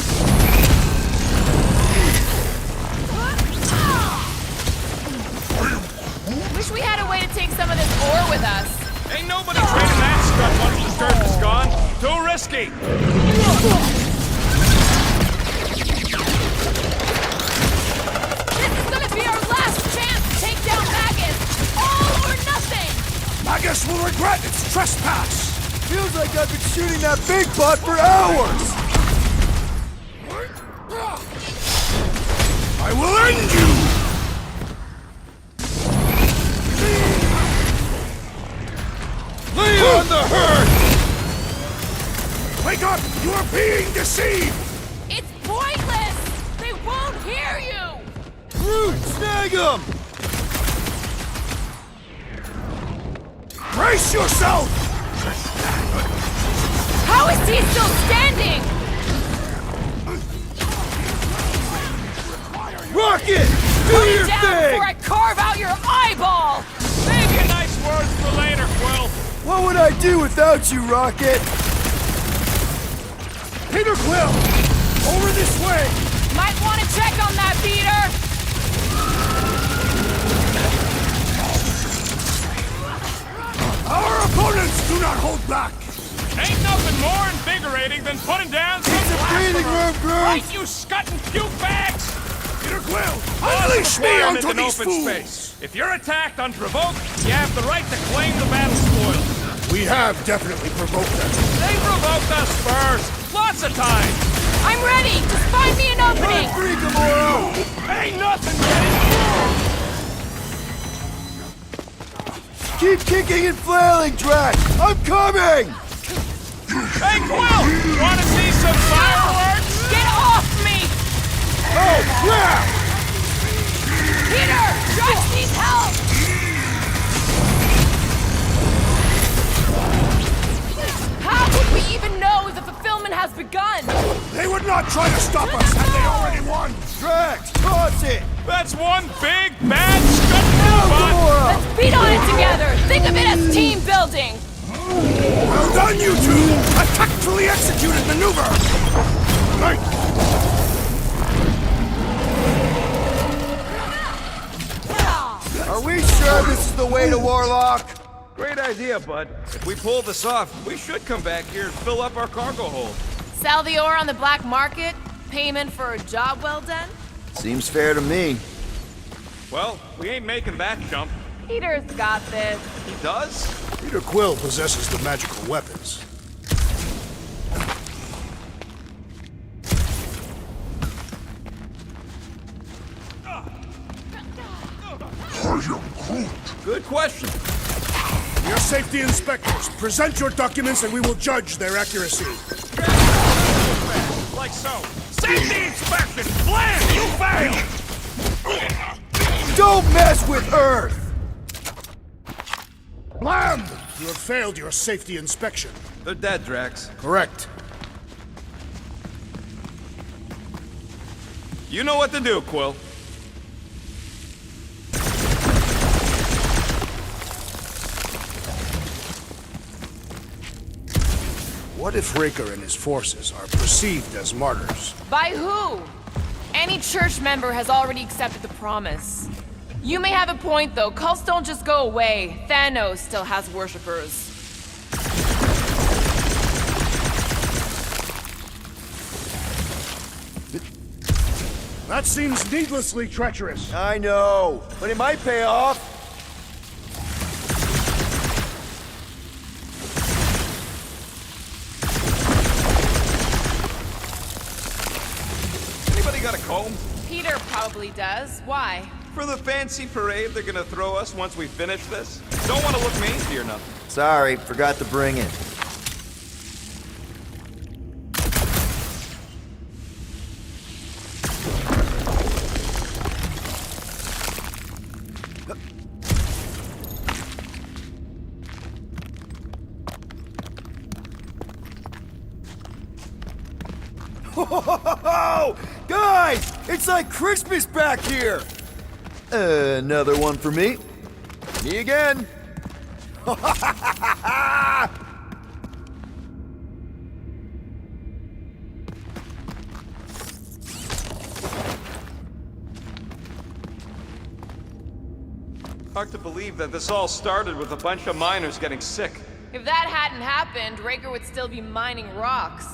Wish we had a way to take some of this ore with us. Ain't nobody trading that stuff once the dirt is gone. Too risky. This is gonna be our last chance to take down Magus. All or nothing. Magus will regret its trespass! Feels like I've been shooting that big butt for hours! I will end you! Lay on the herd! Wake up! You are being deceived! It's pointless. They won't hear you. Root, snag him! Brace yourself! How is he still standing? Rocket! Do Put your it down thing! before I carve out your eyeball. Save your nice words for later, Quill. What would I do without you, Rocket? Peter Quill! Over this way! Might want to check on that, Peter. Our opponents do not hold back! Ain't nothing more invigorating than putting down some Breathing room, Groove! Right, you scut and puke bags! Peter Quill, unleash me Requirement onto in these open fools! space. If you're attacked unprovoked, you have the right to claim the battle spoils. We have definitely provoked them. They provoked us first, lots of times. I'm ready. Just find me an opening. Free tomorrow! Ain't nothing ready. Keep kicking and flailing, Drax! I'm coming! Hey, Quill! Wanna see some fireworks? Get off me! Oh, crap! Peter! Drax needs help! How would we even know the fulfillment has begun? They would not try to stop us had they already won! Drax, toss it! That's one big, bad scut. Let's beat on it together! Think of it as team building! Well done, you two! A tactfully executed maneuver! Right! Are we sure this is the way to Warlock? Great idea, bud. If we pull this off, we should come back here and fill up our cargo hold. Sell the ore on the black market? Payment for a job well done? Seems fair to me. Well, we ain't making that jump. Peter's got this. He does? Peter Quill possesses the magical weapons. Good question. We are safety inspectors. Present your documents and we will judge their accuracy. Like so. Safety inspection! Blam! You failed! Don't mess with Earth! Blam! You have failed your safety inspection. They're dead, Drax. Correct. You know what to do, Quill. What if Raker and his forces are perceived as martyrs? By who? Any church member has already accepted the promise. You may have a point, though. Cults don't just go away. Thanos still has worshippers. That seems needlessly treacherous. I know, but it might pay off. Anybody got a comb? Peter probably does. Why? For the fancy parade they're gonna throw us once we finish this? Don't want to look mangy or nothing. Sorry, forgot to bring it. Oh, guys, it's like Christmas back here. Another one for me. Me again. Hard to believe that this all started with a bunch of miners getting sick. If that hadn't happened, Raker would still be mining rocks.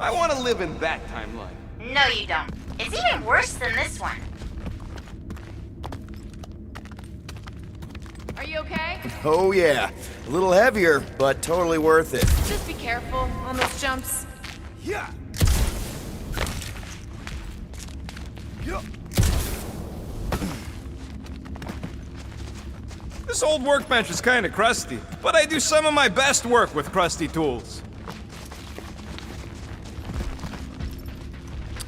I want to live in that timeline. No, you don't. It's even worse than this one. Are you okay? Oh yeah, a little heavier, but totally worth it. Just be careful on those jumps. Yeah. Yeah. This old workbench is kind of crusty, but I do some of my best work with crusty tools.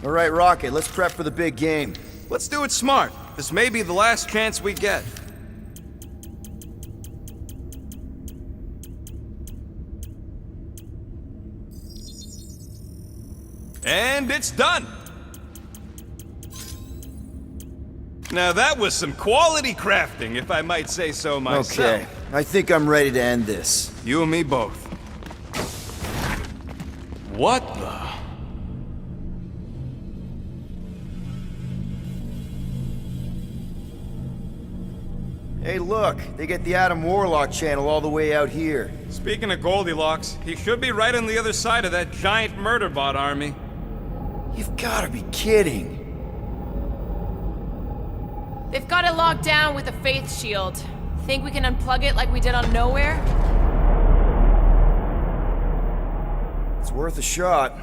All right, Rocket, let's prep for the big game. Let's do it smart. This may be the last chance we get. And it's done! Now that was some quality crafting, if I might say so myself. Okay, I think I'm ready to end this. You and me both. What the? Hey, look, they get the Adam Warlock channel all the way out here. Speaking of Goldilocks, he should be right on the other side of that giant murder bot army. You've gotta be kidding. They've got it locked down with a faith shield. Think we can unplug it like we did on Nowhere? It's worth a shot.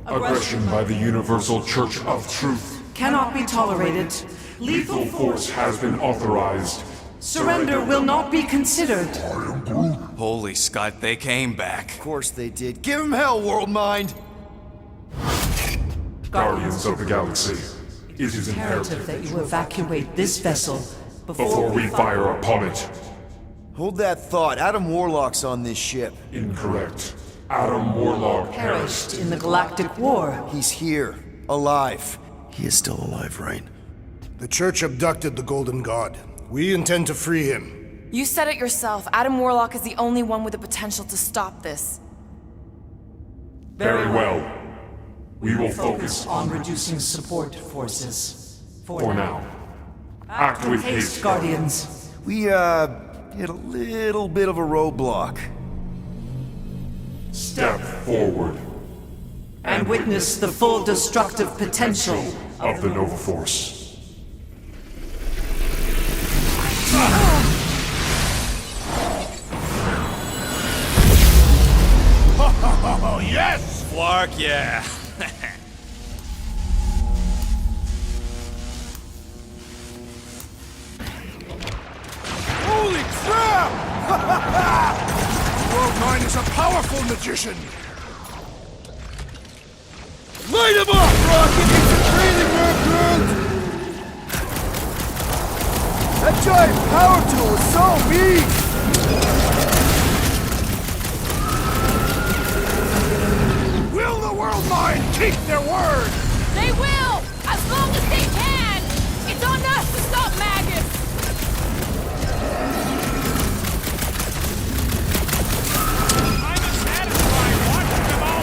Aggression by the Universal Church of Truth. Cannot be tolerated. Lethal force has been authorized. Surrender will not be considered. Holy Scott, they came back. Of course they did. Give him hell, World Mind! Guardians of the Galaxy, it is Imperative that imperative you evacuate this vessel before we fire upon it. Hold that thought. Adam Warlock's on this ship. Incorrect. Adam Warlock perished in the Galactic War. He's here, alive. He is still alive, right? The Church abducted the Golden God. We intend to free him. You said it yourself. Adam Warlock is the only one with the potential to stop this. Very well. We will focus on reducing support forces. for now. Act with haste, Guardians. We, hit a little bit of a roadblock. Step forward And witness the full destructive potential of the Nova Force. Oh, yes! Flark, yeah. Cloud9 is a powerful magician! Light him up, Rocket! It's a training ground! That giant power tool is so weak! Will the World Mind keep their word? They will! As long as they can! It's on us to stop Magus!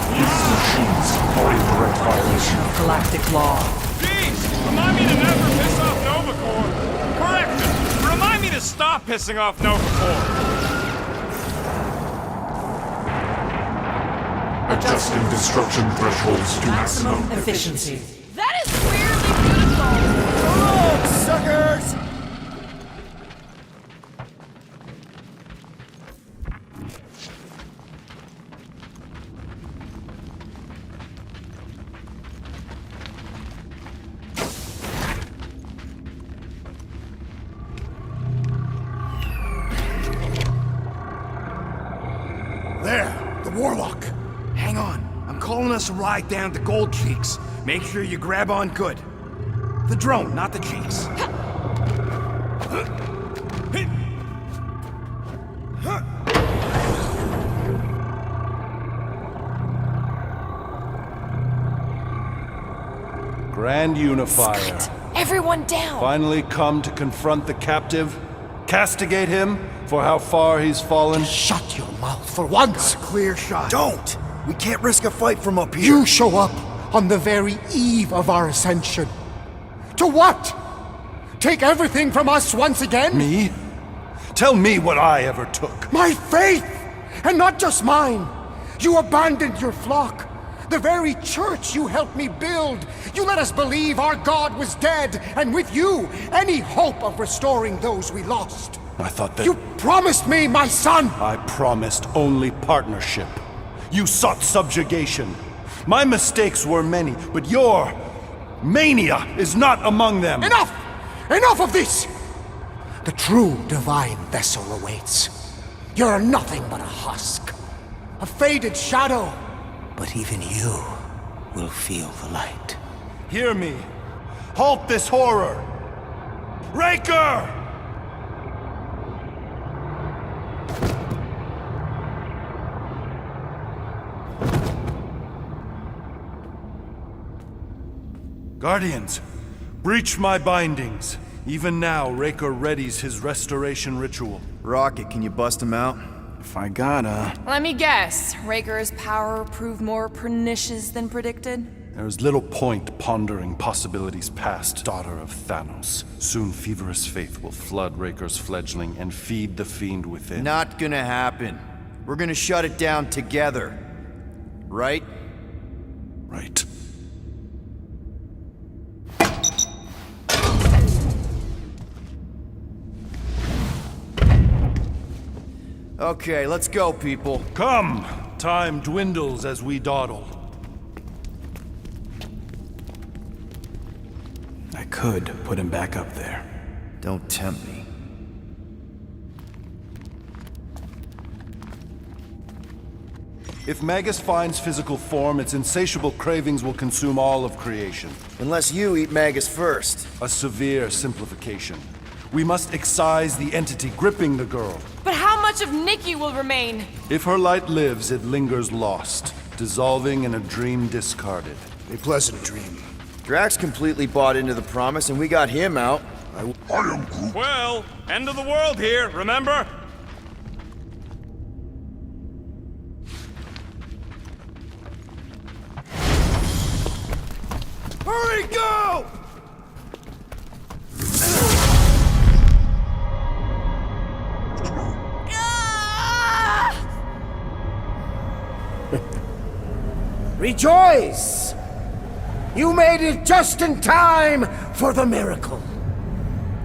These machines are in direct violation of Galactic law. Jeez! Remind me to never piss off Nova Corps! Correction! Remind me to stop pissing off Nova Corps! adjusting destruction thresholds to maximum Efficiency. That is weirdly beautiful! Come on, suckers! There, the Warlock. Hang on. I'm calling us a ride down to Gold Cheeks. Make sure you grab on good. The drone, not the cheeks. Grand Unifier. Everyone down! Finally come to confront the captive, castigate him for how far he's fallen. Shut your mouth for once! Clear shot. Don't! We can't risk a fight from up here. You show up on the very eve of our ascension. To what? Take everything from us once again? Me? Tell me what I ever took. My faith! And not just mine! You abandoned your flock. The very church you helped me build. You let us believe our God was dead, and with you, any hope of restoring those we lost. I thought that... You promised me my son! I promised only partnership. You sought subjugation. My mistakes were many, but your mania is not among them. Enough! Enough of this! The true divine vessel awaits. You're nothing but a husk. A faded shadow. But even you will feel the light. Hear me. Halt this horror. Raker! Guardians, breach my bindings. Even now, Raker readies his restoration ritual. Rocket, can you bust him out? If I gotta... Let me guess. Raker's power proved more pernicious than predicted? There is little point pondering possibilities past, daughter of Thanos. Soon feverous faith will flood Raker's fledgling and feed the fiend within. Not gonna happen. We're gonna shut it down together. Right? Right. Okay, let's go, people. Come! Time dwindles as we dawdle. I could put him back up there. Don't tempt me. If Magus finds physical form, its insatiable cravings will consume all of creation. Unless you eat Magus first. A severe simplification. We must excise the entity gripping the girl. But how much of Nikki will remain? If her light lives, it lingers lost, dissolving in a dream discarded. A pleasant dream. Drax completely bought into the promise, and we got him out. Well, end of the world here, remember? Hurry, go! Rejoice! You made it just in time for the miracle.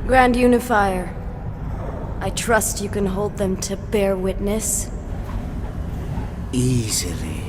Grand Unifier, I trust you can hold them to bear witness. Easily.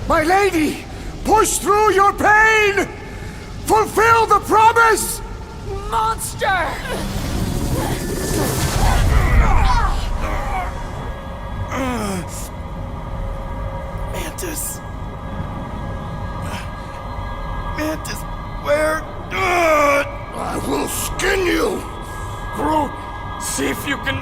My lady! Push through your pain! Fulfill the promise! Monster! Mantis. Mantis, where? I will skin you! Groot, see if you can...